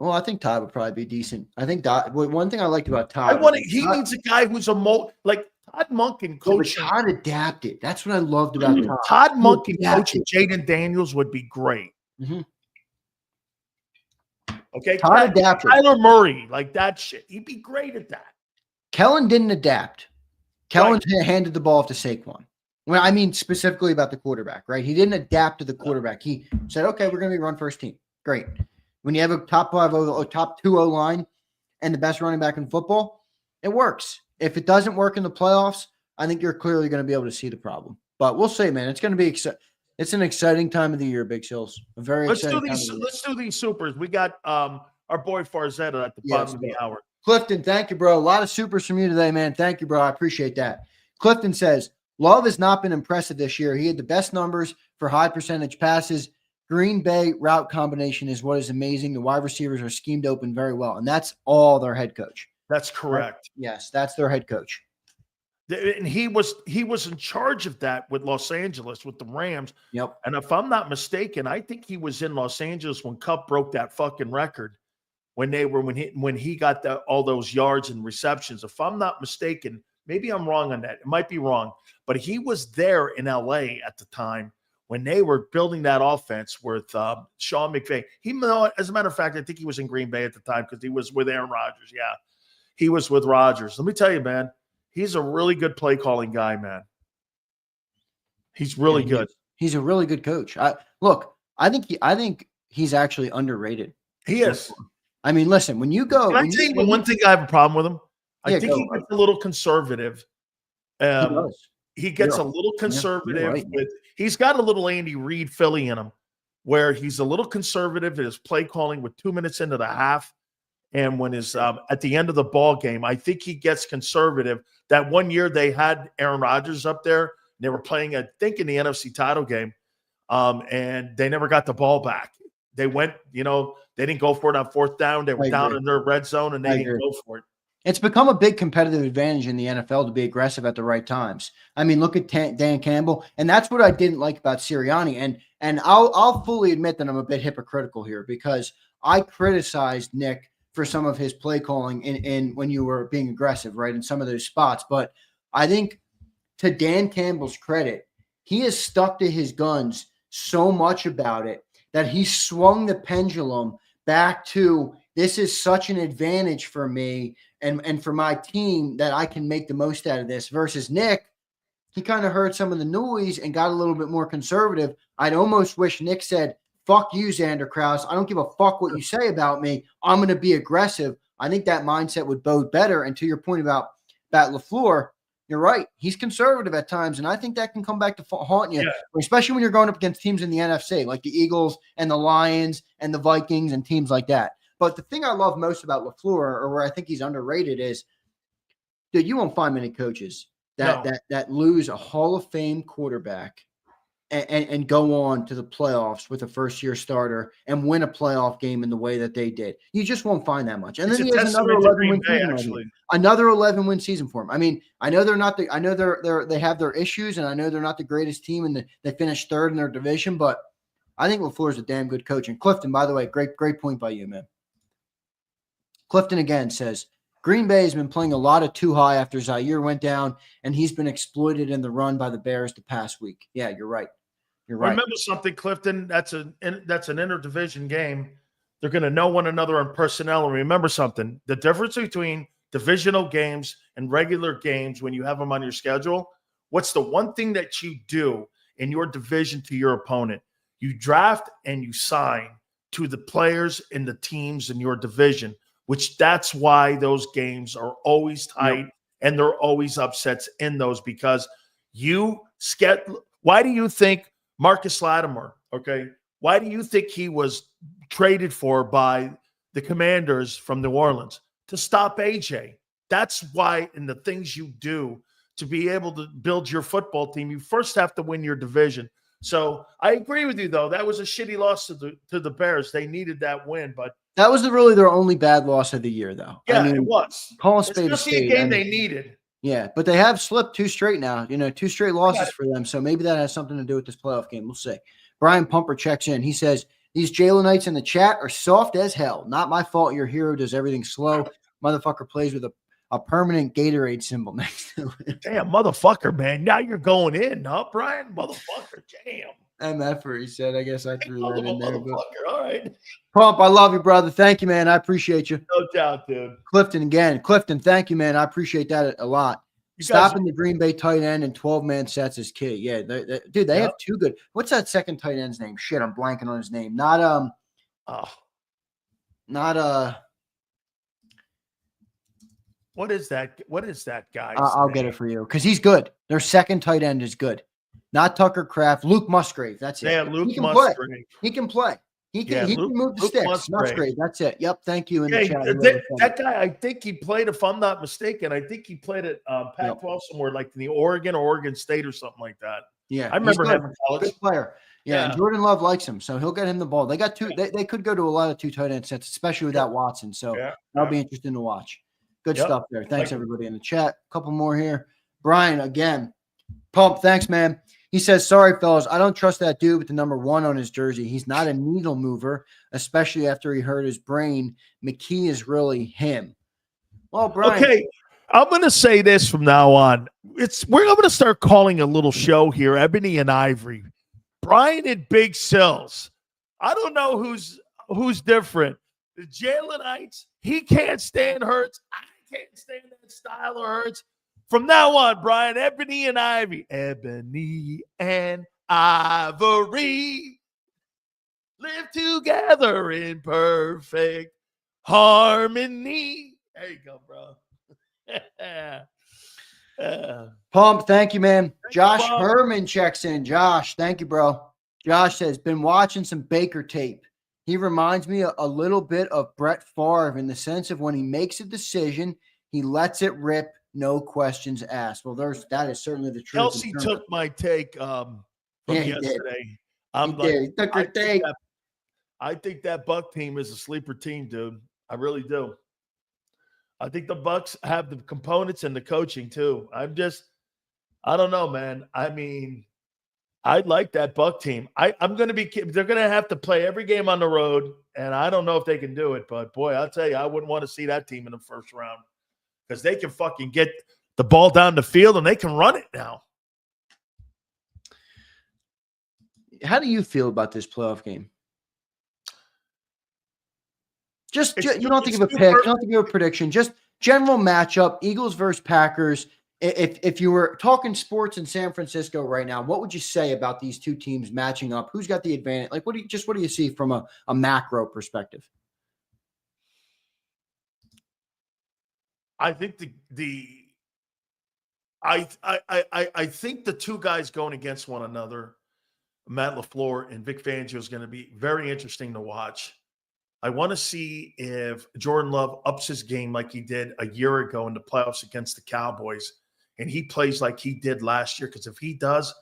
Well, I think Todd would probably be decent. I think one thing I liked about Todd. He needs a guy who's like Todd Monken coaching. Todd adapted. That's what I loved about Todd. Todd Monken coaching Jaden Daniels would be great. Mm-hmm. Okay, Todd adapted. Kyler Murray, like that shit. He'd be great at that. Kellen didn't adapt. Kellen handed the ball off to Saquon. Well, I mean specifically about the quarterback, right? He didn't adapt to the quarterback. He said, okay, we're going to be run first team. Great. When you have a top 2 O-line and the best running back in football, it works. If it doesn't work in the playoffs, I think you're clearly going to be able to see the problem. But we'll see, man. It's going to be it's an exciting time of the year, Big Sills. Let's do these supers. We got our boy Farzetta at the bottom of the hour. Clifton, thank you, bro. A lot of supers from you today, man. Thank you, bro. I appreciate that. Clifton says, Love has not been impressive this year. He had the best numbers for high percentage passes. Green Bay route combination is what is amazing. The wide receivers are schemed open very well, and that's all their head coach. That's correct. Yes, that's their head coach. And he was in charge of that with Los Angeles, with the Rams. Yep. And if I'm not mistaken, I think he was in Los Angeles when Kupp broke that fucking record when he got all those yards and receptions. If I'm not mistaken, maybe I'm wrong on that. It might be wrong, but he was there in LA at the time when they were building that offense with Sean McVay. As a matter of fact, I think he was in Green Bay at the time because he was with Aaron Rodgers. Yeah, he was with Rodgers. Let me tell you, man, he's a really good play calling guy, man. He's really good. He's a really good coach. I think he's actually underrated. He is. I mean, listen, when you go, can I tell you one thing I have a problem with him? I think he gets a little conservative. He does. he gets a little conservative. Right. He's got a little Andy Reid Philly in him, where he's a little conservative in his play calling with 2 minutes into the half. And when his at the end of the ball game, I think he gets conservative. That one year they had Aaron Rodgers up there. They were playing, I think, in the NFC title game, and they never got the ball back. They went, they didn't go for it on fourth down. They were down in their red zone, and they didn't go for it. It's become a big competitive advantage in the NFL to be aggressive at the right times. I mean, look at Dan Campbell, and that's what I didn't like about Sirianni. And I'll fully admit that I'm a bit hypocritical here because I criticized Nick for some of his play calling in when you were being aggressive, right, in some of those spots. But I think to Dan Campbell's credit, he has stuck to his guns so much about it that he swung the pendulum back to this is such an advantage for me and for my team that I can make the most out of this versus Nick. He kind of heard some of the noise and got a little bit more conservative. I'd almost wish Nick said, fuck you, Xander Krauss. I don't give a fuck what you say about me. I'm going to be aggressive. I think that mindset would bode better. And to your point about LaFleur, you're right. He's conservative at times, and I think that can come back to haunt you, especially when you're going up against teams in the NFC like the Eagles and the Lions and the Vikings and teams like that. But the thing I love most about LaFleur, or where I think he's underrated, is, dude, you won't find many coaches that lose a Hall of Fame quarterback and go on to the playoffs with a first-year starter and win a playoff game in the way that they did. You just won't find that much. And then he has another 11-win season. Another 11-win season for him. I mean, I know they're not I know they have their issues, and I know they're not the greatest team, and they finished third in their division. But I think LaFleur is a damn good coach. And Clifton, by the way, great point by you, man. Clifton again says, Green Bay has been playing a lot of too high after Zaire went down, and he's been exploited in the run by the Bears the past week. Yeah, you're right. You're right. Remember something, Clifton. That's an interdivision game. They're going to know one another in personnel. And remember something: the difference between divisional games and regular games when you have them on your schedule. What's the one thing that you do in your division to your opponent? You draft and you sign to the players and the teams in your division. Which that's why those games are always tight and there are always upsets in those because why do you think Marcus Latimer, why do you think he was traded for by the Commanders from New Orleans? To stop AJ. That's why in the things you do to be able to build your football team, you first have to win your division. So I agree with you, though. That was a shitty loss to the Bears. They needed that win, but that was really their only bad loss of the year, though. Yeah, it was. Call a spade a spade. A game they needed. Yeah, but they have slipped 2 straight now. 2 straight losses for them. So maybe that has something to do with this playoff game. We'll see. Brian Pumper checks in. He says, these Jalenites in the chat are soft as hell. Not my fault. Your hero does everything slow. Motherfucker plays with a permanent Gatorade symbol next to it. Damn, motherfucker, man. Now you're going in, huh, Brian? Mototherfucker, damn. MFer, he said. I guess I threw that in there. But... All right. Pump, I love you, brother. Thank you, man. I appreciate you. No doubt, dude. Clifton again. Clifton, thank you, man. I appreciate that a lot. Stopping the Green Bay tight end and 12-man sets is key. Yeah, they have 2 good. What's that second tight end's name? Shit, I'm blanking on his name. What is that? What is that guy? I'll get it for you because he's good. Their second tight end is good. Not Tucker Kraft. Luke Musgrave. That's it. Yeah, Luke Musgrave. He can play. He can move the sticks. Musgrave. That's it. Yep. Thank you. In the chat. That guy, I think he played, if I'm not mistaken, I think he played at Pac-12 somewhere like in the Oregon or Oregon State or something like that. Yeah. I remember him in college. Good player. Yeah. And Jordan Love likes him, so he'll get him the ball. They got 2. They could go to a lot of 2 tight end sets, especially without Watson. So that'll be interesting to watch. Good stuff there. Thanks, everybody in the chat. A couple more here. Brian, again. Pump, thanks, man. He says, sorry, fellas, I don't trust that dude with the number 1 on his jersey. He's not a needle mover, especially after he hurt his brain. McKee is really him. Well, Brian. Okay, I'm going to say this from now on. We're going to start calling a little show here, Ebony and Ivory. Brian and Big Sills. I don't know who's different. The Jalenites, he can't stand Hurts. I can't stand that style of Hurts. From now on, Brian, Ebony and Ivy. Ebony and Ivory live together in perfect harmony. There you go, bro. Pump, thank you, man. Josh Pump. Herman checks in. Josh, thank you, bro. Josh says, been watching some Baker tape. He reminds me a little bit of Brett Favre in the sense of when he makes a decision, he lets it rip, no questions asked. Well, that is certainly the truth. Kelsey took my take from yesterday. He did. He took your take. I think that Buck team is a sleeper team, dude. I really do. I think the Bucks have the components and the coaching too. I don't know, man. I mean, I like that Buck team. I'm going to be – they're going to have to play every game on the road, and I don't know if they can do it. But, boy, I'll tell you, I wouldn't want to see that team in the first round because they can fucking get the ball down the field and they can run it now. How do you feel about this playoff game? You don't have to give a pick. You don't have to give a prediction. Just general matchup, Eagles versus Packers. If you were talking sports in San Francisco right now, what would you say about these two teams matching up? Who's got the advantage? Like, what do you see from a macro perspective? I think I think the two guys going against one another, Matt LaFleur and Vic Fangio, is going to be very interesting to watch. I want to see if Jordan Love ups his game like he did a year ago in the playoffs against the Cowboys, and he plays like he did last year. Because if he does,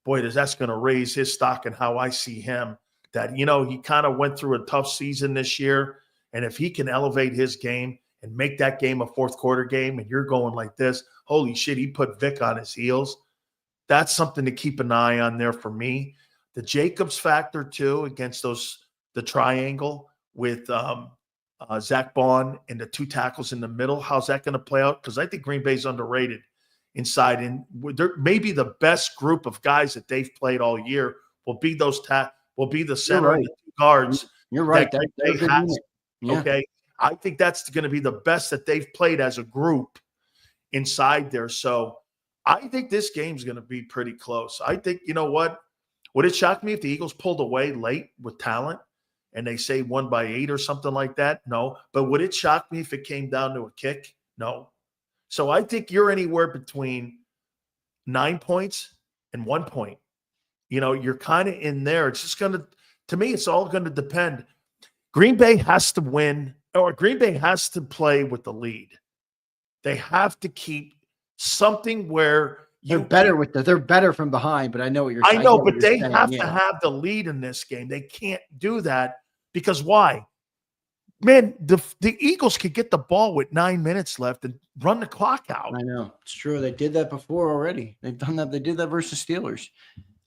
boy, that's going to raise his stock and how I see him. That, he kind of went through a tough season this year, and if he can elevate his game and make that game a fourth quarter game, and you're going like this, holy shit, he put Vic on his heels. That's something to keep an eye on there for me. The Jacobs factor, too, against the triangle with Zach Bond and the two tackles in the middle. How's that going to play out? Because I think Green Bay's underrated inside. And maybe the best group of guys that they've played all year will be the center and the two guards. You're right. Yeah. Okay. I think that's going to be the best that they've played as a group inside there. So I think this game's going to be pretty close. I think, you know what? Would it shock me if the Eagles pulled away late with talent and they say 1 by 8 or something like that? No. But would it shock me if it came down to a kick? No. So I think you're anywhere between 9 points and 1 point. You're kind of in there. It's just to me, it's all going to depend. Green Bay has to win, or Green Bay has to play with the lead. They have to keep something where they're better from behind, but I know what you're saying. I know, but they have to have the lead in this game. They can't do that because why? Man, the Eagles could get the ball with 9 minutes left and run the clock out. I know. It's true. They did that before already. They've done that. They did that versus Steelers.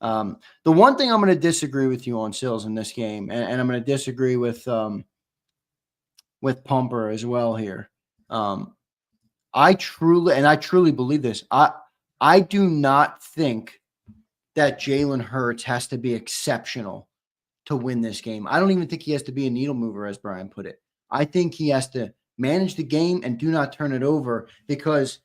The one thing I'm going to disagree with you on, Sills, in this game, and I'm going to disagree with Pumper as well here. I truly believe this. I do not think that Jalen Hurts has to be exceptional to win this game. I don't even think he has to be a needle mover, as Brian put it. I think he has to manage the game and do not turn it over, because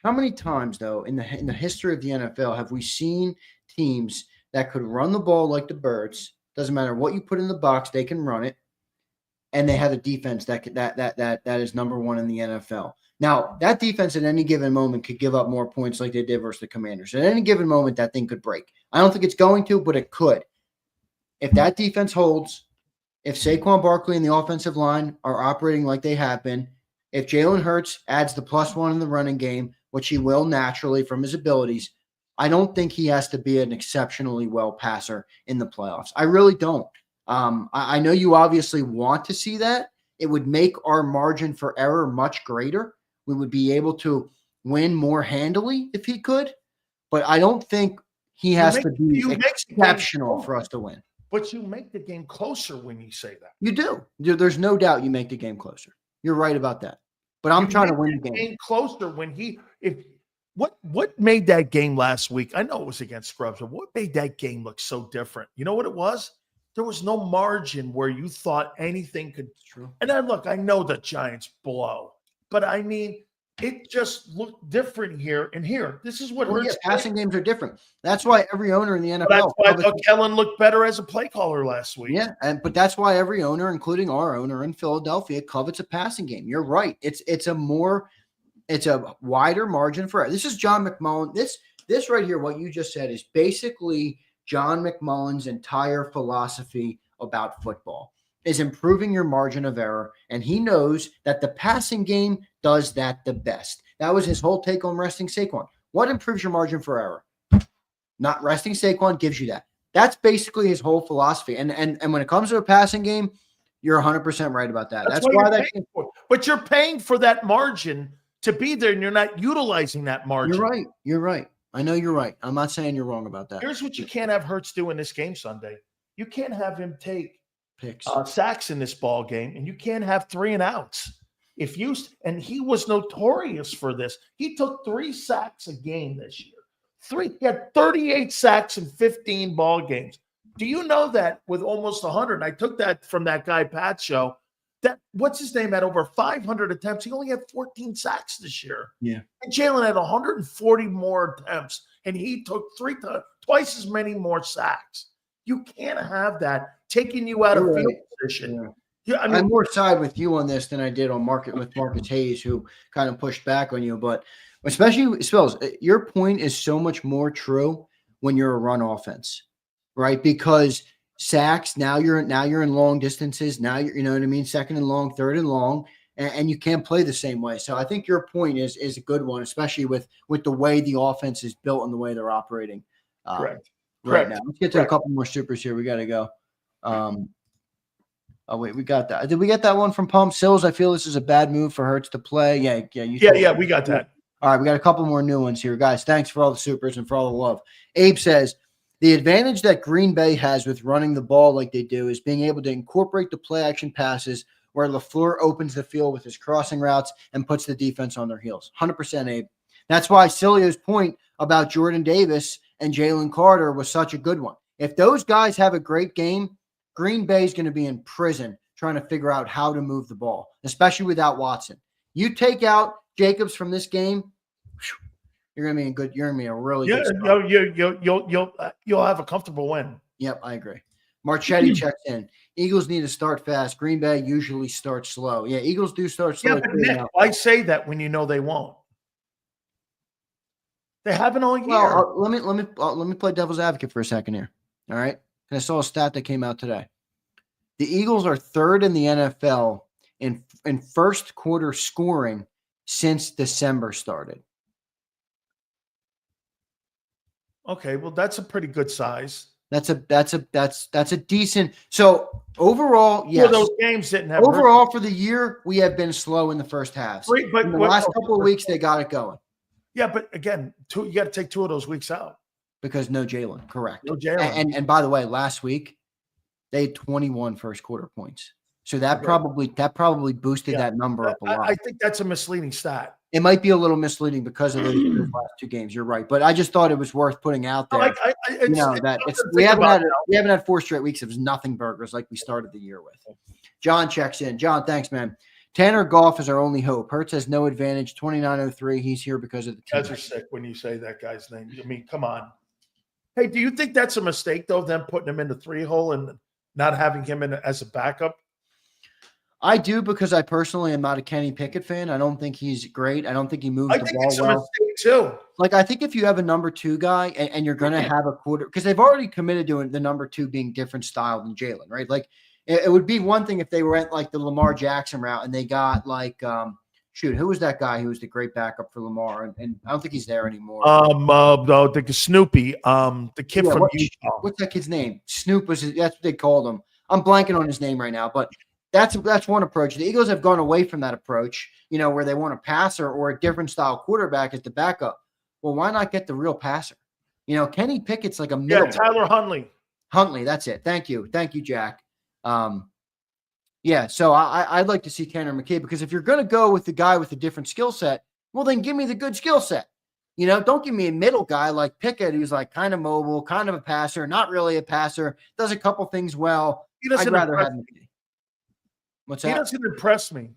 how many times, though, in the history of the NFL have we seen teams that could run the ball like the Birds? Doesn't matter what you put in the box, they can run it, and they have a defense that is number one in the NFL. Now, that defense at any given moment could give up more points like they did versus the Commanders. At any given moment, that thing could break. I don't think it's going to, but it could. If that defense holds, if Saquon Barkley and the offensive line are operating like they have been, if Jalen Hurts adds the +1 in the running game, which he will naturally from his abilities, I don't think he has to be an exceptionally well passer in the playoffs. I really don't. I know you obviously want to see that. It would make our margin for error much greater. We would be able to win more handily if he could, but I don't think he has to be exceptional for us to win. But you make the game closer when you say that. You do. There's no doubt you make the game closer. You're right about that. But I'm trying to win the game closer when what made that game last week? I know it was against Scrubs, but what made that game look so different? You know what it was? There was no margin where you thought anything could. True. And then look, I know the Giants blow, but I mean, it just looked different here and here. This is what hurts. Yeah, passing games are different. That's why every owner in the NFL. That's why I thought Kellen looked better as a play caller last week. Yeah, but that's why every owner, including our owner in Philadelphia, covets a passing game. You're right. It's a more It's a wider margin for error. This is John McMullen. This right here, what you just said, is basically John McMullen's entire philosophy about football, is improving your margin of error. And he knows that the passing game does that the best. That was his whole take on resting Saquon. What improves your margin for error? Not resting Saquon gives you that. That's basically his whole philosophy. And when it comes to a passing game, you're 100% right about that. That's why you're paying for it. But you're paying for that margin to be there, and you're not utilizing that margin. You're right. You're right. I know you're right. I'm not saying you're wrong about that. Here's what you can't have Hurts do in this game Sunday. You can't have him take picks, sacks in this ball game, and you can't have 3 and outs. And he was notorious for this. He took 3 sacks a game this year. He had 38 sacks in 15 ball games. Do you know that with almost 100? I took that from that guy Pat's show. That what's his name had over 500 attempts. He only had 14 sacks this year. Yeah. And Jalen had 140 more attempts, and he took twice as many more sacks. You can't have that taking you out of field position. Yeah, I mean, I'm more side with you on this than I did on with Marcus Hayes, who kind of pushed back on you. But especially Spells, your point is so much more true when you're a run offense, right? Because sacks, now you're in long distances. Now you know what I mean, second and long, third and long, and you can't play the same way. So I think your point is a good one, especially with the way the offense is built and the way they're operating. Correct. Right now, let's get to a couple more supers here. We got to go. Oh wait, we got that. Did we get that one from Pump Sills? I feel this is a bad move for Hurts to play. Yeah. We got that. All right, we got a couple more new ones here, guys. Thanks for all the supers and for all the love. Abe says the advantage that Green Bay has with running the ball like they do is being able to incorporate the play action passes where LaFleur opens the field with his crossing routes and puts the defense on their heels. 100%, Abe. That's why Silio's point about Jordan Davis and Jalen Carter was such a good one. If those guys have a great game, Green Bay is going to be in prison trying to figure out how to move the ball, especially without Watson. You take out Jacobs from this game, you're going to be in good. You're going to be in a really good spot. You'll have a comfortable win. Yep, I agree. Marchetti checks in. Eagles need to start fast. Green Bay usually starts slow. Yeah, Eagles do start slow. Yeah, but Nick, why say that when you know they won't? They haven't all year. Well, let me play devil's advocate for a second here. All right. I saw a stat that came out today. The Eagles are 3rd in the NFL in first quarter scoring since December started. Okay, well, that's a pretty good size. That's a decent. So overall, yes. Those games didn't have. Overall, for the year, we have been slow in the first half. But in the last couple of weeks, they got it going. Yeah, but again, you got to take 2 of those weeks out. Because no Jalen, correct. No Jalen. And by the way, last week they had 21 first quarter points. So that probably boosted that number up a lot. I think that's a misleading stat. It might be a little misleading because of those last 2 games. You're right, but I just thought it was worth putting out there. We haven't had 4 straight weeks of nothing burgers like we started the year with. John checks in. John, thanks, man. Tanner Goff is our only hope. Hurts has no advantage. 2903. He's here because of the team. Guys are sick when you say that guy's name. I mean, come on. Hey, do you think that's a mistake, though, them putting him in the 3-hole and not having him in as a backup? I do, because I personally am not a Kenny Pickett fan. I don't think he's great. I don't think he moves the ball well. I think it's a mistake, too. Like, I think if you have a number 2 guy and you're going to have a quarter – because they've already committed to the number 2 being different style than Jalen, right? Like, it would be one thing if they went, like, the Lamar Jackson route and they got, like who was that guy who was the great backup for Lamar? And I don't think he's there anymore. The Snoopy, the kid from Utah. What's that kid's name? Snoop that's what they called him. I'm blanking on his name right now, but that's one approach. The Eagles have gone away from that approach, where they want a passer or a different style quarterback as the backup. Well, why not get the real passer? Kenny Pickett's like a middle. Yeah, Tyler Huntley. Huntley, that's it. Thank you, Jack. Yeah, so I'd like to see Tanner McKay, because if you're going to go with the guy with a different skill set, well, then give me the good skill set. Don't give me a middle guy like Pickett, who's like kind of mobile, kind of a passer, not really a passer, does a couple things well. I'd rather have McKay. What's that? He doesn't impress me.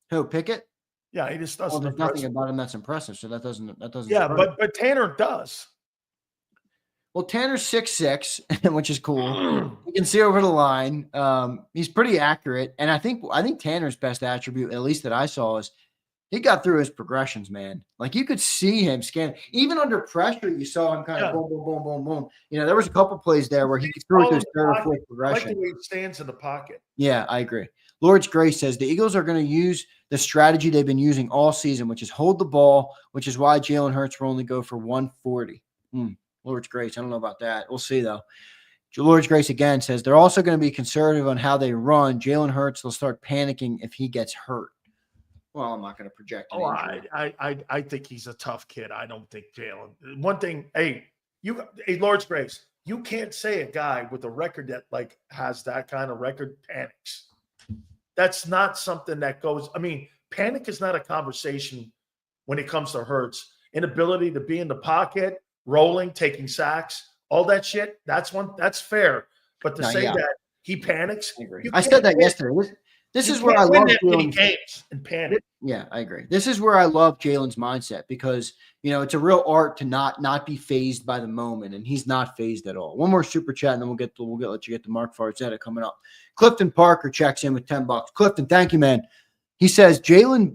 Who, Pickett? Yeah, he just doesn't. There's nothing about him that's impressive, so that doesn't. Yeah, but Tanner does. Well, Tanner's 6'6", which is cool. You can see over the line. He's pretty accurate, and I think Tanner's best attribute, at least that I saw, is He got through his progressions, man. Like you could see him scan. Even under pressure, you saw him kind of boom, boom, boom, boom, boom. You know, there was a couple plays there where he threw it to his third or fourth progression. I like the way he stands in the pocket. Yeah, I agree. Lord's Grace says the Eagles are going to use the strategy they've been using all season, which is hold the ball, which is why Jalen Hurts will only go for 140. Lord's Grace. I don't know about that. We'll see, though. Lord's Grace again says they're also going to be conservative on how they run. Jalen Hurts will start panicking if he gets hurt. Well, I'm not going to project. I think he's a tough kid. I don't think Jalen. One thing, hey, Lord's Grace, you can't say a guy with a record that like has that kind of record panics. That's not something that goes. I mean, panic is not a conversation when it comes to Hurts. Inability to be in the pocket, rolling, taking sacks, all that shit. That's fair. But to say that he panics, I said that yesterday. This is where I love Jalen's games and panic. Yeah, I agree. This is where I love Jalen's mindset because it's a real art to not be phased by the moment, and he's not phased at all. One more super chat, and then we'll let you get to Mark Farzetta coming up. Clifton Parker checks in with $10. Clifton, thank you, man. He says Jalen,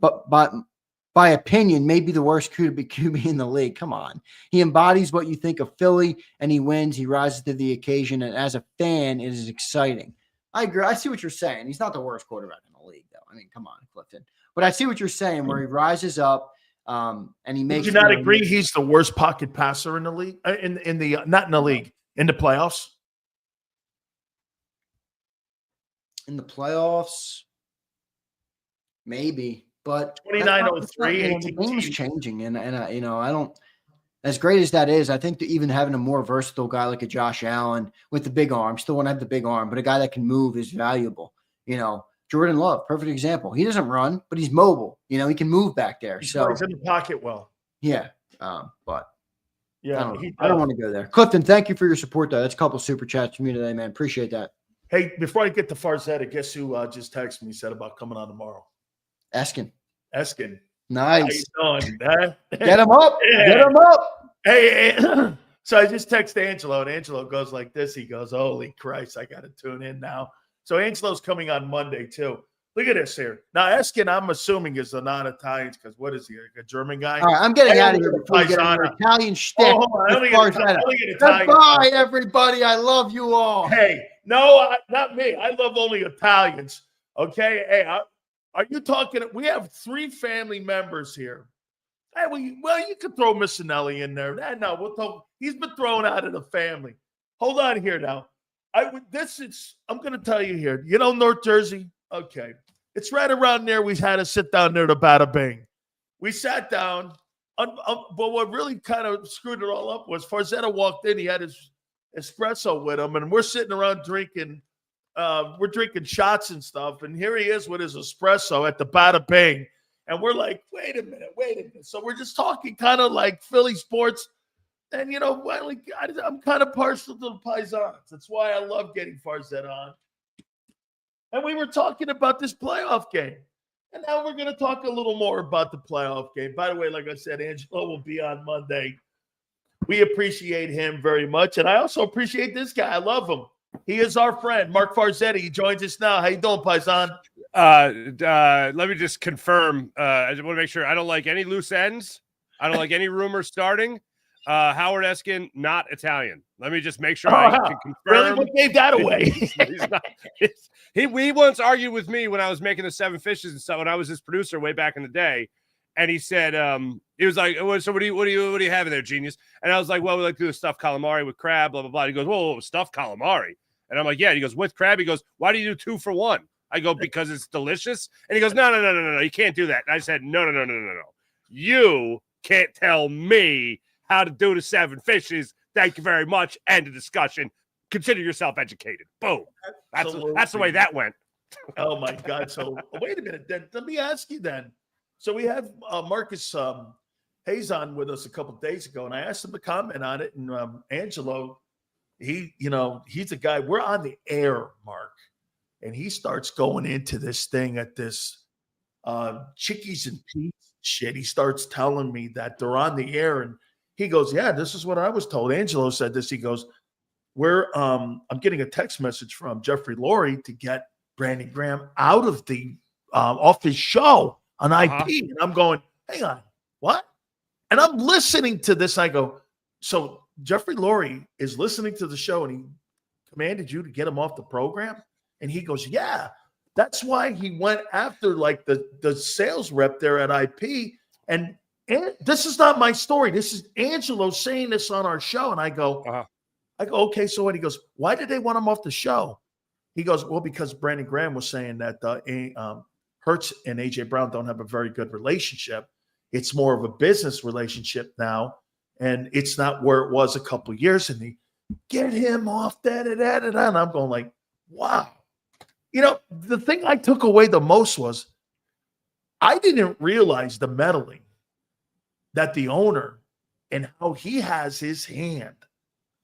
by opinion, may be the worst QB in the league. Come on, he embodies what you think of Philly, and he wins. He rises to the occasion, and as a fan, it is exciting. I agree. I see what you're saying. He's not the worst quarterback in the league, though. I mean, come on, Clifton. But I see what you're saying, where he rises up and he makes. Would you not agree he's the worst pocket passer in the league? Not in the league, in the playoffs. In the playoffs, maybe, but 29-03. The game's changing, and I don't. As great as that is, I think that even having a more versatile guy like a Josh Allen with the big arm, still want to have the big arm, but a guy that can move is valuable. Jordan Love, perfect example. He doesn't run, but he's mobile. He can move back there. He's so in the pocket well. Yeah, but yeah, I don't want to go there. Clifton, thank you for your support, though. That's a couple super chats from you today, man. Appreciate that. Hey, before I get to Farzetta, guess who just texted me, said about coming on tomorrow? Eskin. Nice. How you doing? Get him up. Yeah. Get him up. Hey, so I just texted Angelo, and Angelo goes like this. He goes, holy Christ, I got to tune in now. So Angelo's coming on Monday, too. Look at this here. Now, Eskin, I'm assuming, is a non-Italian because what is he, like a German guy? All right, I'm getting out of here before we get an Italian shtick. Goodbye, everybody. I love you all. Hey, no, not me. I love only Italians. Okay? Hey, are you talking? We have 3 family members here. Hey, well, you could throw Missinelli in there. No, we'll talk. He's been thrown out of the family. Hold on here now. I'm going to tell you here. North Jersey? Okay. It's right around there. We had to sit down there to Bada Bing. We sat down. But what really kind of screwed it all up was Farzetta walked in. He had his espresso with him, and we're sitting around drinking. We're drinking shots and stuff, and here he is with his espresso at the Bada Bing. And we're like, wait a minute. So we're just talking kind of like Philly sports. And, I'm kind of partial to the Paisans. That's why I love getting Farzetta on. And we were talking about this playoff game. And now we're going to talk a little more about the playoff game. By the way, like I said, Angelo will be on Monday. We appreciate him very much. And I also appreciate this guy. I love him. He is our friend, Mark Farzetta. He joins us now. How you doing, Paisan? Let me just confirm. I just want to make sure I don't like any loose ends. I don't like any rumors starting. Howard Eskin, not Italian. Let me just make sure I can confirm. Really? What gave that away? He once argued with me when I was making the 7 Fishes and stuff when I was his producer way back in the day. And he said, he was like, so what do you have in there, genius? And I was like, well, we like to do a stuffed calamari with crab, blah, blah, blah. He goes, whoa, stuffed calamari. And I'm like, yeah. He goes, with crab? He goes, why do you do 2 for 1? I go, because it's delicious. And he goes, no, you can't do that. And I said, no. You can't tell me how to do the 7 Fishes. Thank you very much. End of discussion. Consider yourself educated. Boom. That's the way that went. Oh, my God. So wait a minute. Then let me ask you then. So we had Marcus Hayes on with us a couple of days ago, and I asked him to comment on it. And Angelo, he's a guy. We're on the air, Mark, and he starts going into this thing at this Chickies and Pete's shit. He starts telling me that they're on the air, and he goes, "Yeah, this is what I was told." Angelo said this. He goes, I'm getting a text message from Jeffrey Lurie to get Brandon Graham out of the off his show. on IP. And I'm going, hang on, what? And I'm listening to this. I go, so Jeffrey Lurie is listening to the show and he commanded you to get him off the program? And he goes, yeah, that's why he went after like the sales rep there at IP. And this is not my story. This is Angelo saying this on our show. And I go, okay, so what? He goes, why did they want him off the show? He goes, well, because Brandon Graham was saying that Hurts and AJ Brown don't have a very good relationship. It's more of a business relationship now. And it's not where it was a couple of years. And he get him off that. And I'm going like, wow. You know, the thing I took away the most was I didn't realize the meddling that the owner and how he has his hand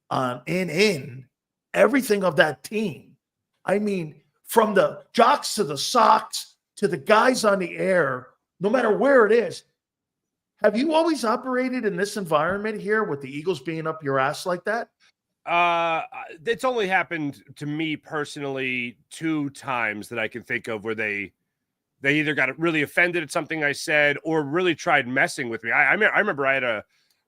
on in everything of that team. I mean, from the jocks to the socks to the guys on the air, no matter where it is. Have you always operated in this environment here with the Eagles being up your ass like that? It's only happened to me personally 2 times that I can think of where they either got really offended at something I said or really tried messing with me. I remember I had a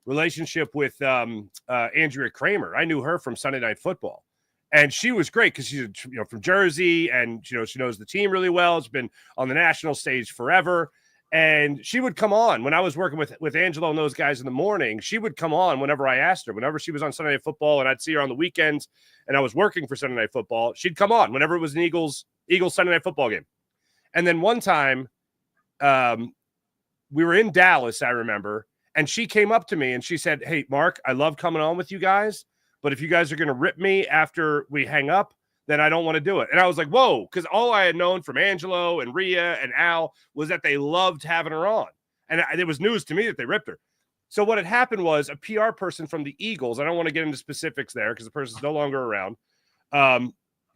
relationship with Andrea Kramer. I knew her from Sunday Night Football, and she was great because she's from Jersey, and she knows the team really well. It's been on the national stage forever. And she would come on when I was working with Angelo and those guys in the morning. She would come on whenever I asked her. Whenever she was on Sunday Night Football, and I'd see her on the weekends, and I was working for Sunday Night Football, she'd come on whenever it was an Eagles Sunday Night Football game. And then one time, we were in Dallas, I remember, and she came up to me and she said, "Hey, Mark, I love coming on with you guys, but if you guys are going to rip me after we hang up, then I don't want to do it." And I was like, whoa, because all I had known from Angelo and Rhea and Al was that they loved having her on. And it was news to me that they ripped her. So what had happened was a PR person from the Eagles, I don't want to get into specifics there because the person's no longer around,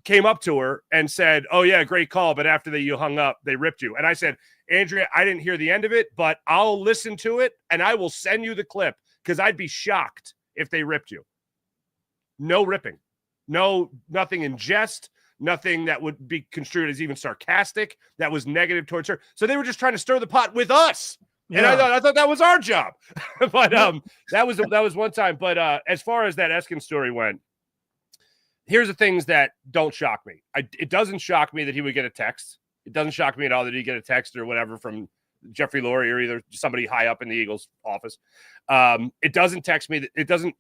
came up to her and said, "Oh, yeah, great call, but after you hung up, they ripped you." And I said, "Andrea, I didn't hear the end of it, but I'll listen to it, and I will send you the clip because I'd be shocked if they ripped you." No ripping. No, nothing in jest, nothing that would be construed as even sarcastic, that was negative towards her. So they were just trying to stir the pot with us. Yeah. And I thought that was our job. But that was one time. But as far as that Eskin story went, here's the things that don't shock me. It doesn't shock me that he would get a text. It doesn't shock me at all that he'd get a text or whatever from Jeffrey Lurie or either somebody high up in the Eagles office. It doesn't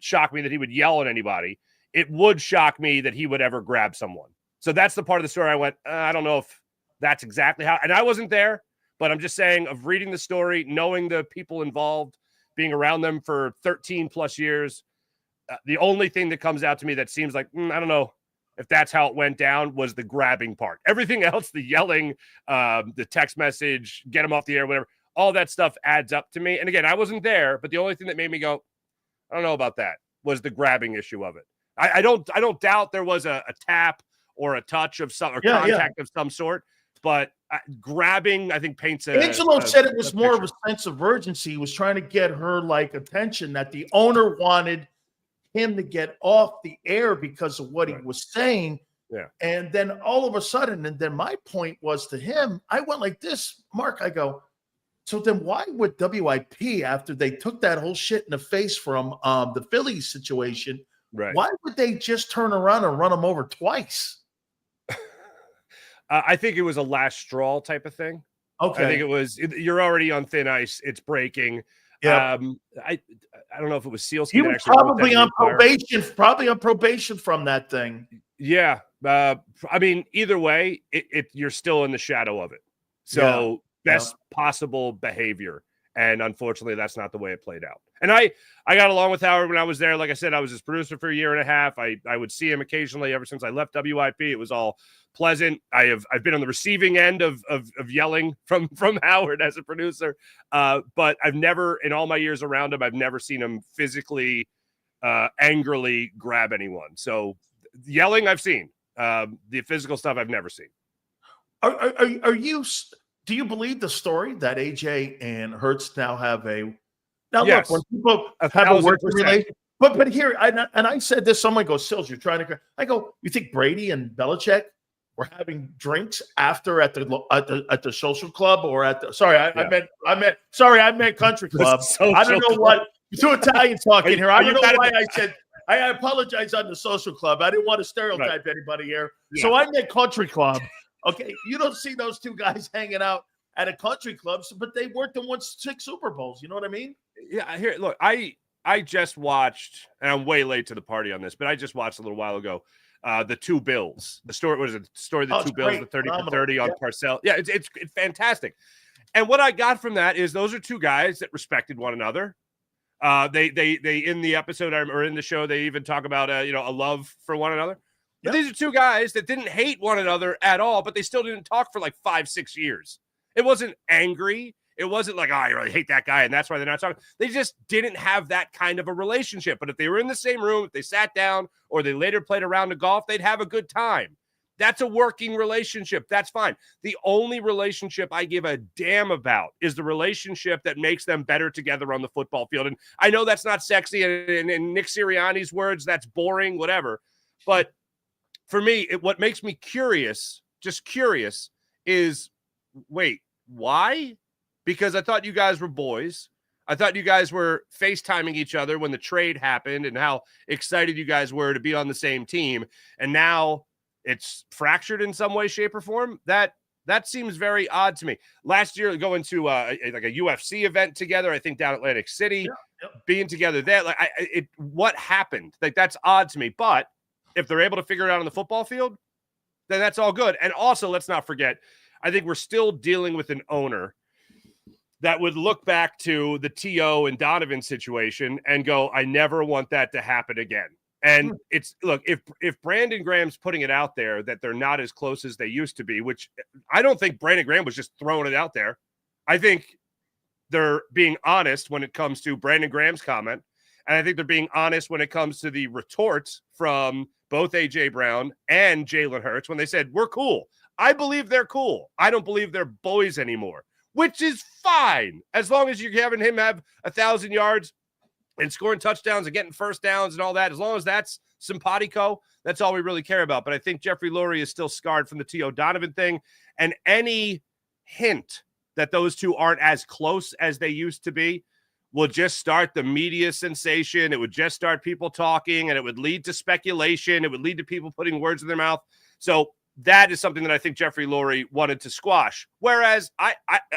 shock me that he would yell at anybody. It would shock me that he would ever grab someone. So that's the part of the story I went, I don't know if that's exactly how, and I wasn't there, but I'm just saying of reading the story, knowing the people involved, being around them for 13 plus years, the only thing that comes out to me that seems like, I don't know if that's how it went down was the grabbing part. Everything else, the yelling, the text message, get him off the air, whatever, all that stuff adds up to me. And again, I wasn't there, but the only thing that made me go, I don't know about that was the grabbing issue of it. I don't doubt there was a tap or a touch of some or contact of some sort, but grabbing, I think, paints a. Angelo said it was more of a sense of urgency. He was trying to get her like attention that the owner wanted him to get off the air because of what he was saying. Yeah. And then all of a sudden, and then my point was to him, I went like this, Mark, I go, so then why would WIP, after they took that whole shit in the face from the Phillies situation, right, why would they just turn around and run them over twice? I think it was a last straw type of thing. Okay. I think it was, you're already on thin ice. It's breaking. Yeah. I don't know if it was Sealski. He was probably on probation from that thing. Yeah. I mean, either way, you're still in the shadow of it. So best possible behavior. And unfortunately, that's not the way it played out. And I got along with Howard when I was there. Like I said, I was his producer for a year and a half. I would see him occasionally ever since I left WIP. It was all pleasant. I've been on the receiving end of yelling from Howard as a producer. But I've never, in all my years around him, I've never seen him physically, angrily grab anyone. So yelling, I've seen. The physical stuff, I've never seen. Do you believe the story that AJ and Hurts now have a? Now yes, look, when people have a working relationship, but here, I said this. Someone goes, "Sills, you're trying to." I go, "You think Brady and Belichick were having drinks after at the social club or at the I meant country club. I don't know what two Italians talking here. I don't know why I said I apologize on the social club. I didn't want to stereotype anybody here. Yeah. So I meant country club. Okay, you don't see those two guys hanging out at a country club, but they worked and won 6 Super Bowls. You know what I mean? Yeah, here, look, I just watched, and I'm way late to the party on this, but I just watched a little while ago, the Two Bills. The story was the story of the Two Bills, the 30 for 30 on Parcell. Yeah, it's fantastic. And what I got from that is those are two guys that respected one another. They in the episode or in the show, they even talk about a love for one another. But these are two guys that didn't hate one another at all, but they still didn't talk for like 5-6 years. It wasn't angry. It wasn't like, oh, I really hate that guy, and that's why they're not talking. They just didn't have that kind of a relationship. But if they were in the same room, if they sat down, or they later played a round of golf, they'd have a good time. That's a working relationship. That's fine. The only relationship I give a damn about is the relationship that makes them better together on the football field. And I know that's not sexy, and in Nick Sirianni's words, that's boring, whatever. But for me, what makes me curious, just curious, is, wait, why? Because I thought you guys were boys. I thought you guys were FaceTiming each other when the trade happened and how excited you guys were to be on the same team. And now it's fractured in some way, shape, or form. That seems very odd to me. Last year, going to like a UFC event together, I think down Atlantic City, being together there, like what happened? Like, that's odd to me. But if they're able to figure it out on the football field, then that's all good. And also, let's not forget, I think we're still dealing with an owner that would look back to the T.O. and Donovan situation and go, I never want that to happen again. And it's, look, if Brandon Graham's putting it out there that they're not as close as they used to be, which I don't think Brandon Graham was just throwing it out there. I think they're being honest when it comes to Brandon Graham's comment. And I think they're being honest when it comes to the retorts from both A.J. Brown and Jalen Hurts when they said, we're cool. I believe they're cool. I don't believe they're boys anymore, which is fine as long as you're having him have 1,000 yards and scoring touchdowns and getting first downs and all that. As long as that's simpatico, that's all we really care about. But I think Jeffrey Lurie is still scarred from the T.O. Donovan thing, and any hint that those two aren't as close as they used to be will just start the media sensation. It would just start people talking, and it would lead to speculation. It would lead to people putting words in their mouth. So that is something that I think Jeffrey Lurie wanted to squash. Whereas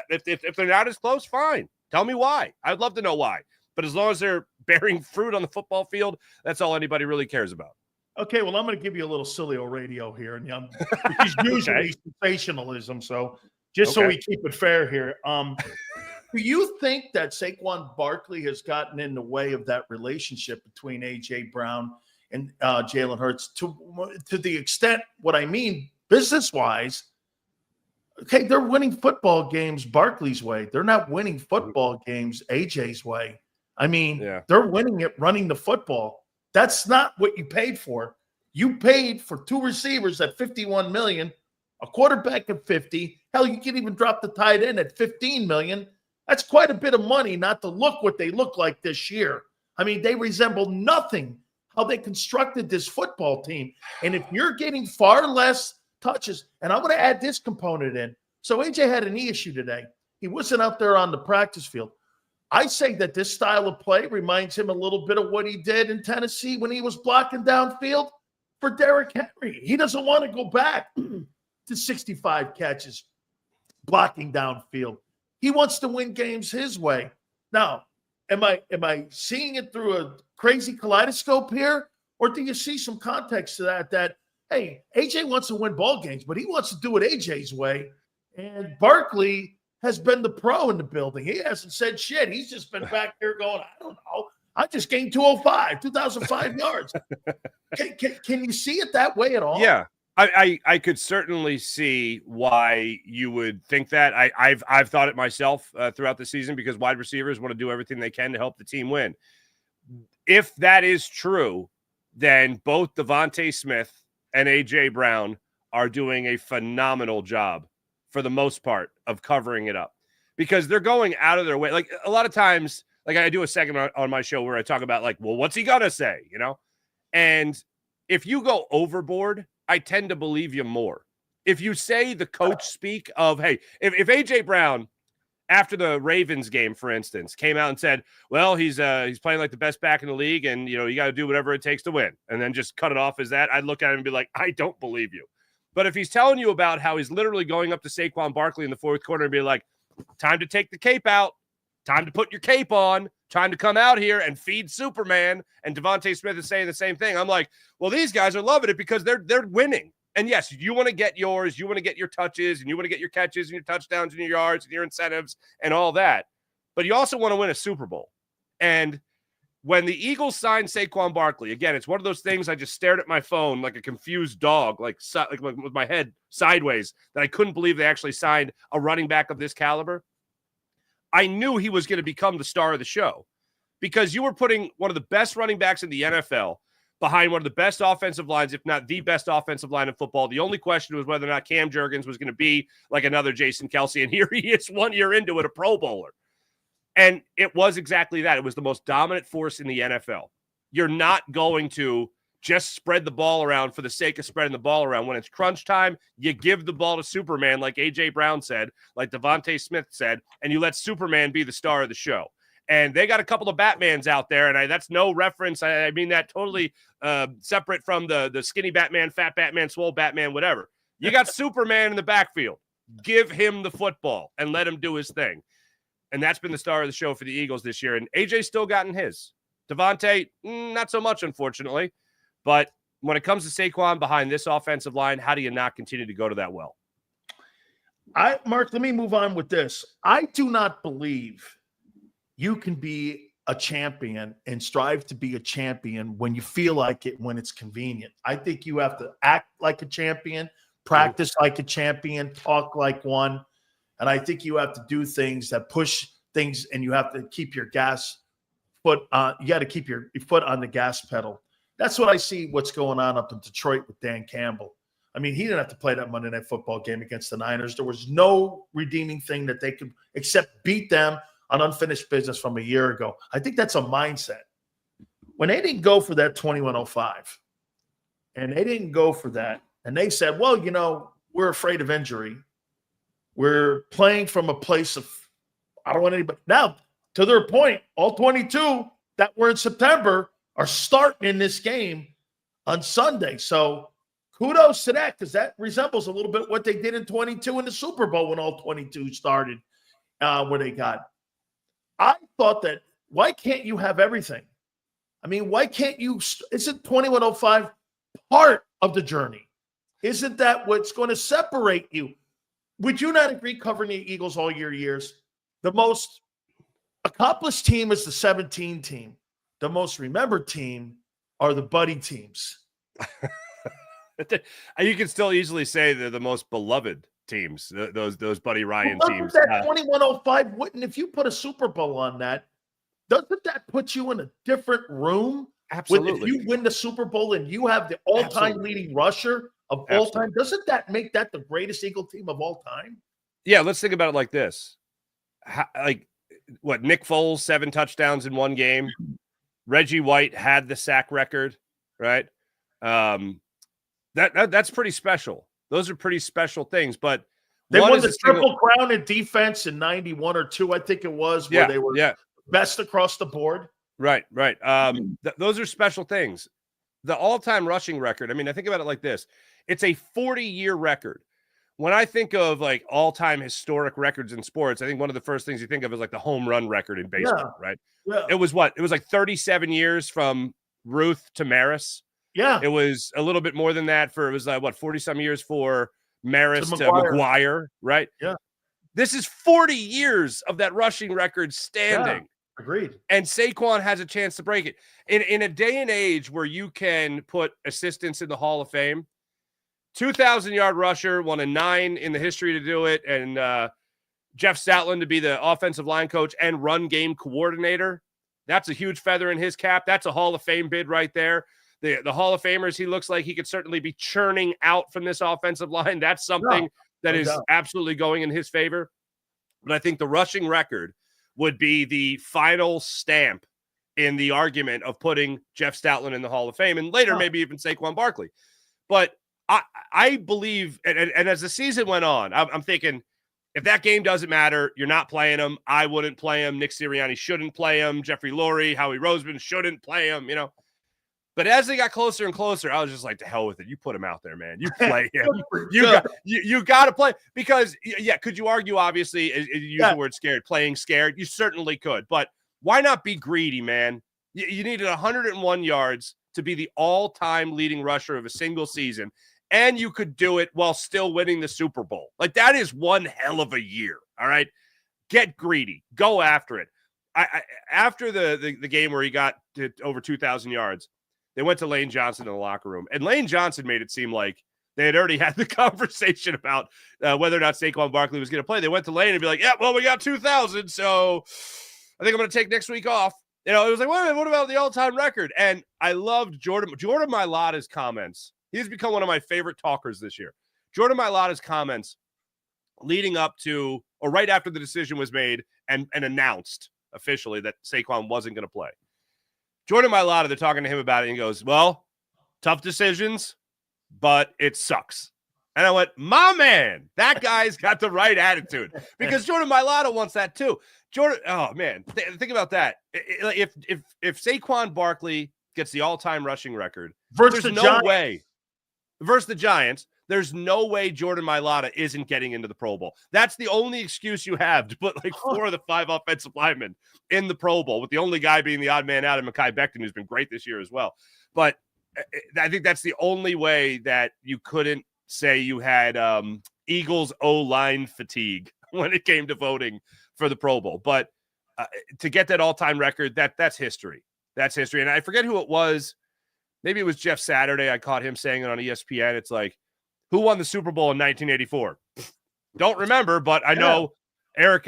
if they're not as close, fine. Tell me why. I'd love to know why. But as long as they're bearing fruit on the football field, that's all anybody really cares about. Okay, well, I'm going to give you a little Sileo radio here, and which is usually sensationalism. So just so we keep it fair here, do you think that Saquon Barkley has gotten in the way of that relationship between A.J. Brown and Jalen Hurts to the extent, what I mean, business-wise, okay, they're winning football games Barkley's way. They're not winning football games A.J.'s way. I mean, they're winning it running the football. That's not what you paid for. You paid for 2 receivers at $51 million, a quarterback at $50. Hell, you can even drop the tight end at $15 million. That's quite a bit of money not to look what they look like this year. I mean, they resemble nothing how they constructed this football team. And if you're getting far less touches, and I'm going to add this component in. So AJ had a knee issue today. He wasn't out there on the practice field. I say that this style of play reminds him a little bit of what he did in Tennessee when he was blocking downfield for Derrick Henry. He doesn't want to go back to 65 catches blocking downfield. He wants to win games his way. Now, am I seeing it through a crazy kaleidoscope here? Or do you see some context to that, hey, AJ wants to win ball games, but he wants to do it AJ's way. And Barkley has been the pro in the building. He hasn't said shit. He's just been back there going, I don't know. I just gained 2,005 yards. Can you see it that way at all? Yeah. I could certainly see why you would think that. I've thought it myself throughout the season because wide receivers want to do everything they can to help the team win. If that is true, then both Devontae Smith and A.J. Brown are doing a phenomenal job for the most part of covering it up because they're going out of their way. Like a lot of times, like I do a segment on my show where I talk about like, well, what's he gonna say, you know? And if you go overboard, I tend to believe you more. if you say the coach speak of, hey, if A.J. Brown, after the Ravens game, for instance, came out and said, well, he's playing like the best back in the league, and, you got to do whatever it takes to win, and then just cut it off as that, I'd look at him and be like, I don't believe you. But if he's telling you about how he's literally going up to Saquon Barkley in the fourth quarter and be like, time to take the cape out, time to put your cape on, time to come out here and feed Superman, and Devontae Smith is saying the same thing, I'm like, well, these guys are loving it because they're winning. And yes, you want to get yours, you want to get your touches, and you want to get your catches and your touchdowns and your yards and your incentives and all that. But you also want to win a Super Bowl. And when the Eagles signed Saquon Barkley, again, it's one of those things I just stared at my phone like a confused dog, like with my head sideways, that I couldn't believe they actually signed a running back of this caliber. I knew he was going to become the star of the show because you were putting one of the best running backs in the NFL behind one of the best offensive lines, if not the best offensive line in football. The only question was whether or not Cam Jurgens was going to be like another Jason Kelce. And here he is 1 year into it, a Pro Bowler. And it was exactly that. It was the most dominant force in the NFL. You're not going to just spread the ball around for the sake of spreading the ball around. When it's crunch time, you give the ball to Superman, like A.J. Brown said, like Devontae Smith said, and you let Superman be the star of the show. And they got a couple of Batmans out there, and that's no reference. I mean that totally separate from the skinny Batman, fat Batman, swole Batman, whatever. You got Superman in the backfield. Give him the football and let him do his thing. And that's been the star of the show for the Eagles this year. And AJ's still gotten his. Devontae, not so much, unfortunately. But when it comes to Saquon behind this offensive line, how do you not continue to go to that well? Mark, let me move on with this. I do not believe you can be a champion and strive to be a champion when you feel like it, when it's convenient. I think you have to act like a champion, practice like a champion, talk like one. And I think you have to do things that push things, and you have to keep your foot on the gas pedal. That's what I see what's going on up in Detroit with Dan Campbell. I mean, he didn't have to play that Monday Night Football game against the Niners. There was no redeeming thing that they could except beat them on unfinished business from a year ago. I think that's a mindset. When they didn't go for that 2105, and they didn't go for that, and they said, well, we're afraid of injury. We're playing from a place of, I don't want anybody. Now, to their point, all 22 that were in September are starting in this game on Sunday. So kudos to that, because that resembles a little bit what they did in 22 in the Super Bowl when all 22 started where they got. I thought that, why can't you have everything? I mean, why can't you? Isn't 2105 part of the journey? Isn't that what's going to separate you? Would you not agree, covering the Eagles all your years? The most accomplished team is the 17 team. The most remembered team are the buddy teams. You can still easily say they're the most beloved teams, those Buddy Ryan teams. That 2105 wouldn't, if you put a Super Bowl on that, doesn't that put you in a different room? Absolutely. If you win the Super Bowl and you have the all-time leading rusher of all time, doesn't that make that the greatest Eagle team of all time? Yeah, let's think about it like this. Nick Foles, 7 touchdowns in one game. Reggie White had the sack record, right? That's pretty special. Those are pretty special things, but they won the Triple Crown in defense in 91 or 2, I think it was, where they were best across the board. Right. Those are special things. The all-time rushing record, I mean, I think about it like this. It's a 40-year record. When I think of like all-time historic records in sports, I think one of the first things you think of is like the home run record in baseball, right? Yeah. It was what? It was like 37 years from Ruth to Maris. Yeah. It was a little bit more than that for, it was like, 40-some years for Maris to McGuire, right? Yeah. This is 40 years of that rushing record standing. Yeah. Agreed. And Saquon has a chance to break it. In a day and age where you can put assistants in the Hall of Fame, 2,000-yard rusher, one of 9 in the history to do it, and Jeff Stoutland to be the offensive line coach and run game coordinator. That's a huge feather in his cap. That's a Hall of Fame bid right there. The Hall of Famers, he looks like he could certainly be churning out from this offensive line. That's something that is absolutely going in his favor. But I think the rushing record would be the final stamp in the argument of putting Jeff Stoutland in the Hall of Fame, and later maybe even Saquon Barkley. But I believe, and as the season went on, I'm thinking, if that game doesn't matter, you're not playing him. I wouldn't play him. Nick Sirianni shouldn't play him. Jeffrey Lurie, Howie Roseman shouldn't play him, But as they got closer and closer, I was just like, to hell with it. You put him out there, man. You play him. You got to play. Because, could you argue, obviously, you use the word scared, playing scared? You certainly could. But why not be greedy, man? You needed 101 yards to be the all-time leading rusher of a single season. And you could do it while still winning the Super Bowl. Like, that is one hell of a year, all right? Get greedy. Go after it. After the game where he got to over 2,000 yards, they went to Lane Johnson in the locker room. And Lane Johnson made it seem like they had already had the conversation about whether or not Saquon Barkley was going to play. They went to Lane and be like, yeah, well, we got 2,000, so I think I'm going to take next week off. It was like, what about the all-time record? And I loved Jordan Mailata's comments. He's become one of my favorite talkers this year. Jordan Mailata's comments leading up to, or right after the decision was made and announced officially that Saquon wasn't going to play. Jordan Mailata, they're talking to him about it, and he goes, well, tough decisions, but it sucks. And I went, my man, that guy's got the right attitude, because Jordan Mailata wants that too. Jordan, oh man, think about that. If Saquon Barkley gets the all-time rushing record, there's no way. Versus the Giants, there's no way Jordan Mailata isn't getting into the Pro Bowl. That's the only excuse you have to put like 4 of the 5 offensive linemen in the Pro Bowl, with the only guy being the odd man out of Mekhi Becton, who's been great this year as well. But I think that's the only way that you couldn't say you had Eagles O-line fatigue when it came to voting for the Pro Bowl. But to get that all-time record, that's history. That's history. And I forget who it was. Maybe it was Jeff Saturday. I caught him saying it on ESPN. It's like, who won the Super Bowl in 1984? Don't remember, but I know Eric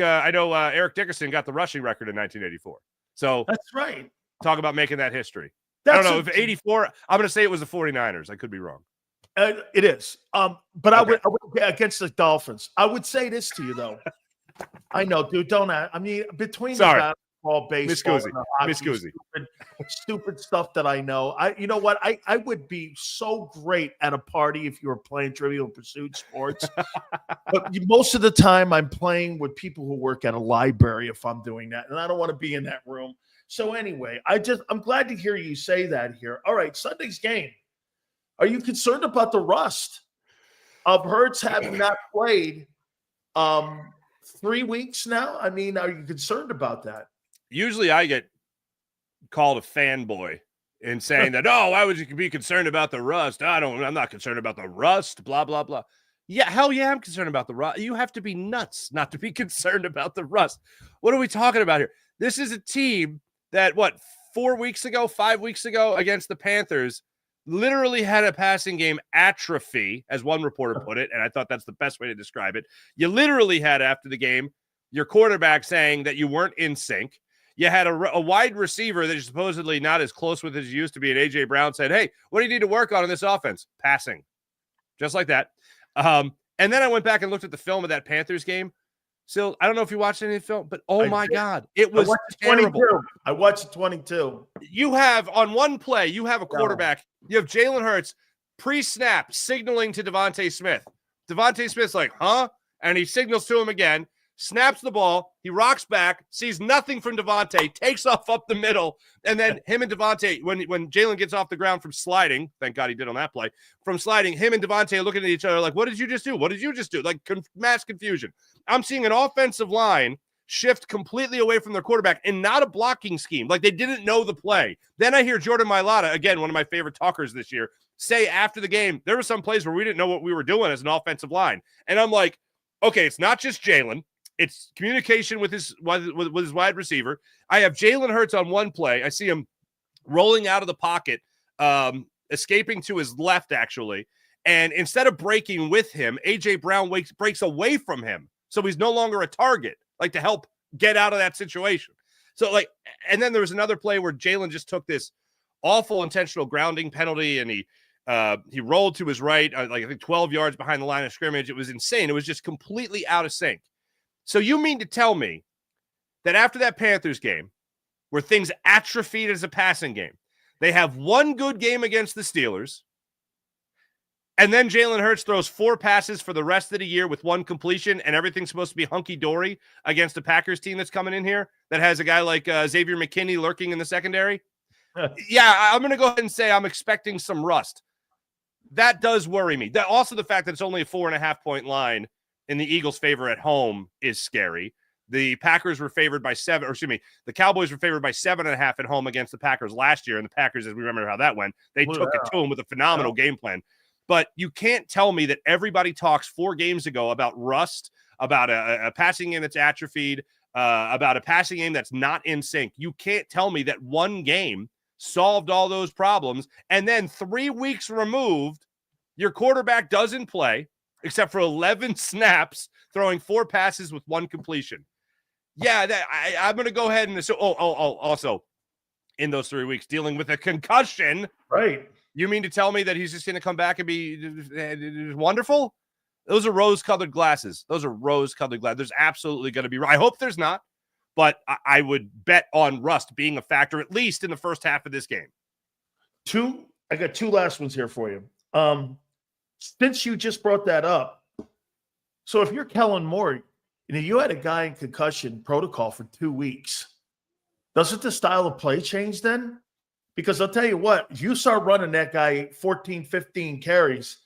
Dickerson got the rushing record in 1984. So that's right. Talk about making that history. I don't know if 84. I'm going to say it was the 49ers. I could be wrong. It is. But okay. I would against the Dolphins. I would say this to you though. I know, dude. Don't. I mean, between the baseball, Miss Guzzi. Stupid stuff that I know. You know what? I would be so great at a party if you were playing Trivial Pursuit sports. But most of the time, I'm playing with people who work at a library if I'm doing that, and I don't want to be in that room. So anyway, I'm glad to hear you say that here. All right, Sunday's game. Are you concerned about the rust of Hurts having not played 3 weeks now? I mean, are you concerned about that? Usually I get called a fanboy in saying that, oh, why would you be concerned about the rust? I'm not concerned about the rust, blah, blah, blah. Yeah, hell yeah, I'm concerned about the rust. You have to be nuts not to be concerned about the rust. What are we talking about here? This is a team that, 5 weeks ago against the Panthers, literally had a passing game atrophy, as one reporter put it, and I thought that's the best way to describe it. You literally had, after the game, your quarterback saying that you weren't in sync. You had a wide receiver that you're supposedly not as close with as you used to be, and A.J. Brown said, hey, what do you need to work on in this offense? Passing. Just like that. And then I went back and looked at the film of that Panthers game. So I don't know if you watched any of the film, but my God, it was terrible. I watched 22. You have, on one play, you have a quarterback. You have Jalen Hurts pre-snap signaling to Devontae Smith. Devontae Smith's like, huh? And he signals to him again, snaps the ball. He rocks back, sees nothing from Devontae, takes off up the middle. And then him and Devontae, when Jalen gets off the ground from sliding, thank God he did on that play, from sliding, him and Devontae are looking at each other like, what did you just do? What did you just do? Like mass confusion. I'm seeing an offensive line shift completely away from their quarterback and not a blocking scheme. Like they didn't know the play. Then I hear Jordan Mailata, again, one of my favorite talkers this year, say after the game, there were some plays where we didn't know what we were doing as an offensive line. And I'm like, okay, it's not just Jalen. It's communication with his wide receiver. I have Jalen Hurts on one play. I see him rolling out of the pocket, escaping to his left, actually. And instead of breaking with him, A.J. Brown breaks away from him. So he's no longer a target, like to help get out of that situation. So and then there was another play where Jalen just took this awful intentional grounding penalty, and he rolled to his right, I think 12 yards behind the line of scrimmage. It was insane. It was just completely out of sync. So you mean to tell me that after that Panthers game, where things atrophied as a passing game, they have one good game against the Steelers, And then Jalen Hurts throws 4 passes for the rest of the year with 1 completion, and everything's supposed to be hunky-dory against a Packers team that's coming in here that has a guy like Xavier McKinney lurking in the secondary. Yeah, I'm going to go ahead and say I'm expecting some rust. That does worry me. Also, the fact that it's only a 4.5-point line in the Eagles' favor at home is scary. The Packers were favored by 7, or excuse me, the Cowboys were favored by 7.5 at home against the Packers last year, and the Packers, as we remember how that went, they took it to them with a phenomenal game plan. But you can't tell me that everybody talks 4 games ago about rust, about a passing game that's atrophied, about a passing game that's not in sync. You can't tell me that one game solved all those problems, and then 3 weeks removed, your quarterback doesn't play except for 11 snaps, throwing 4 passes with 1 completion. Yeah, I'm going to go ahead and assume. Also, in those 3 weeks, dealing with a concussion. Right. You mean to tell me that he's just going to come back and be wonderful? Those are rose-colored glasses. There's absolutely going to be. I hope there's not, but I would bet on rust being a factor, at least in the first half of this game. I got 2 last ones here for you. Since you just brought that up, so if you're Kellen Moore, you had a guy in concussion protocol for 2 weeks. Doesn't the style of play change then? Because I'll tell you what, if you start running that guy 14, 15 carries,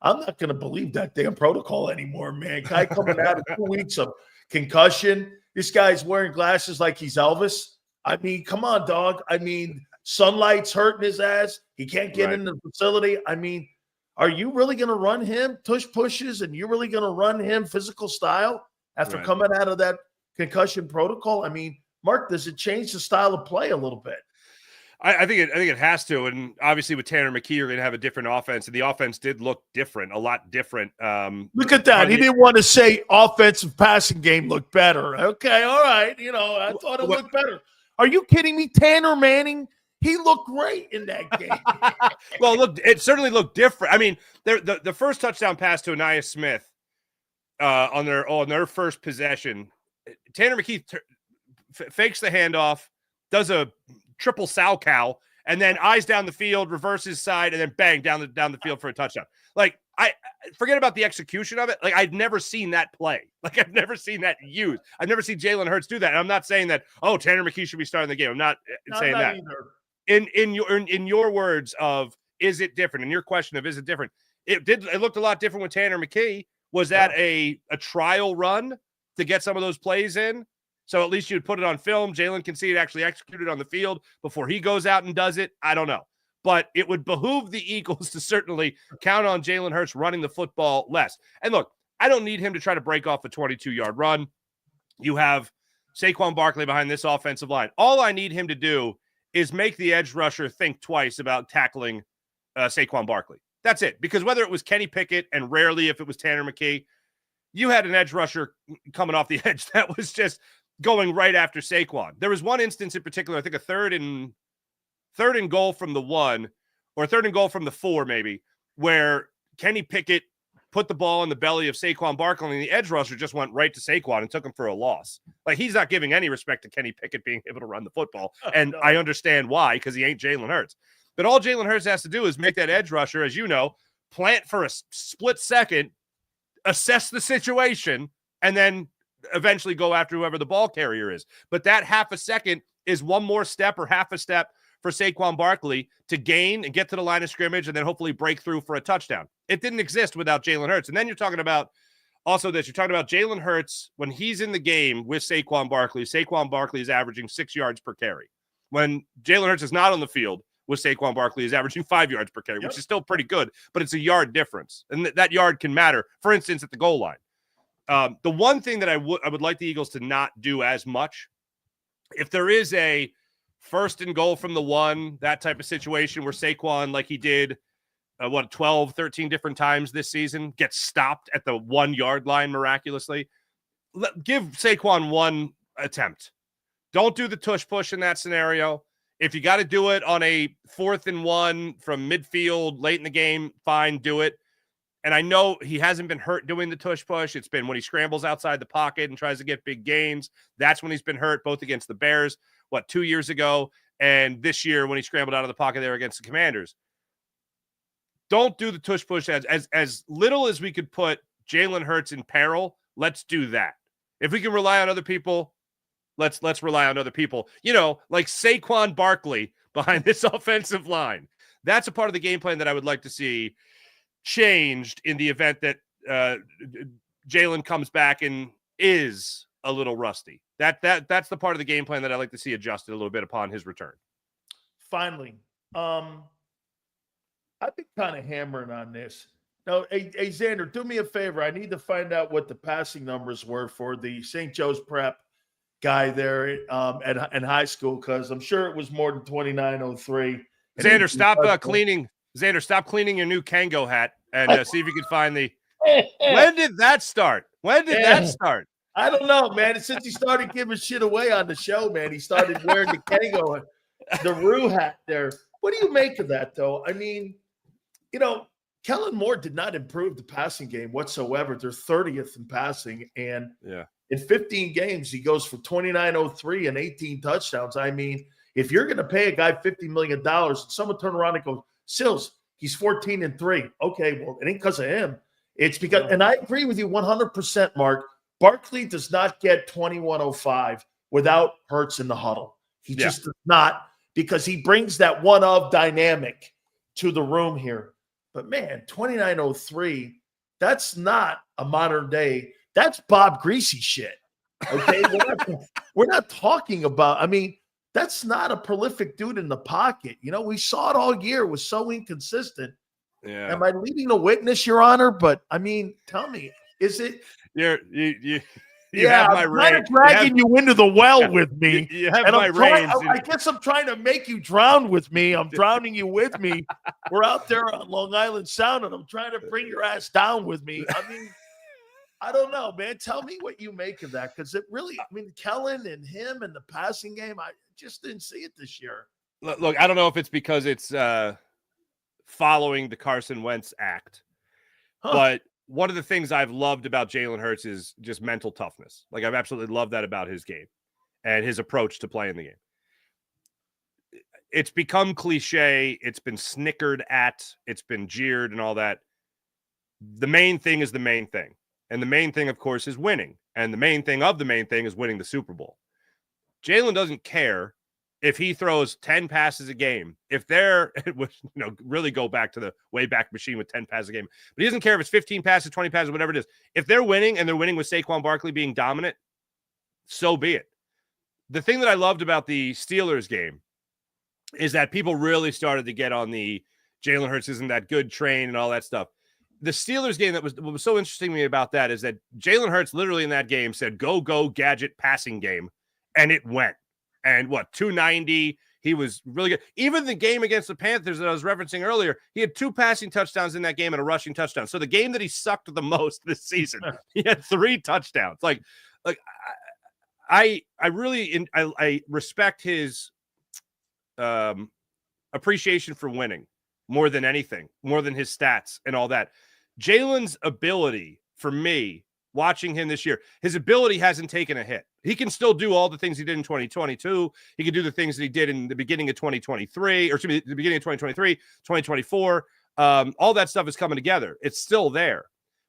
I'm not going to believe that damn protocol anymore, man. Guy coming out of 2 weeks of concussion. This guy's wearing glasses like he's Elvis. I mean, come on, dog. I mean, sunlight's hurting his ass. He can't get in the facility. I mean, are you really going to run him tush pushes and you're really going to run him physical style after coming out of that concussion protocol? I mean, Mark, does it change the style of play a little bit? I think it has to, and obviously with Tanner McKee, you're going to have a different offense, and the offense did look different, a lot different. Look at that. He didn't want to say offensive passing game looked better. Okay, all right. I thought it looked better. Are you kidding me? Tanner Manning, he looked great in that game. Well, look, it certainly looked different. I mean, the first touchdown pass to Aniyah Smith on their first possession, Tanner McKee fakes the handoff, does a triple sow cow, and then eyes down the field, reverses side, and then bang down the field for a touchdown. Like, I forget about the execution of it. Like, I've never seen that play. Like, I've never seen that used. I've never seen Jalen Hurts do that. And I'm not saying that, Tanner McKee should be starting the game. I'm not saying that. Either. In your words of, is it different? In your question of, is it different? It looked a lot different with Tanner McKee. Was that a trial run to get some of those plays in? So at least you'd put it on film. Jalen can see it actually executed on the field before he goes out and does it. I don't know. But it would behoove the Eagles to certainly count on Jalen Hurts running the football less. And look, I don't need him to try to break off a 22-yard run. You have Saquon Barkley behind this offensive line. All I need him to do is make the edge rusher think twice about tackling Saquon Barkley. That's it. Because whether it was Kenny Pickett and rarely if it was Tanner McKee, you had an edge rusher coming off the edge that was just going right after Saquon. There was one instance in particular, I think a third and goal from the 1, or third and goal from the 4 maybe, where Kenny Pickett put the ball in the belly of Saquon Barkley, and the edge rusher just went right to Saquon and took him for a loss. Like, he's not giving any respect to Kenny Pickett being able to run the football, and I understand why, because he ain't Jalen Hurts. But all Jalen Hurts has to do is make that edge rusher, as you know, plant for a split second, assess the situation, and then eventually go after whoever the ball carrier is. But that half a second is one more step or half a step for Saquon Barkley to gain and get to the line of scrimmage and then hopefully break through for a touchdown. It didn't exist without Jalen Hurts. And then you're talking about also this. You're talking about Jalen Hurts when he's in the game with Saquon Barkley is averaging 6 yards per carry. When Jalen Hurts is not on the field with Saquon Barkley, is averaging 5 yards per carry, which is still pretty good, but it's a yard difference. And that yard can matter, for instance, at the goal line. The one thing that I would like the Eagles to not do as much, if there is a first and goal from the 1, that type of situation where Saquon, like he did, 12, 13 different times this season, gets stopped at the 1 yard line miraculously, give Saquon one attempt. Don't do the tush push in that scenario. If you got to do it on a 4th and 1 from midfield late in the game, fine, do it. And I know he hasn't been hurt doing the tush push. It's been when he scrambles outside the pocket and tries to get big gains. That's when he's been hurt, both against the Bears, 2 years ago, and this year when he scrambled out of the pocket there against the Commanders. don't do the tush push as little as we could put Jalen Hurts in peril. Let's do that. If we can rely on other people, let's rely on other people. You know, like Saquon Barkley behind this offensive line. That's a part of the game plan that I would like to see changed in the event that Jalen comes back and is a little rusty. That's the part of the game plan that I like to see adjusted a little bit upon his return. Finally, I've been kind of hammering on this. Now, hey, Xander, do me a favor. I need to find out what the passing numbers were for the St. Joe's Prep guy there in high school, because I'm sure it was more than 2903. Xander, stop cleaning. Xander, stop cleaning your new Kango hat and see if you can find the. When did that start? When did that start? I don't know, man. Since he started giving shit away on the show, man, he started wearing the Kango, the Rue hat there. What do you make of that, though? I mean, you know, Kellen Moore did not improve the passing game whatsoever. They're 30th in passing, and in 15 games, he goes for 2903 and 18 touchdowns. I mean, if you're going to pay a guy $50 million, someone turn around and go, Sills, he's 14-3. Okay, well, it ain't because of him. It's because, and I agree with you 100%, Mark. Barkley does not get 2105 without Hurts in the huddle. He just does not, because he brings that one-of dynamic to the room here. But, man, 2903, that's not a modern day. That's Bob Greasy shit, okay? we're not talking about – I mean, that's not a prolific dude in the pocket. You know, we saw it all year. It was so inconsistent. Yeah. Am I leading the witness, Your Honor? But, I mean, tell me, is it – You have my range. I'm dragging you into the well with me. You have my range. I guess I'm trying to make you drown with me. I'm drowning you with me. We're out there on Long Island Sound, and I'm trying to bring your ass down with me. I mean, I don't know, man. Tell me what you make of that, because it really, I mean, Kellen and him and the passing game, I just didn't see it this year. Look, I don't know if it's because it's following the Carson Wentz act, but one of the things I've loved about Jalen Hurts is just mental toughness. Like, I've absolutely loved that about his game and his approach to playing the game. It's become cliche. It's been snickered at. It's been jeered and all that. The main thing is the main thing. And the main thing, of course, is winning. And the main thing of the main thing is winning the Super Bowl. Jalen doesn't care if he throws 10 passes a game, if they're, really go back to the way back machine with 10 passes a game, but he doesn't care if it's 15 passes, 20 passes, whatever it is. If they're winning and they're winning with Saquon Barkley being dominant, so be it. The thing that I loved about the Steelers game is that people really started to get on the Jalen Hurts isn't that good train and all that stuff. The Steelers game, what was so interesting to me about that is that Jalen Hurts literally in that game said, go, gadget passing game. And it went. And 290, he was really good. Even the game against the Panthers that I was referencing earlier, he had 2 passing touchdowns in that game and a rushing touchdown. So the game that he sucked the most this season, he had 3 touchdowns. Like I really respect his appreciation for winning more than anything, more than his stats and all that. Jalen's ability, for me, watching him this year, his ability hasn't taken a hit. He can still do all the things he did in 2022. He can do the things that he did in the beginning of 2023, or excuse me, the beginning of 2023, 2024. All that stuff is coming together. It's still there.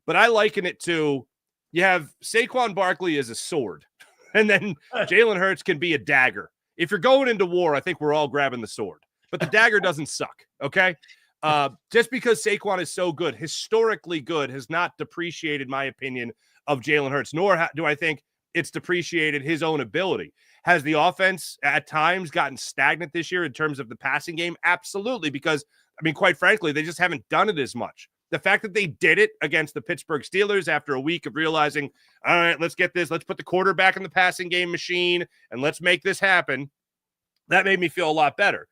But I liken it to, you have Saquon Barkley as a sword, and then Jalen Hurts can be a dagger. If you're going into war, I think we're all grabbing the sword. But the dagger doesn't suck, okay? Just because Saquon is so good, historically good, has not depreciated my opinion of Jalen Hurts, nor do I think it's depreciated his own ability. Has the offense at times gotten stagnant this year in terms of the passing game? Absolutely, because, I mean, quite frankly, they just haven't done it as much. The fact that they did it against the Pittsburgh Steelers after a week of realizing, all right, let's get this, let's put the quarterback in the passing game machine, and let's make this happen, that made me feel a lot better.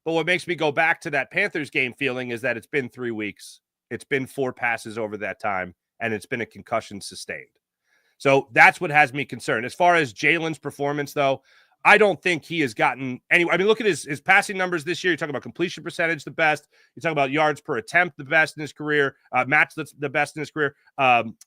But what makes me go back to that Panthers game feeling is that it's been 3 weeks. It's been 4 passes over that time, and it's been a concussion sustained. So that's what has me concerned. As far as Jalen's performance, though, I don't think he has gotten any. I mean, look at his passing numbers this year. You're talking about completion percentage, the best. You're talking about yards per attempt, the best in his career. Match that's the best in his career.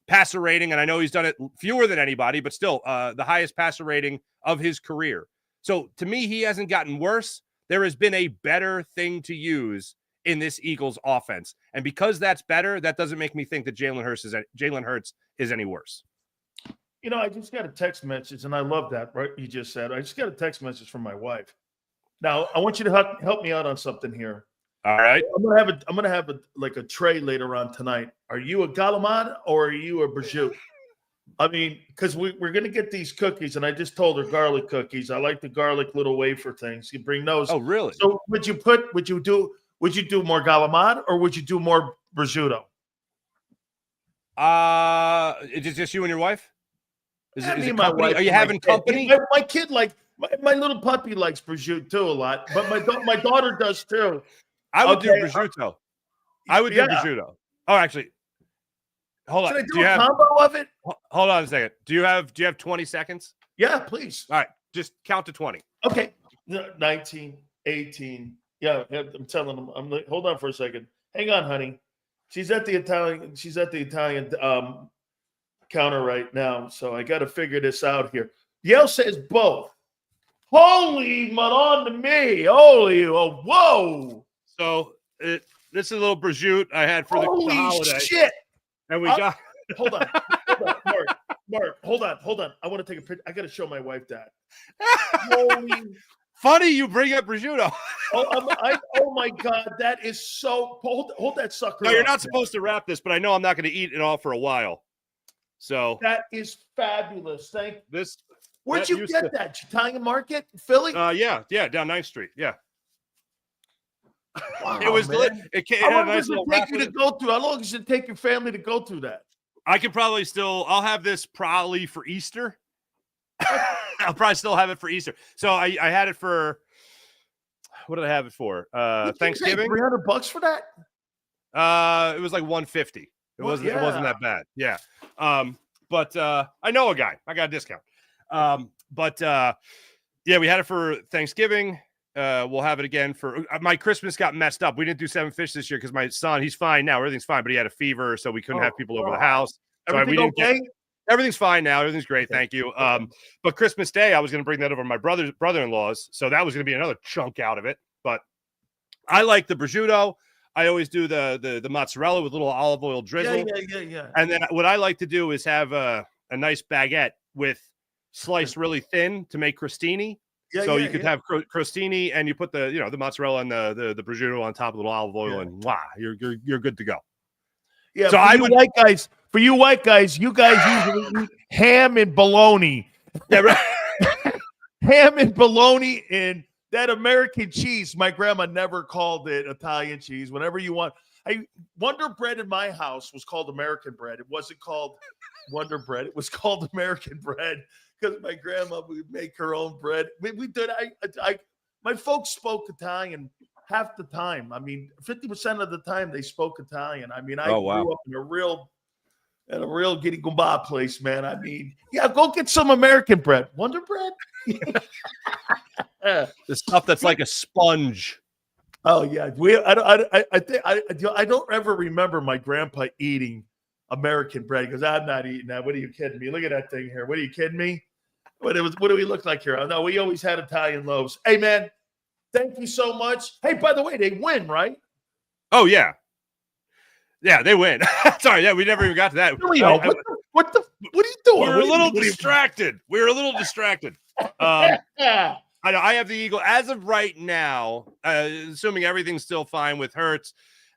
Passer rating, and I know he's done it fewer than anybody, but still the highest passer rating of his career. So to me, he hasn't gotten worse. There has been a better thing to use in this Eagles offense. And because that's better, that doesn't make me think that Jalen Hurts is any worse. You know, I just got a text message, and I love that, right? You just said, I just got a text message from my wife. Now, I want you to help me out on something here. All right. I'm gonna have a tray later on tonight. Are you a Galamad or are you a Brigitte? I mean, because we're gonna get these cookies, and I just told her garlic cookies. I like the garlic little wafer things. You bring those. Oh, really? So would you do more Galamad or would you do more prosciutto? Is it just you and your wife? Is Yeah, it me and company? my wife. Are you having company? My kid my little puppy likes prosciutto too a lot, but my daughter does too. I would do prosciutto. I would do prosciutto. Oh, actually, hold on. Should I do a combo of it? Hold on a second. Do you have 20 seconds? Yeah, please. All right, just count to 20. Okay. 19, 18. Yeah, I'm telling them. I'm like, hold on for a second. Hang on, honey. She's at the Italian counter right now, so I got to figure this out here. Yale says both. Holy Madonna me! Holy, oh, whoa! So this is a little prosciutto I had for the holiday. Shit! And we got. Hold on, Mark. Hold on. I want to take a picture. I got to show my wife that. Holy. Funny you bring up prosciutto. Oh my God, that is so. Hold that sucker. No, you're not supposed to wrap this, but I know I'm not going to eat it all for a while. So that is fabulous. This. Where'd you get that? Italian Market, Philly? Yeah, down 9th Street. Yeah. Wow, it was. How long does it take you to go through? How long does it take your family to go through that? I can probably I'll have this probably for Easter. I'll probably still have it for Easter. So I had it for, what did I have it for? Thanksgiving. $300 for that? It was like $150. It wasn't that bad. Yeah. But I know a guy. I got a discount. Yeah, we had it for Thanksgiving. We'll have it again for my Christmas. Got messed up. We didn't do 7 fish this year because my son, he's fine now. Everything's fine, but he had a fever, so we couldn't have people over the house. So we didn't okay? Everything's fine now. Everything's great. Thank you. But Christmas Day, I was going to bring that over to my brother-in-law's. So that was going to be another chunk out of it. But I like the prosciutto. I always do the mozzarella with a little olive oil drizzle. Yeah. And then what I like to do is have a nice baguette with sliced really thin to make crostini. You could have crostini, and you put the mozzarella and the prosciutto on top of a little olive oil, and you're good to go. Yeah. So for you white guys, you guys usually eat ham and bologna. Yeah, right. Ham and bologna and that American cheese. My grandma never called it Italian cheese. Whenever you want, Wonder Bread in my house was called American bread. It wasn't called Wonder Bread. It was called American bread because my grandma would make her own bread. We did. My folks spoke Italian half the time. I mean, 50% of the time they spoke Italian. I mean, I grew up in a real giddy gumba place, man. I mean, go get some American bread. Wonder Bread? The stuff that's like a sponge. Oh yeah. I don't ever remember my grandpa eating American bread because I'm not eating that. What are you kidding me? Look at that thing here. What are you kidding me? What do we look like here? No, we always had Italian loaves. Hey man, thank you so much. Hey, by the way, they win, right? Oh yeah. Yeah, they win. Sorry, we never even got to that. What are you doing? We were a little distracted. I know I have the Eagle as of right now, assuming everything's still fine with Hurts,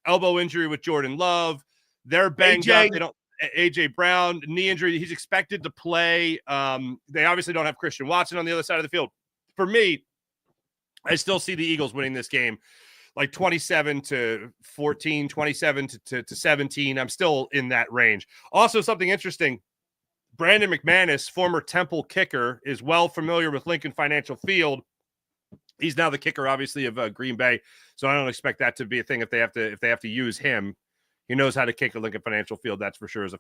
elbow injury with Jordan Love. They're banged up. They don't. AJ Brown, knee injury. He's expected to play. They obviously don't have Christian Watson on the other side of the field. For me, I still see the Eagles winning this game, like 27-14, 27-17. I'm still in that range. Also, something interesting. Brandon McManus, former Temple kicker, is well familiar with Lincoln Financial Field. He's now the kicker, obviously, of Green Bay. So I don't expect that to be a thing if they have to use him. He knows how to kick at Lincoln Financial Field, that's for sure, as a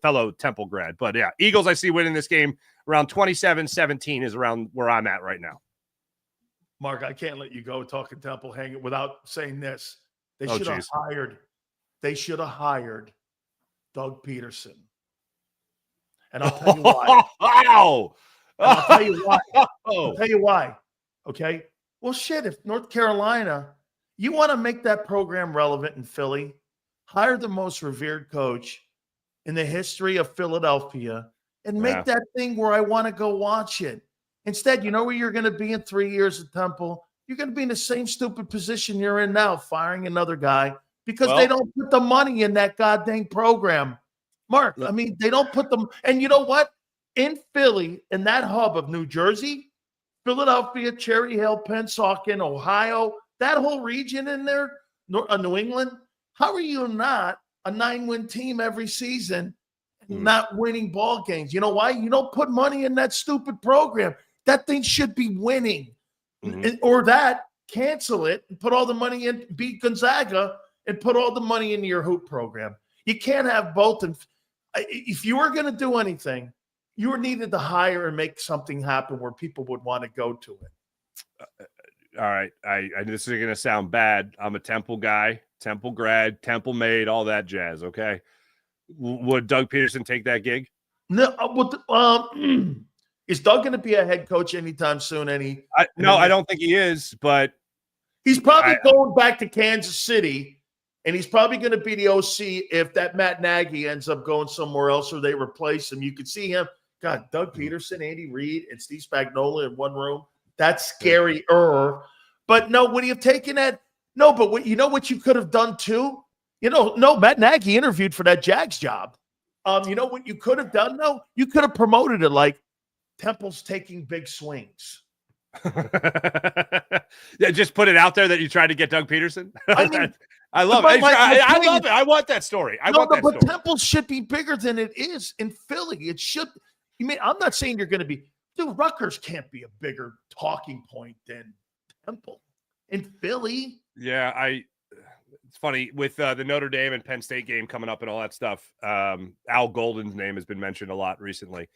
fellow Temple grad. But yeah, Eagles I see winning this game around 27-17 is around where I'm at right now. Mark, I can't let you go talking Temple hanging without saying this. They should have hired Doug Peterson. And I'll tell you why. Wow. I'll tell you why. Okay. Well, shit, if North Carolina You want to make that program relevant in Philly? Hire the most revered coach in the history of Philadelphia and make that thing where I want to go watch it. Instead, you know where you're going to be in 3 years at Temple? You're going to be in the same stupid position you're in now, firing another guy because they don't put the money in that goddamn program. Mark, I mean, they don't put them. And you know what? In Philly, in that hub of New Jersey, Philadelphia, Cherry Hill, Pennsauken, Ohio, that whole region in there, New England, how are you not a 9-win team every season and not winning ball games? You know why? You don't put money in that stupid program. That thing should be winning. Or cancel it and put all the money in, beat Gonzaga and put all the money into your hoop program. You can't have both. And if you were going to do anything, you were needed to hire and make something happen where people would want to go to it. All right. I this is going to sound bad. I'm a Temple guy, Temple grad, Temple made, all that jazz. Okay. Would Doug Peterson take that gig? No. Is Doug going to be a head coach anytime soon? No, I don't think he is, but he's probably going back to Kansas City, and he's probably going to be the OC if that Matt Nagy ends up going somewhere else or they replace him. You could see him. God, Doug Peterson, Andy Reid, and Steve Spagnuolo in one room. That's scary. But no, would he have taken that? No, but you know what you could have done too? Matt Nagy interviewed for that Jags job. You know what you could have done? No, you could have promoted it like Temple's taking big swings. Yeah, just put it out there that you tried to get Doug Peterson. I mean, I love it. I love it. I want that story. But Temple should be bigger than it is in Philly. It should. I'm not saying you're going to be. Dude, Rutgers can't be a bigger talking point than Temple in Philly. Yeah, it's funny with the Notre Dame and Penn State game coming up and all that stuff. Al Golden's name has been mentioned a lot recently.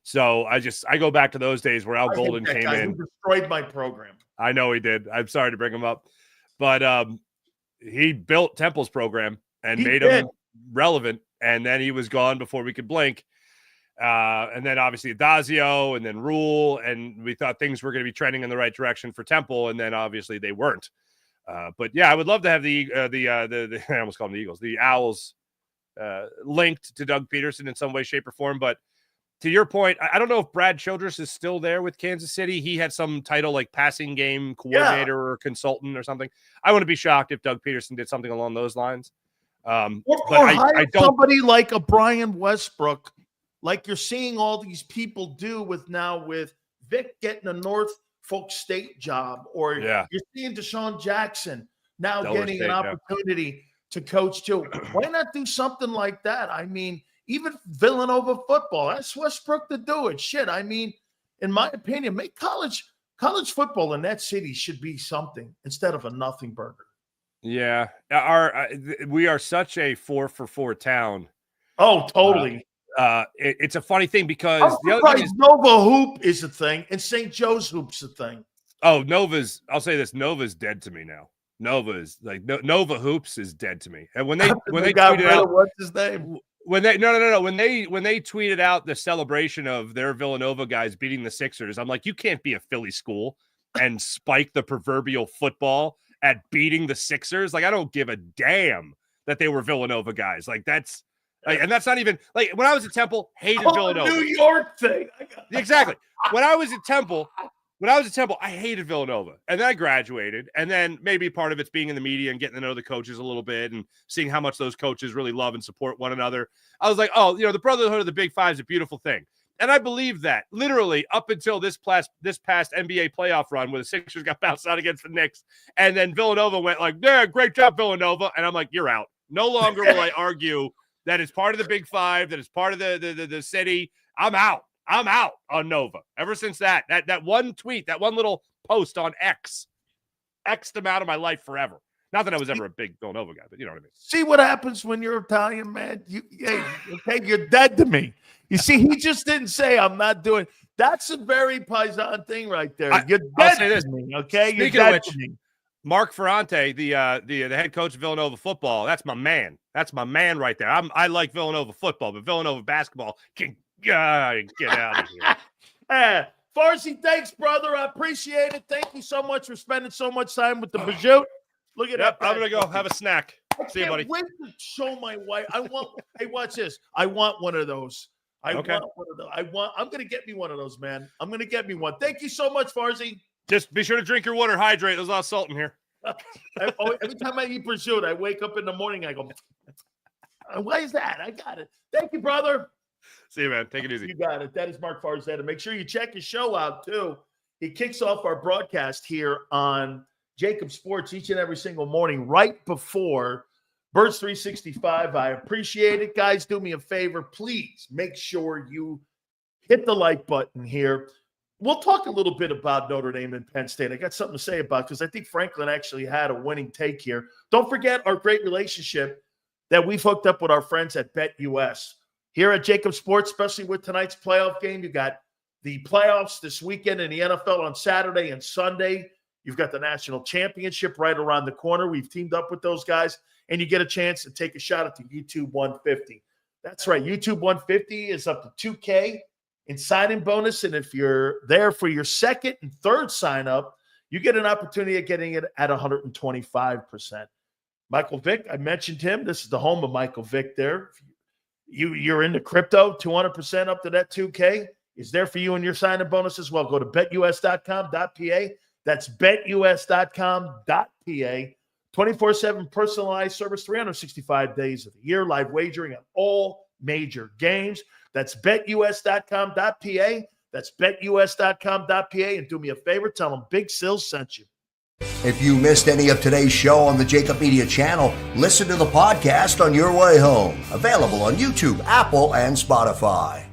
So I go back to those days where Al Golden came in. He destroyed my program. I know he did. I'm sorry to bring him up, but he built Temple's program and made him relevant. And then he was gone before we could blink. And then obviously Adazio and then Rule, and we thought things were going to be trending in the right direction for Temple, and then obviously they weren't. But yeah, I would love to have the I almost call them the Eagles, the Owls, linked to Doug Peterson in some way, shape, or form. But to your point, I don't know if Brad Childress is still there with Kansas City. He had some title like passing game coordinator or consultant or something. I wouldn't be shocked if Doug Peterson did something along those lines. Or hire somebody like a Brian Westbrook, like you're seeing all these people do with Vic getting a Norfolk State job, or you're seeing Deshaun Jackson now getting an opportunity to coach too. Why not do something like that? I mean, even Villanova football, ask Westbrook to do it. Shit, I mean, in my opinion, make college football in that city should be something instead of a nothing burger. Yeah, we are such a 4-for-4 town. Oh, totally. It's a funny thing because the other thing is Nova Hoop is a thing, and St. Joe's Hoop's a thing. Oh, I'll say this: Nova's dead to me now. Nova Hoops is dead to me. And when they tweeted out, what's his name? When they tweeted out the celebration of their Villanova guys beating the Sixers, I'm like, you can't be a Philly school and spike the proverbial football at beating the Sixers. Like, I don't give a damn that they were Villanova guys. Like, that's and that's not even like when I was at Temple, hated Villanova. New York thing. Exactly. When I was at Temple, I hated Villanova. And then I graduated. And then maybe part of it's being in the media and getting to know the coaches a little bit and seeing how much those coaches really love and support one another. I was like, the brotherhood of the Big Five is a beautiful thing. And I believe that literally up until this past NBA playoff run where the Sixers got bounced out against the Knicks. And then Villanova went like, yeah, great job, Villanova. And I'm like, you're out. No longer will I argue that it's part of the Big Five, that it's part of the city. I'm out on Nova. Ever since that one tweet, that one little post on X'd them out of my life forever. Not that I was ever a big Villanova guy, but you know what I mean. See what happens when you're Italian, man? You're dead to me. You see, he just didn't say I'm not doing. That's a very Paisan thing right there. You're dead to me, okay? Speaking you're dead of which, to me. Mark Ferrante, the head coach of Villanova football, that's my man. That's my man right there. I like Villanova football, but Villanova basketball can get out of here. Farzy, thanks, brother. I appreciate it. Thank you so much for spending so much time with the Bajoot. Look at Yep, that. I'm gonna go have a snack. See you, buddy. Wait to show my wife. I want. Hey, watch this. I want one of those. I want one of those. I'm gonna get me one of those, man. I'm gonna get me one. Thank you so much, Farzy. Just be sure to drink your water, hydrate. There's a lot of salt in here. Every time I eat prosciutto, I wake up in the morning. I go, why is that? I got it. Thank you, brother. See you, man. Take it easy. You got it. That is Mark Farzetta. Make sure you check his show out too. He kicks off our broadcast here on JAKIB Sports each and every single morning, right before Birds 365. I appreciate it. Guys, do me a favor. Please make sure you hit the like button here. We'll talk a little bit about Notre Dame and Penn State. I got something to say about because I think Franklin actually had a winning take here. Don't forget our great relationship that we've hooked up with our friends at BetUS. Here at JAKIB Sports, especially with tonight's playoff game, you got the playoffs this weekend in the NFL on Saturday and Sunday. You've got the national championship right around the corner. We've teamed up with those guys, and you get a chance to take a shot at the YouTube 150. That's right. YouTube 150 is up to $2K in sign-in bonus, and if you're there for your second and third sign-up, you get an opportunity of getting it at 125%. Michael Vick, I mentioned him. This is the home of Michael Vick there. You're into crypto, 200% up to that $2K is there for you and your sign-in bonus as well. Go to betus.com.pa. That's betus.com.pa. 24/7 personalized service, 365 days of the year, live wagering on all major games. That's betus.com.pa. That's betus.com.pa. And do me a favor, tell them Big Sills sent you. If you missed any of today's show on the JAKIB Media channel, listen to the podcast on your way home. Available on YouTube, Apple, and Spotify.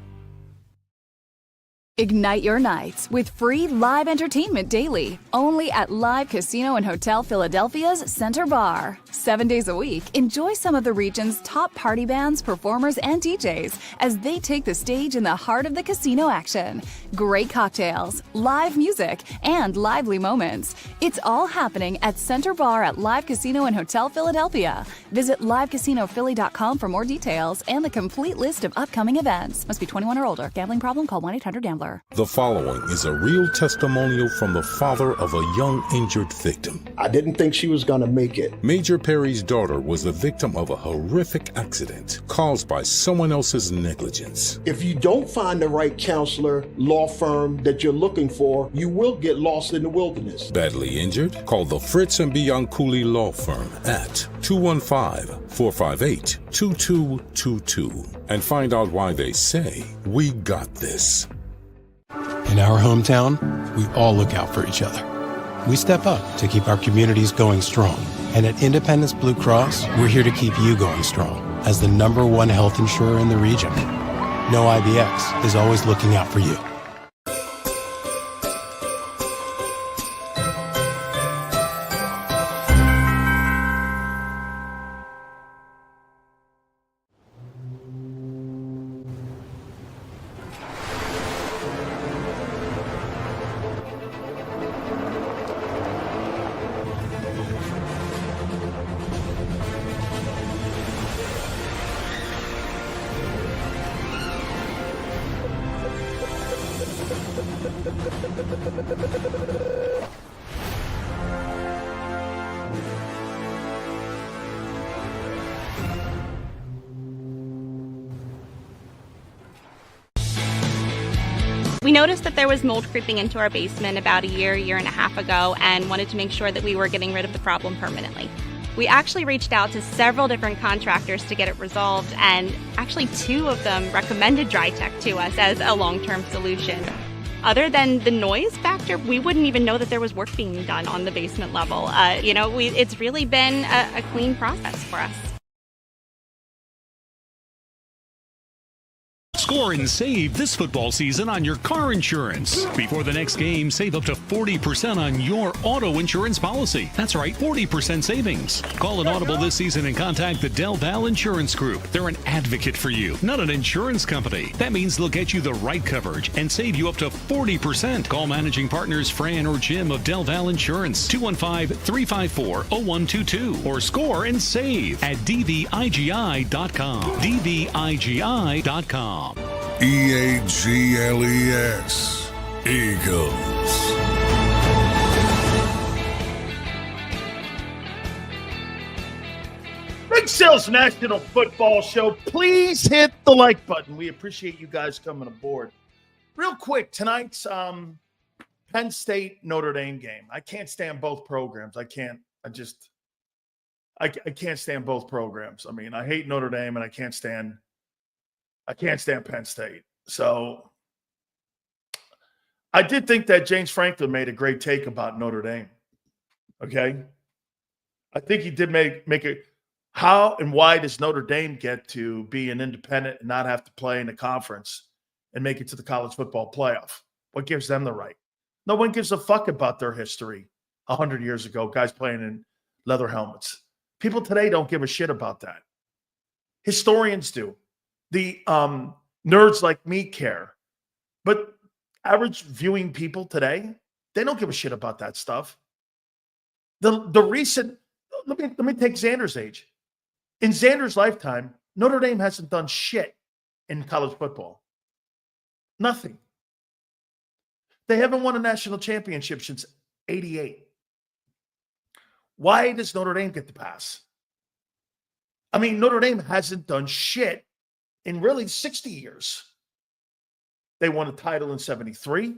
Ignite your nights with free live entertainment daily, only at Live Casino and Hotel Philadelphia's Center Bar. 7 days a week, enjoy some of the region's top party bands, performers, and DJs as they take the stage in the heart of the casino action. Great cocktails, live music, and lively moments. It's all happening at Center Bar at Live Casino and Hotel Philadelphia. Visit livecasinophilly.com for more details and the complete list of upcoming events. Must be 21 or older. Gambling problem? Call 1-800-GAMBLER. The following is a real testimonial from the father of a young injured victim. I didn't think she was going to make it. Major Perry's daughter was the victim of a horrific accident caused by someone else's negligence. If you don't find the right counselor, law firm that you're looking for, you will get lost in the wilderness. Badly injured? Call the Fritz and Bianculli Law Firm at 215-458-2222 and find out why they say, "We got this." In our hometown, we all look out for each other. We step up to keep our communities going strong. And at Independence Blue Cross, we're here to keep you going strong as the #1 health insurer in the region. No IBX is always looking out for you. We noticed that there was mold creeping into our basement about a year and a half ago, and wanted to make sure that we were getting rid of the problem permanently. We actually reached out to several different contractors to get it resolved, and actually 2 of them recommended DryTech to us as a long-term solution. Other than the noise factor, we wouldn't even know that there was work being done on the basement level. It's really been a clean process for us. Score and save this football season on your car insurance. Before the next game, save up to 40% on your auto insurance policy. That's right, 40% savings. Call an audible this season and contact the Del Val Insurance Group. They're an advocate for you, not an insurance company. That means they'll get you the right coverage and save you up to 40%. Call managing partners Fran or Jim of Del Val Insurance, 215-354-0122, or score and save at dvigi.com. dvigi.com. EAGLES, Eagles. Big Sales National Football Show. Please hit the like button. We appreciate you guys coming aboard. Real quick, tonight's Penn State Notre Dame game. I can't stand both programs. I can't stand both programs. I mean, I hate Notre Dame and I can't stand Penn State. So I did think that James Franklin made a great take about Notre Dame. Okay. I think he did make it. How and why does Notre Dame get to be an independent and not have to play in a conference and make it to the college football playoff? What gives them the right? No one gives a fuck about their history 100 years ago, guys playing in leather helmets. People today don't give a shit about that. Historians do. The nerds like me care. But average viewing people today, they don't give a shit about that stuff. The recent, let me take Xander's age. In Xander's lifetime, Notre Dame hasn't done shit in college football. Nothing. They haven't won a national championship since '88. Why does Notre Dame get the pass? I mean, Notre Dame hasn't done shit in really 60 years. They won a title in '73,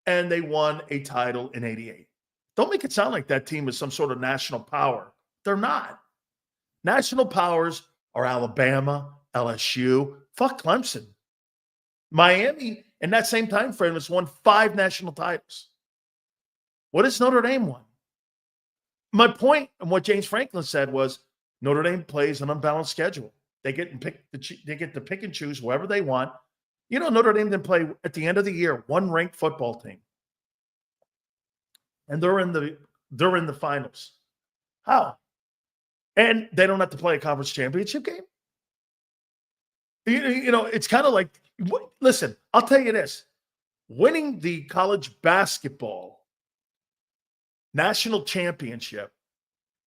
and they won a title in '88. Don't make it sound like that team is some sort of national power. They're not. National powers are Alabama, LSU, fuck Clemson. Miami, in that same time frame, has won 5 national titles. What has Notre Dame won? My point and what James Franklin said was Notre Dame plays an unbalanced schedule. They get to pick and choose whoever they want. You know, Notre Dame didn't play at the end of the year one ranked football team, and they're in the finals. How? And they don't have to play a conference championship game. You know, it's kind of like, listen, I'll tell you this. Winning the college basketball national championship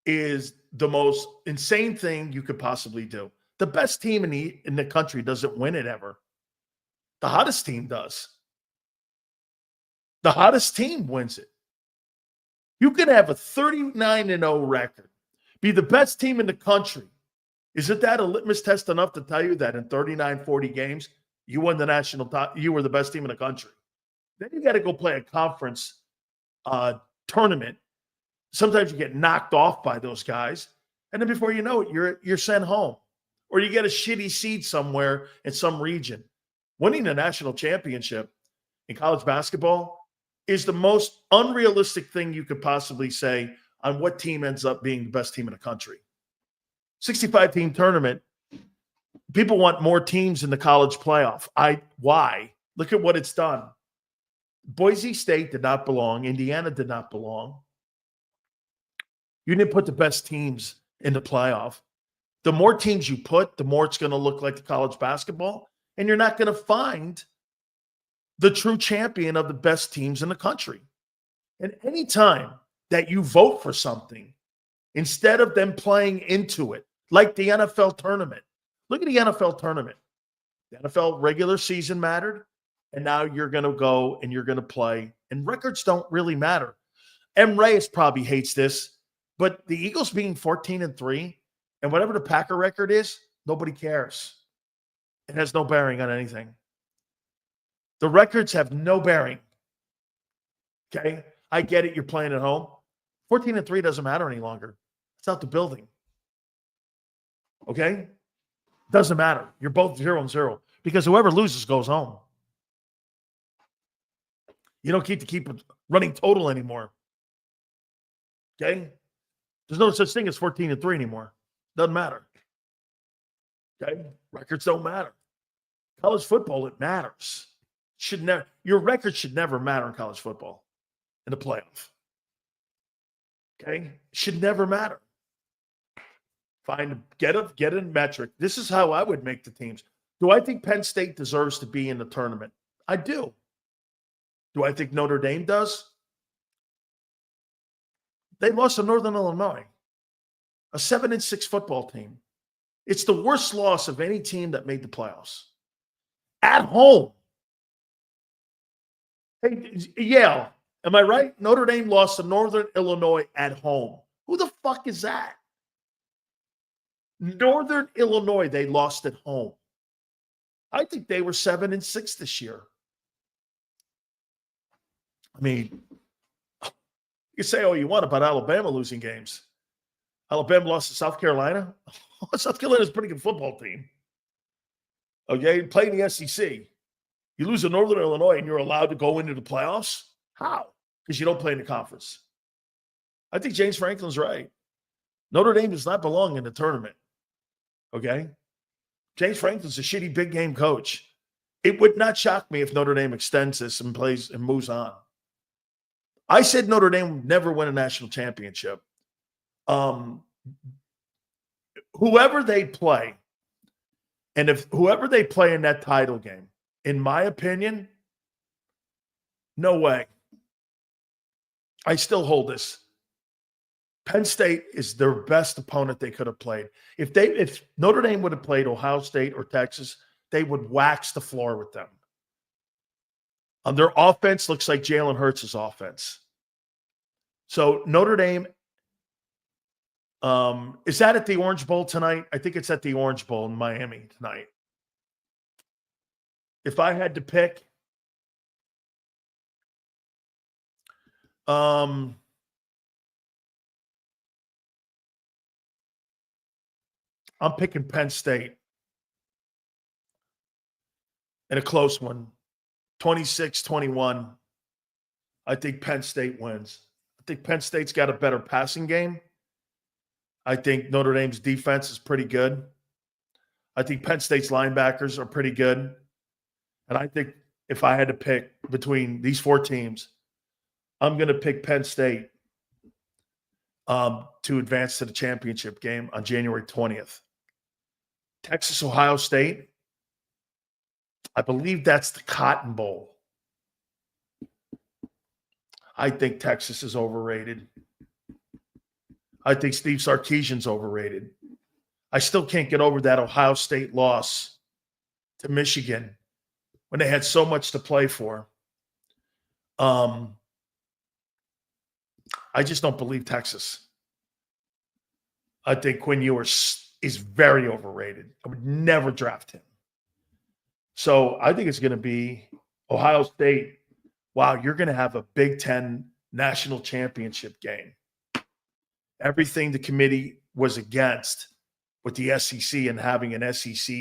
is the most insane thing you could possibly do. The best team in the country doesn't win it ever. The hottest team does. The hottest team wins it. You could have a 39-0 record, be the best team in the country. Isn't that a litmus test enough to tell you that in 39, 40 games, you won the national title, you were the best team in the country? Then you got to go play a conference tournament. Sometimes you get knocked off by those guys. And then before you know it, you're sent home. Or you get a shitty seed somewhere in some region. Winning the national championship in college basketball is the most unrealistic thing you could possibly say on what team ends up being the best team in the country. 65-team tournament. People want more teams in the college playoff. Why? Look at what it's done. Boise State did not belong. Indiana did not belong. You didn't put the best teams in the playoff. The more teams you put, the more it's going to look like the college basketball. And you're not going to find the true champion of the best teams in the country. And anytime that you vote for something, instead of them playing into it, like the NFL tournament. Look at the NFL tournament. The NFL regular season mattered, and now you're going to go and you're going to play, and records don't really matter. M. Reyes probably hates this, but the Eagles being 14-3, and whatever the Packer record is, nobody cares. It has no bearing on anything. The records have no bearing. Okay? I get it. You're playing at home. 14-3 doesn't matter any longer. It's out the building. Okay? Doesn't matter. You're both 0-0 because whoever loses goes home. You don't keep a running total anymore. Okay? There's no such thing as 14-3 anymore. Doesn't matter. Okay? Records don't matter. College football, it matters. Your record should never matter in college football in the playoff. Okay? Should never matter. Get a metric. This is how I would make the teams. Do I think Penn State deserves to be in the tournament? I do. Do I think Notre Dame does? They lost to Northern Illinois, a 7-6 football team. It's the worst loss of any team that made the playoffs. At home. Hey, Yale, am I right? Notre Dame lost to Northern Illinois at home. Who the fuck is that? Northern Illinois, they lost at home. I think they were 7-6 this year. I mean, you say all you want about Alabama losing games. Alabama lost to South Carolina. South Carolina's a pretty good football team. Okay, playing the SEC. You lose to Northern Illinois and you're allowed to go into the playoffs? How? Because you don't play in the conference. I think James Franklin's right. Notre Dame does not belong in the tournament. Okay? James Franklin's a shitty big game coach. It would not shock me if Notre Dame extends this and plays and moves on. I said Notre Dame would never win a national championship. Whoever they play, and if whoever they play in that title game, in my opinion, no way. I still hold this. Penn State is their best opponent they could have played. If Notre Dame would have played Ohio State or Texas, they would wax the floor with them. Their offense looks like Jalen Hurts' offense. So Notre Dame, is that at the Orange Bowl tonight? I think it's at the Orange Bowl in Miami tonight. If I had to pick, I'm picking Penn State in a close one, 26-21. I think Penn State wins. I think Penn State's got a better passing game. I think Notre Dame's defense is pretty good. I think Penn State's linebackers are pretty good. And I think if I had to pick between these four teams, I'm going to pick Penn State to advance to the championship game on January 20th. Texas, Ohio State, I believe that's the Cotton Bowl. I think Texas is overrated. I think Steve Sarkisian's overrated. I still can't get over that Ohio State loss to Michigan when they had so much to play for. I just don't believe Texas. I think Quinn Ewers is very overrated. I would never draft him. So I think it's going to be Ohio State. Wow, you're going to have a Big Ten national championship game. Everything the committee was against with the SEC and having an SEC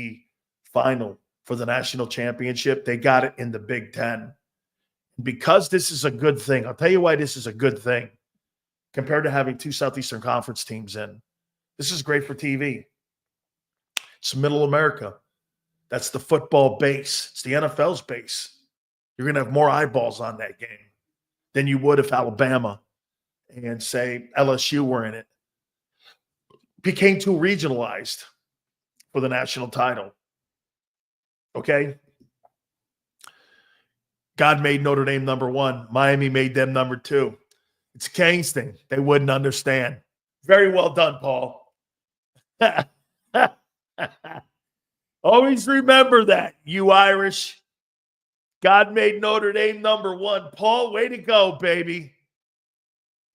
final for the national championship, they got it in the Big Ten. Because this is a good thing, I'll tell you why this is a good thing compared to having two Southeastern Conference teams in. This is great for TV. It's Middle America. That's the football base. It's the NFL's base. You're going to have more eyeballs on that game than you would if Alabama and, say, LSU were in it. Became too regionalized for the national title. Okay? God made Notre Dame number one. Miami made them number two. It's a Canes thing. They wouldn't understand. Very well done, Paul. Always remember that, you Irish. God made Notre Dame number one. Paul, way to go, baby.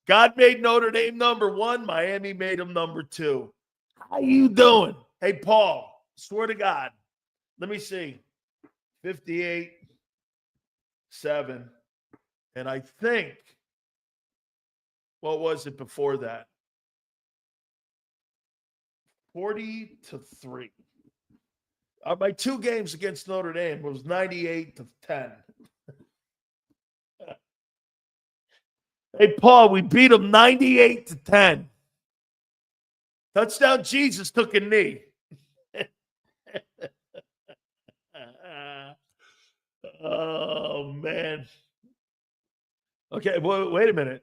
God made Notre Dame number one. Miami made him number two. How you doing? Hey, Paul, swear to God. Let me see. 58-7. And I think, what was it before that? 40-3. My two games against Notre Dame was 98-10. Hey, Paul, we beat them 98-10. Touchdown Jesus took a knee. Oh, man. Okay, well, wait a minute.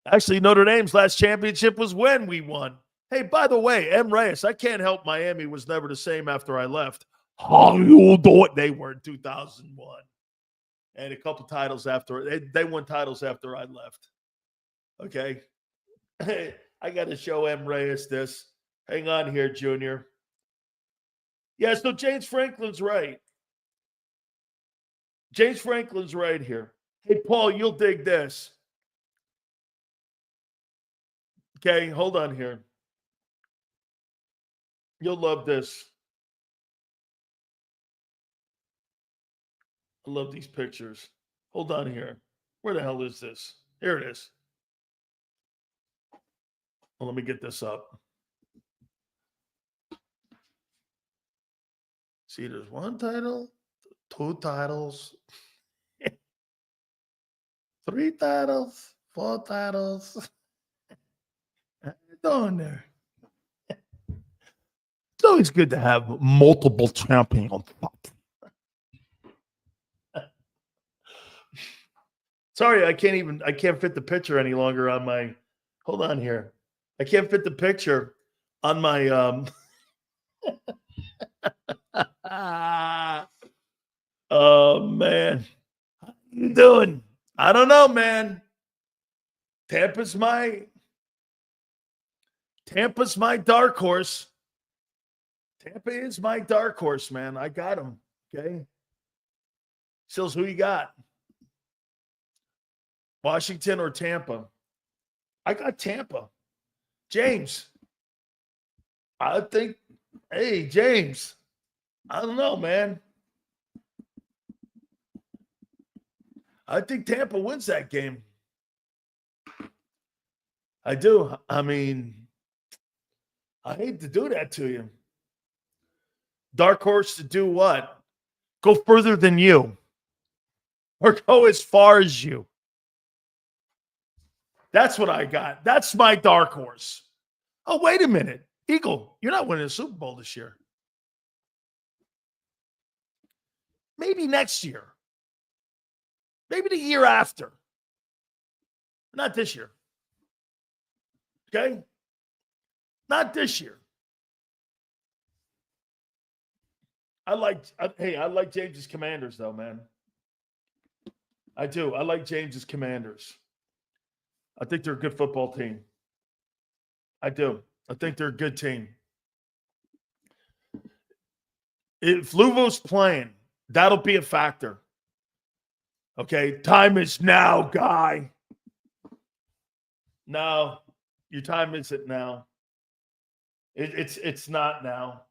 Actually, Notre Dame's last championship was when we won. Hey, by the way, M. Reyes, I can't help Miami was never the same after I left. How you do it? They were in 2001. And a couple titles after. They won titles after I left. Okay? I got to show M. Reyes this. Hang on here, Junior. Yeah, so James Franklin's right. James Franklin's right here. Hey, Paul, you'll dig this. Okay, hold on here. You'll love this. I love these pictures. Hold on here. Where the hell is this? Here it is. Well, let me get this up. See, there's one title, 2 titles, 3 titles, 4 titles. How you doing there? It's always good to have multiple champions on top. Sorry, I can't fit the picture any longer on my, hold on here. I can't fit the picture on my, oh, man. How you doing? I don't know, man. Tampa's my dark horse. Tampa is my dark horse, man. I got him, okay? Sills, who you got? Washington or Tampa? I got Tampa. James. I think, hey, James. I don't know, man. I think Tampa wins that game. I do. I mean, I hate to do that to you. Dark horse to do what? Go further than you. Or go as far as you. That's what I got. That's my dark horse. Oh, wait a minute. Eagle, you're not winning a Super Bowl this year. Maybe next year. Maybe the year after. Not this year. Okay? Not this year. I like James's Commanders, though, man. I do. I like James's Commanders. I think they're a good football team. I do. I think they're a good team. If Luvo's playing, that'll be a factor. Okay, time is now, guy. No, your time isn't now. It's not now.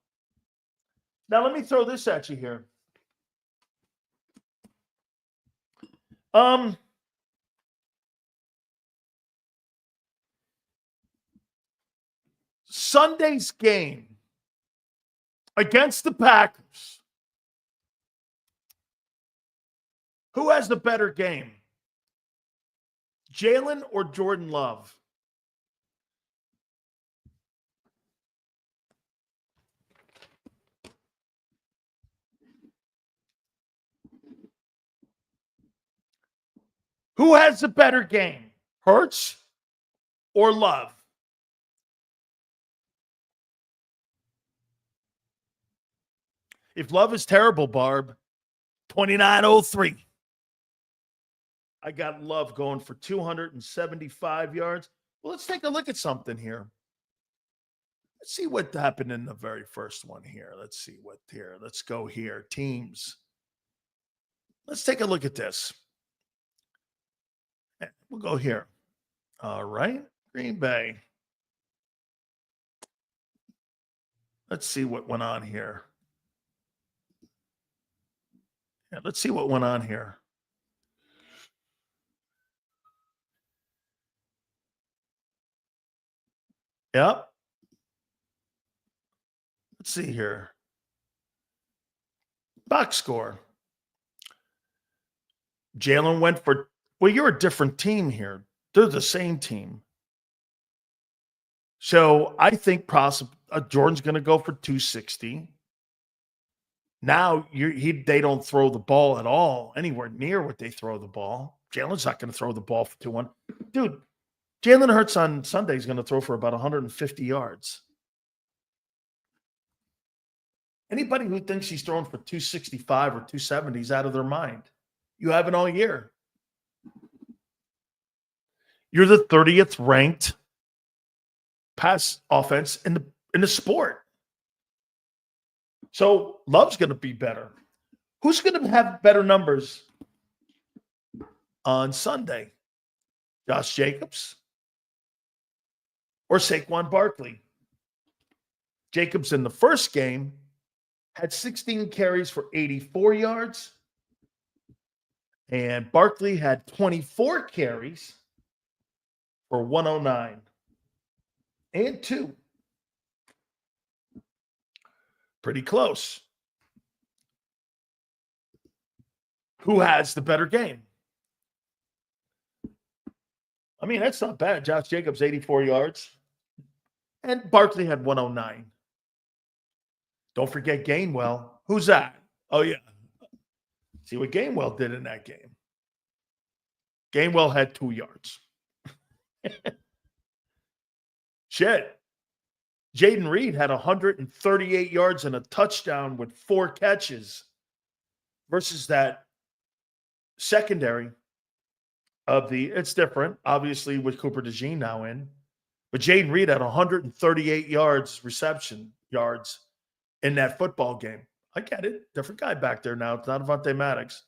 Now let me throw this at you here. Sunday's game against the Packers. Who has the better game? Jalen or Jordan Love? Who has the better game? Hurts or Love? If Love is terrible, Barb, 29.03. I got Love going for 275 yards. Well, let's take a look at something here. Let's see what happened in the very first one here. Let's see what here. Let's go here. Teams. Let's take a look at this. We'll go here. All right. Green Bay. Let's see what went on here. Yeah, let's see what went on here. Yep. Let's see here. Box score. Jalen went for, well, you're a different team here. They're the same team. So I think Jordan's going to go for 260. Now they don't throw the ball at all, anywhere near what they throw the ball. Jalen's not going to throw the ball for 2-1. Dude, Jalen Hurts on Sunday is going to throw for about 150 yards. Anybody who thinks he's throwing for 265 or 270 is out of their mind. You haven't all year. You're the 30th ranked pass offense in the sport. So Love's going to be better. Who's going to have better numbers on Sunday? Josh Jacobs or Saquon Barkley? Jacobs in the first game had 16 carries for 84 yards. And Barkley had 24 carries for 109 and 2. Pretty close. Who has the better game? I mean, that's not bad. Josh Jacobs, 84 yards. And Barkley had 109. Don't forget Gainwell. Who's that? Oh, yeah. See what Gainwell did in that game. Gainwell had 2 yards. Shit. Jaden Reed had 138 yards and a touchdown with 4 catches versus that secondary of the, it's different, obviously, with Cooper DeJean now in. But Jaden Reed had 138 yards, reception yards in that football game. I get it. Different guy back there now. It's not Avonte Maddox.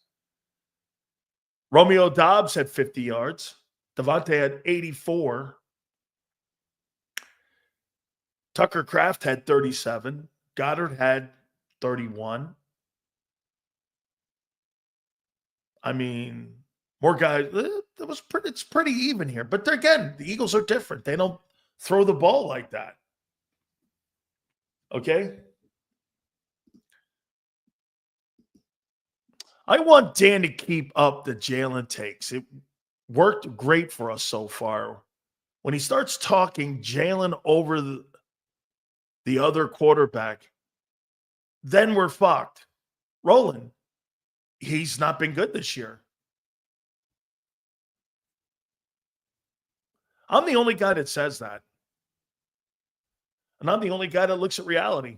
Romeo Doubs had 50 yards. Devontae had 84. Tucker Kraft had 37. Goddard had 31. I mean, more guys. It's pretty even here. But again, the Eagles are different. They don't throw the ball like that. Okay? I want Dan to keep up the Jalen takes. It worked great for us so far. When he starts talking Jalen over the other quarterback, then we're fucked. Roland, he's not been good this year. I'm the only guy that says that. And I'm the only guy that looks at reality.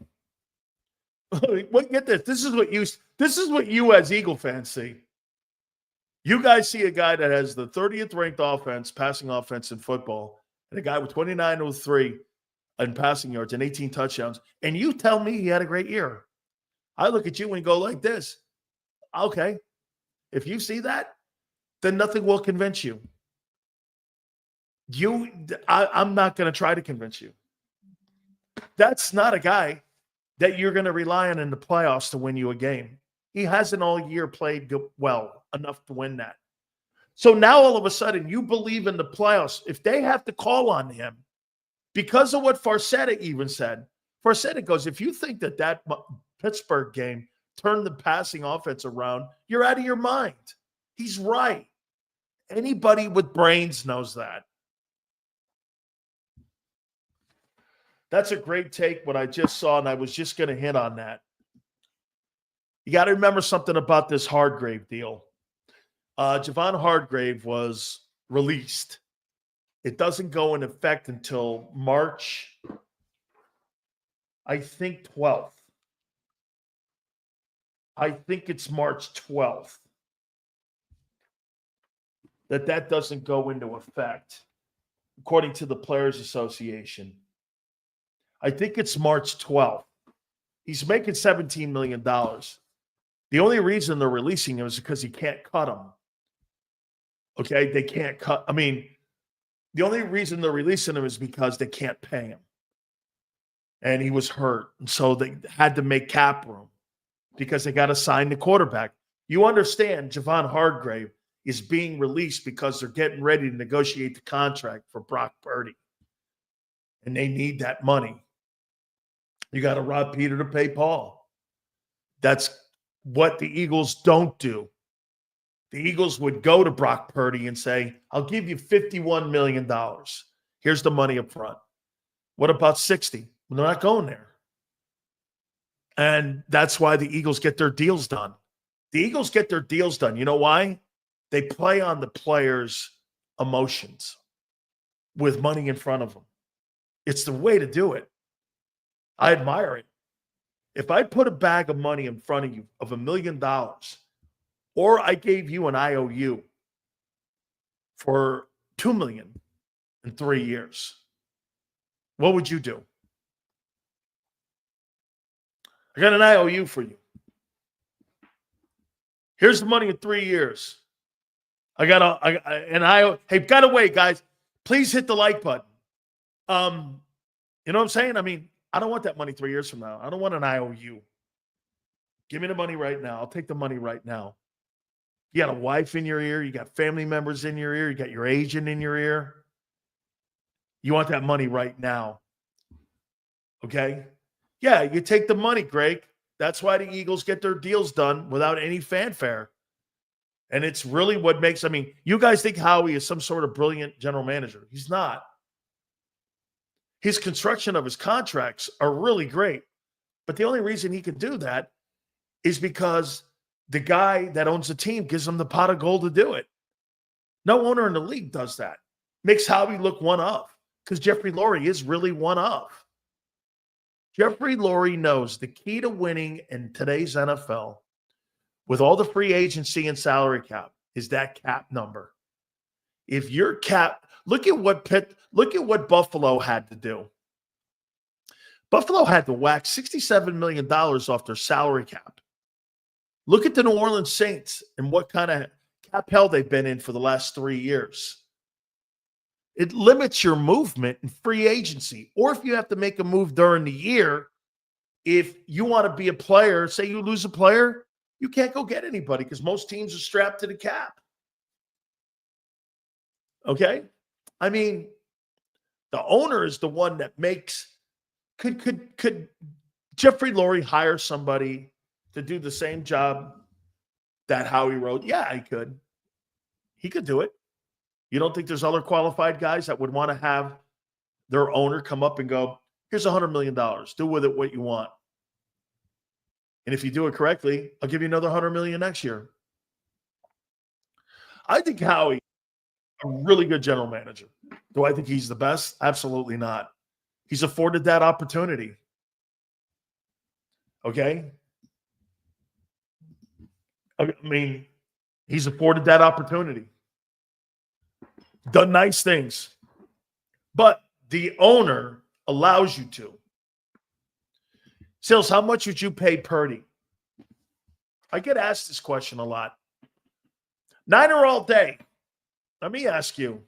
Get this. This is what you as Eagle fans see. You guys see a guy that has the 30th ranked offense, passing offense in football, and a guy with 29.03 in passing yards and 18 touchdowns, and you tell me he had a great year. I look at you and go like this. Okay. If you see that, then nothing will convince you. I'm not going to try to convince you. That's not a guy that you're going to rely on in the playoffs to win you a game. He hasn't all year played well enough to win that. So now all of a sudden you believe in the playoffs. If they have to call on him because of what Farzetta even said, Farzetta goes, if you think that Pittsburgh game turned the passing offense around, you're out of your mind. He's right. Anybody with brains knows that. That's a great take, what I just saw, and I was just going to hit on that. You got to remember something about this Hargrave deal. Javon Hargrave was released. It doesn't go in effect until March, I think, 12th. I think it's March 12th that doesn't go into effect, according to the Players Association. I think it's March 12th. He's making $17 million. The only reason they're releasing him is because he can't cut him. Okay? They can't cut. I mean, the only reason they're releasing him is because they can't pay him. And he was hurt. And so they had to make cap room because they got to sign the quarterback. You understand Javon Hargrave is being released because they're getting ready to negotiate the contract for Brock Purdy. And they need that money. You got to rob Peter to pay Paul. That's what the Eagles don't do. The Eagles would go to Brock Purdy and say, I'll give you $51 million. Here's the money up front. What about 60? Well, they're not going there. And that's why the Eagles get their deals done. The Eagles get their deals done. You know why? They play on the players' emotions with money in front of them. It's the way to do it. I admire it. If I put a bag of money in front of you of $1 million, or I gave you an IOU for $2 million in 3 years, what would you do? I got an IOU for you. Here's the money in 3 years. Hey, by the way, guys, please hit the like button. You know what I'm saying? I mean, I don't want that money 3 years from now. I don't want an IOU. Give me the money right now. I'll take the money right now. You got a wife in your ear. You got family members in your ear. You got your agent in your ear. You want that money right now. Okay? Yeah, you take the money, Greg. That's why the Eagles get their deals done without any fanfare. And it's really what makes, you guys think Howie is some sort of brilliant general manager. He's not. His construction of his contracts are really great. But the only reason he can do that is because the guy that owns the team gives him the pot of gold to do it. No owner in the league does that. Makes Howie look one of, because Jeffrey Lurie is really one of. Jeffrey Lurie knows the key to winning in today's NFL with all the free agency and salary cap is that cap number. If your cap, look at what Buffalo had to do. Buffalo had to whack $67 million off their salary cap. Look at the New Orleans Saints and what kind of cap hell they've been in for the last 3 years. It limits your movement in free agency. Or if you have to make a move during the year, if you want to be a player, say you lose a player, you can't go get anybody because most teams are strapped to the cap. Okay? The owner is the one that makes, could Jeffrey Lurie hire somebody to do the same job that Howie wrote? Yeah, he could. He could do it. You don't think there's other qualified guys that would want to have their owner come up and go, here's $100 million. Do with it what you want. And if you do it correctly, I'll give you another $100 million next year. I think Howie, a really good general manager. Do I think he's the best? Absolutely not. He's afforded that opportunity. Okay? He's afforded that opportunity. Done nice things. But the owner allows you to. Sills, how much would you pay Purdy? I get asked this question a lot. Niner all day. Let me ask you.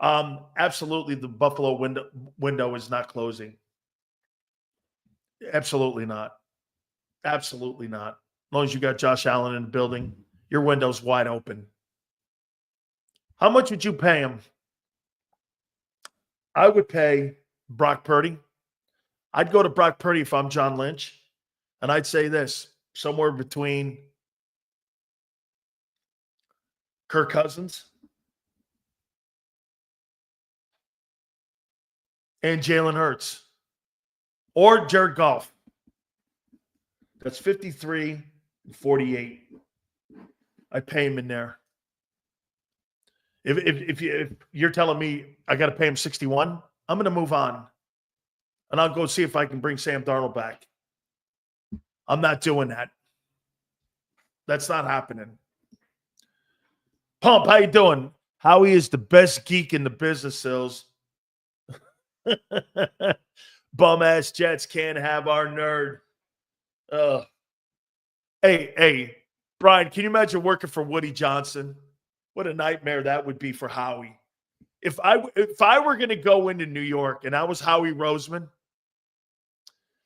Absolutely, the Buffalo window is not closing. Absolutely not. Absolutely not. As long as you got Josh Allen in the building, your window's wide open. How much would you pay him? I would pay Brock Purdy. I'd go to Brock Purdy if I'm John Lynch, and I'd say this, somewhere between Kirk Cousins and Jalen Hurts or Jared Goff. That's 53 and 48. I pay him in there. If you're telling me I got to pay him 61, I'm going to move on. And I'll go see if I can bring Sam Darnold back. I'm not doing that. That's not happening. Pump, how you doing? Howie is the best geek in the business, Sills. Bum-ass Jets can't have our nerd. Hey, Brian, can you imagine working for Woody Johnson? What a nightmare that would be for Howie. If I were going to go into New York and I was Howie Roseman,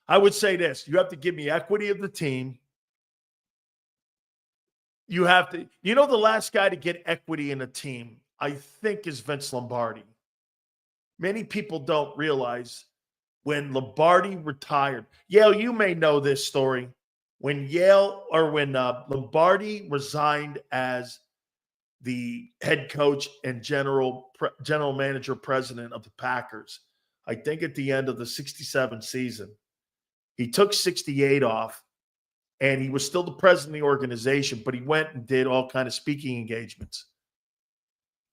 I would say this. You have to give me equity of the team. You have to, the last guy to get equity in a team, I think, is Vince Lombardi. Many people don't realize when Lombardi retired. Yale, you may know this story. When Lombardi resigned as the head coach and general manager president of the Packers, I think at the end of the 67 season, he took 68 off, and he was still the president of the organization, but he went and did all kind of speaking engagements.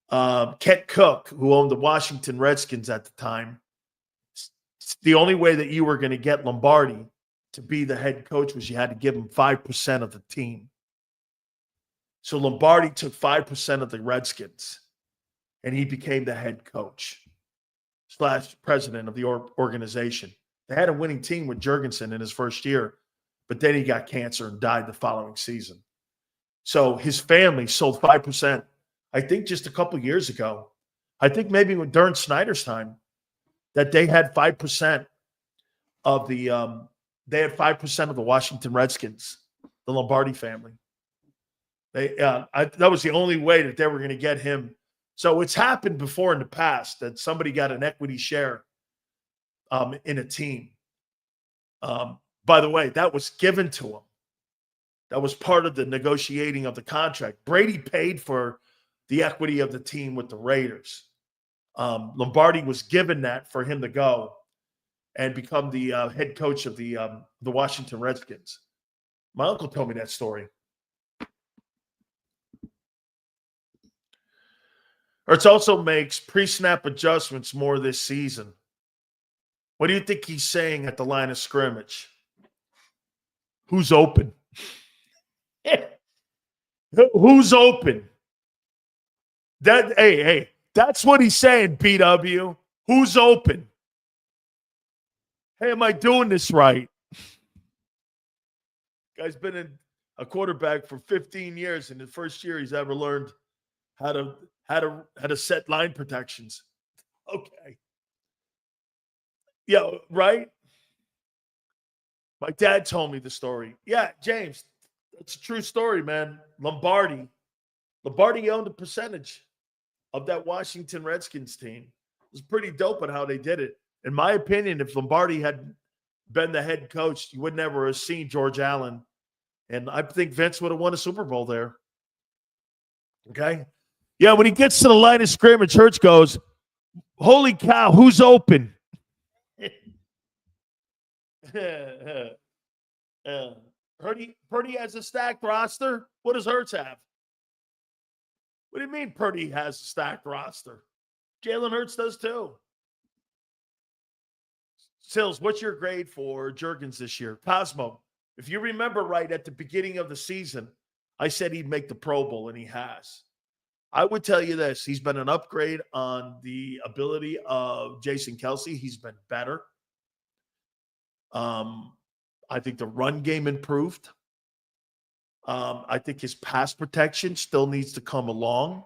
Kent Cook, who owned the Washington Redskins at the time, the only way that you were going to get Lombardi to be the head coach was you had to give him 5% of the team. So Lombardi took 5% of the Redskins, and he became the head coach / president of the organization. They had a winning team with Jurgensen in his first year, but then he got cancer and died the following season. So his family sold 5%, I think just a couple years ago. I think maybe during Snyder's time, that they had 5% of the Washington Redskins, the Lombardi family. That was the only way that they were going to get him. So it's happened before in the past that somebody got an equity share in a team. By the way, that was given to him. That was part of the negotiating of the contract. Brady paid for the equity of the team with the Raiders. Lombardi was given that for him to go and become the head coach of the Washington Redskins. My uncle told me that story. Hurts also makes pre-snap adjustments more this season. What do you think he's saying at the line of scrimmage? Who's open? Who's open? Hey, that's what he's saying, BW. Who's open? Hey, am I doing this right? Guy's been a quarterback for 15 years, and the first year he's ever learned how to set line protections. Okay. Yeah, right? My dad told me the story. Yeah, James, it's a true story, man. Lombardi owned a percentage of that Washington Redskins team. It was pretty dope on how they did it. In my opinion, if Lombardi had been the head coach, you would never have seen George Allen. And I think Vince would have won a Super Bowl there. Okay? Yeah, when he gets to the line of scrimmage, Hurts goes, holy cow, who's open? Purdy has a stacked roster. What does Hurts have? What do you mean Purdy has a stacked roster? Jalen Hurts does too. Sills, what's your grade for Juergens this year? Cosmo, if you remember right at the beginning of the season, I said he'd make the Pro Bowl, and he has. I would tell you this. He's been an upgrade on the ability of Jason Kelce. He's been better. I think the run game improved. I think his pass protection still needs to come along.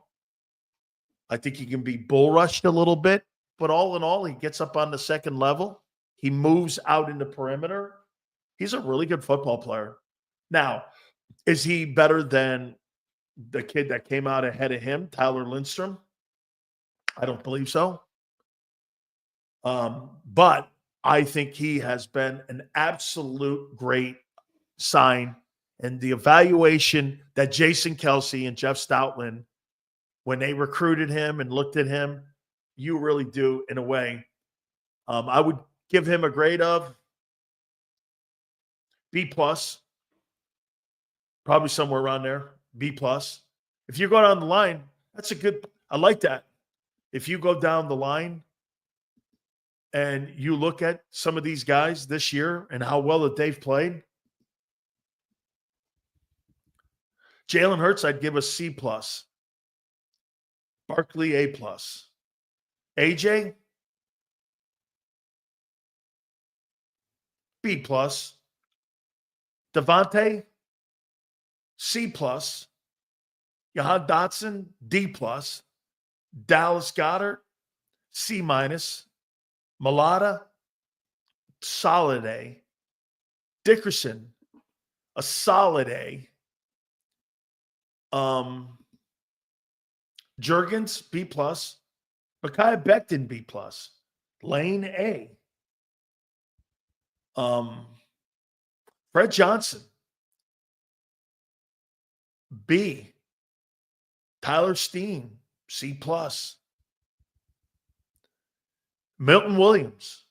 I think he can be bull rushed a little bit, but all in all, he gets up on the second level. He moves out in the perimeter. He's a really good football player. Now, is he better than the kid that came out ahead of him, Tyler Lindstrom? I don't believe so. But I think he has been an absolute great sign. And the evaluation that Jason Kelce and Jeff Stoutland, when they recruited him and looked at him, you really do, in a way. I would give him a grade of B+, probably somewhere around there, B+. If you go down the line, that's a good – I like that. If you go down the line and you look at some of these guys this year and how well that they've played, Jalen Hurts, I'd give a C+. Barkley, A+. AJ, B+. Devontae, C+. Jahan Dotson, D+. Dallas Goedert, C-. Malata, solid A. Dickerson, a solid A. Juergens, B+. Mekhi Becton, B+. Lane, A. Fred Johnson, B. Tyler Steen, C+. Milton Williams,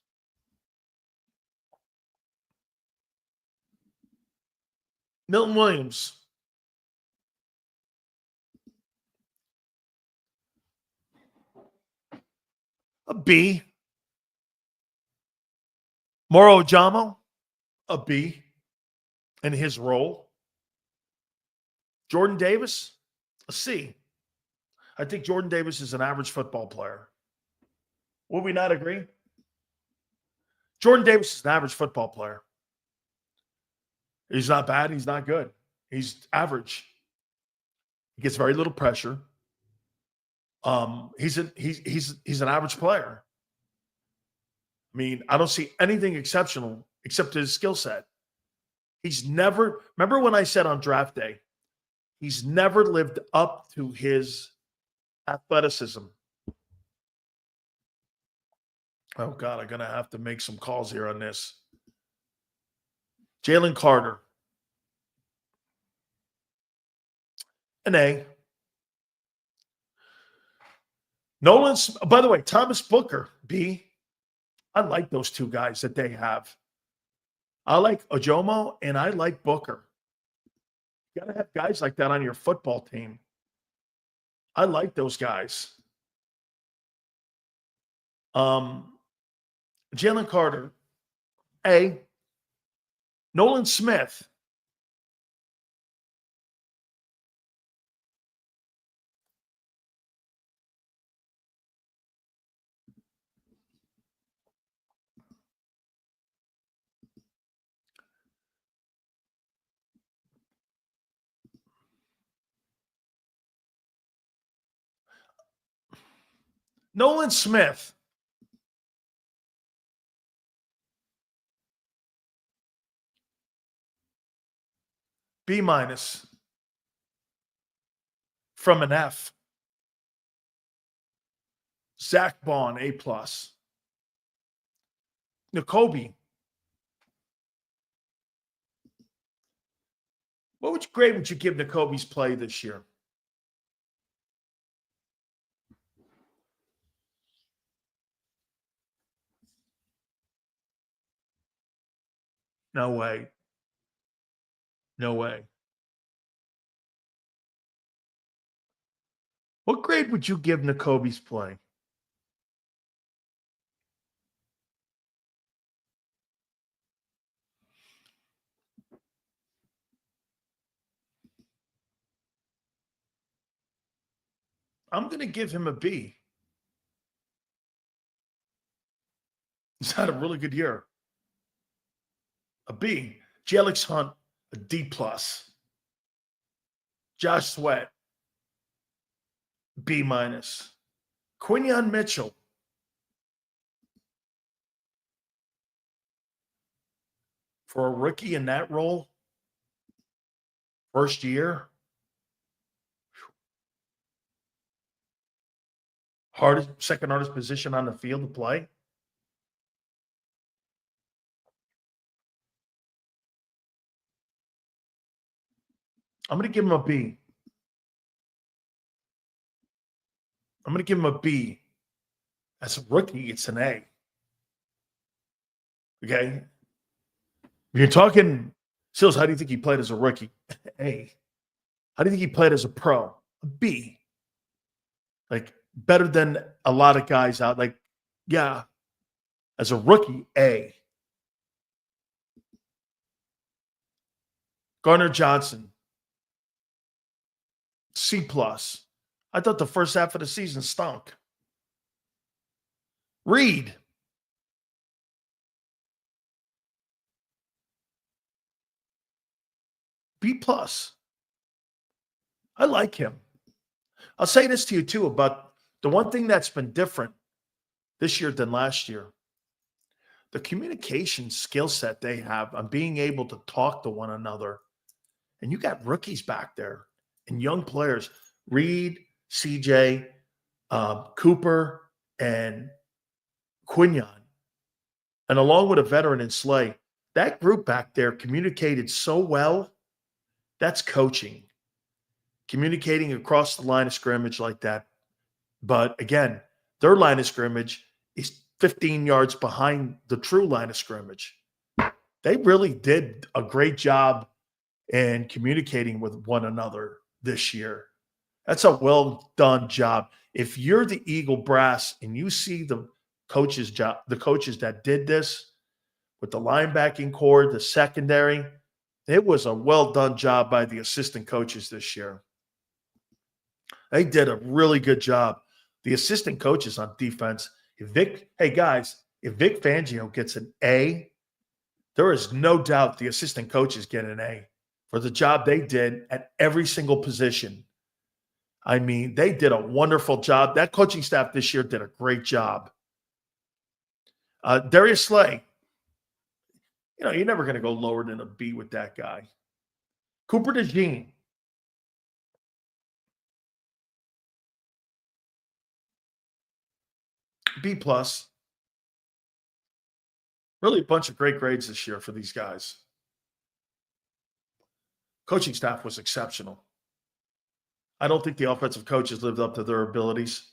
a B. Moro Jamo, a B in his role. Jordan Davis, a C. I think Jordan Davis is an average football player. Would we not agree? Jordan Davis is an average football player. He's not bad. He's not good. He's average. He gets very little pressure. He's an average player. I mean, I don't see anything exceptional except his skill set. He's never, remember when I said on draft day, he's never lived up to his athleticism. Oh, God, I'm going to have to make some calls here on this. Jalen Carter. An A. Nolan's, by the way, Thomas Booker, B. I like those two guys that they have. I like Ojomo and I like Booker. You got to have guys like that on your football team. I like those guys. Jalen Carter, A. Nolan Smith. Nolan Smith. B minus from an F. Zach Bond, A plus. Nakobe. What grade would you give Nakobe's play this year? No way. No way. What grade would you give Nakobe's play? I'm going to give him a B. He's had a really good year. A B. Jelix Hunt, a D plus. Josh Sweat, B minus. Quinyon Mitchell. For a rookie in that role, first year, second hardest position on the field to play. I'm going to give him a B. I'm going to give him a B. As a rookie, it's an A. Okay? When you're talking, Sills, how do you think he played as a rookie? A. How do you think he played as a pro? A B. Like, better than a lot of guys out. Like, yeah. As a rookie, A. Garner Johnson, C plus. I thought the first half of the season stunk. Reed. B plus. I like him. I'll say this to you too about the one thing that's been different this year than last year. The communication skill set they have on being able to talk to one another. And you got rookies back there and young players. Reed, CJ, Cooper, and Quinyon. And along with a veteran in Slay, that group back there communicated so well. That's coaching. Communicating across the line of scrimmage like that. But again, their line of scrimmage is 15 yards behind the true line of scrimmage. They really did a great job in communicating with one another this year. That's a well done job. If you're the Eagle brass and you see the coaches that did this with the linebacking core, the secondary, it was a well done job by the assistant coaches this year. They did a really good job. The assistant coaches on defense, if Vic Fangio gets an A, there is no doubt the assistant coaches get an A for the job they did at every single position. I mean, they did a wonderful job. That coaching staff this year did a great job. Darius Slay. You're never going to go lower than a B with that guy. Cooper DeJean. B+. Really a bunch of great grades this year for these guys. Coaching staff was exceptional. I don't think the offensive coaches lived up to their abilities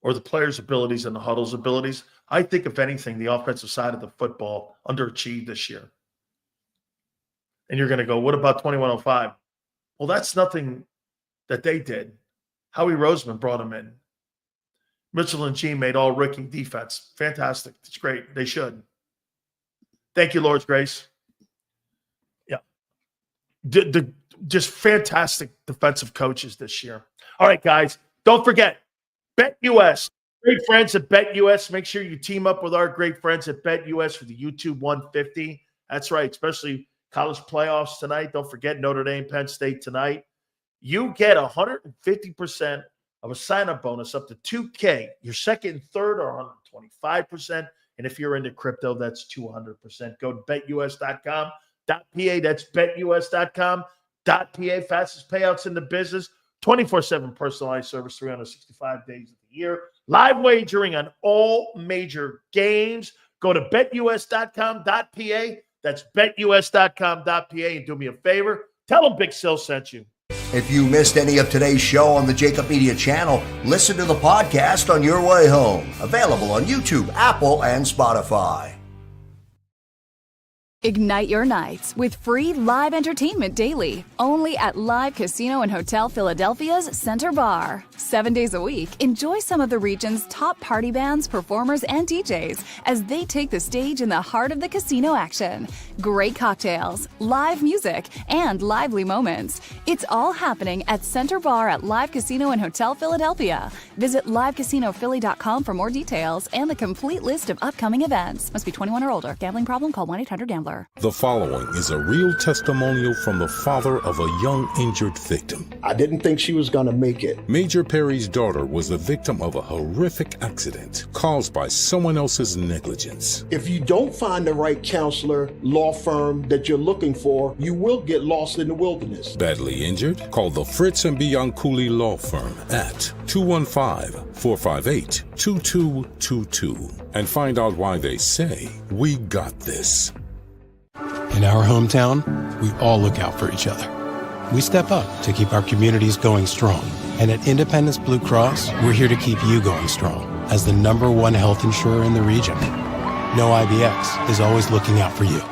or the players' abilities and the huddle's abilities. I think, if anything, the offensive side of the football underachieved this year. And you're going to go, what about 2105? Well, that's nothing that they did. Howie Roseman brought him in. Mitchell and Gene made all rookie defense. Fantastic. It's great. They should. Thank you, Lord's Grace. Yeah. Just fantastic defensive coaches this year. All right, guys. Don't forget, BetUS. Great friends at BetUS. Make sure you team up with our great friends at BetUS for the YouTube 150. That's right, especially college playoffs tonight. Don't forget Notre Dame, Penn State tonight. You get 150% of a sign-up bonus up to $2K. Your second and third are 125%. And if you're into crypto, that's 200%. Go to betus.com.pa. That's betus.com.pa. Fastest payouts in the business. 24/7 personalized service, 365 days of the year. Live wagering on all major games. Go to betus.com.pa. That's betus.com.pa. And do me a favor, tell them Big Sil sent you. If you missed any of today's show on the JAKIB Media channel, listen to the podcast on your way home. Available on YouTube, Apple, and Spotify. Ignite your nights with free live entertainment daily, only at Live Casino and Hotel Philadelphia's Center Bar. 7 days a week, enjoy some of the region's top party bands, performers, and DJs as they take the stage in the heart of the casino action. Great cocktails, live music, and lively moments. It's all happening at Center Bar at Live Casino and Hotel Philadelphia. Visit livecasinophilly.com for more details and the complete list of upcoming events. Must be 21 or older. Gambling problem? Call 1-800-GAMBLER. The following is a real testimonial from the father of a young injured victim. I didn't think she was going to make it. Major Perry's daughter was the victim of a horrific accident caused by someone else's negligence. If you don't find the right counselor, law firm that you're looking for, you will get lost in the wilderness. Badly injured? Call the Fritz and Bianculli Law Firm at 215-458-2222 and find out why they say, "We got this." In our hometown, we all look out for each other. We step up to keep our communities going strong. And at Independence Blue Cross, we're here to keep you going strong as the #1 health insurer in the region. No IBX is always looking out for you.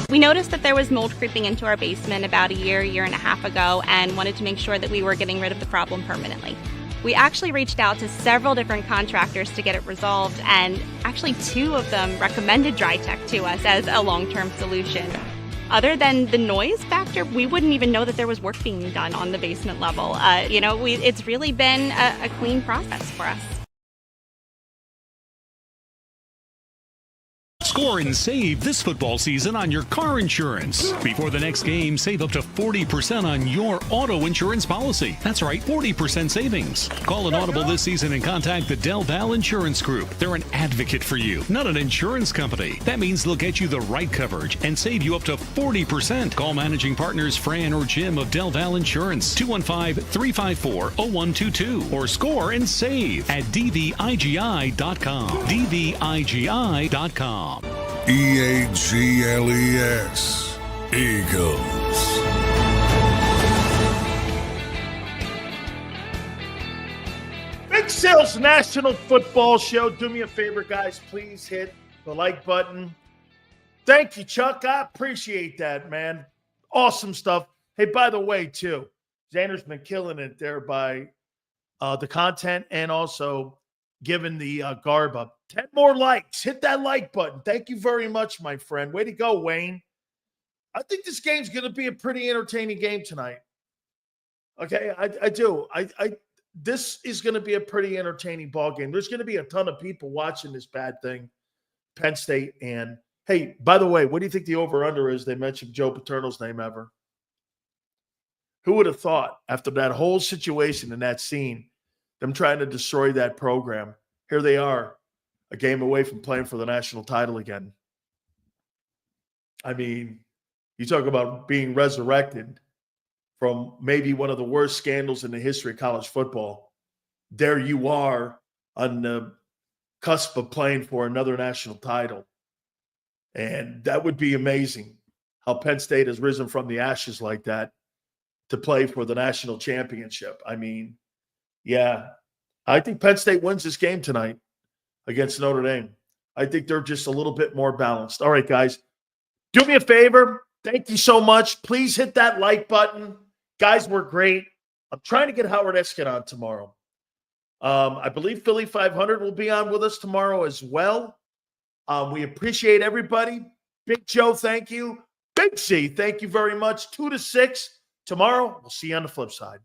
We noticed that there was mold creeping into our basement about a year and a half ago, and wanted to make sure that we were getting rid of the problem permanently. We actually reached out to several different contractors to get it resolved, and actually 2 of them recommended DryTech to us as a long-term solution. Other than the noise factor, we wouldn't even know that there was work being done on the basement level. It's really been a clean process for us. Score and save this football season on your car insurance. Before the next game, save up to 40% on your auto insurance policy. That's right, 40% savings. Call an audible this season and contact the Del Val Insurance Group. They're an advocate for you, not an insurance company. That means they'll get you the right coverage and save you up to 40%. Call managing partners Fran or Jim of Del Val Insurance, 215-354-0122, or score and save at dvigi.com. dvigi.com. EAGLES, Eagles. Big Sil's National Football Show. Do me a favor, guys. Please hit the like button. Thank you, Chuck. I appreciate that, man. Awesome stuff. Hey, by the way, too, Xander's been killing it there by the content and also giving the garb up. 10 more likes. Hit that like button. Thank you very much, my friend. Way to go, Wayne. I think this game's going to be a pretty entertaining game tonight. Okay, I do. This is going to be a pretty entertaining ball game. There's going to be a ton of people watching this bad thing, Penn State. And, hey, by the way, what do you think the over-under is? They mentioned Joe Paterno's name ever. Who would have thought after that whole situation and that scene, them trying to destroy that program, here they are, a game away from playing for the national title again. I mean, you talk about being resurrected from maybe one of the worst scandals in the history of college football. There you are on the cusp of playing for another national title. And that would be amazing how Penn State has risen from the ashes like that to play for the national championship. I mean, yeah, I think Penn State wins this game tonight against Notre Dame. I think they're just a little bit more balanced. All right, guys, do me a favor. Thank you so much. Please hit that like button. Guys, we're great. I'm trying to get Howard Eskin on tomorrow. I believe Philly 500 will be on with us tomorrow as well. We appreciate everybody. Big Joe, thank you. Big C, thank you very much. 2 to 6 tomorrow. We'll see you on the flip side.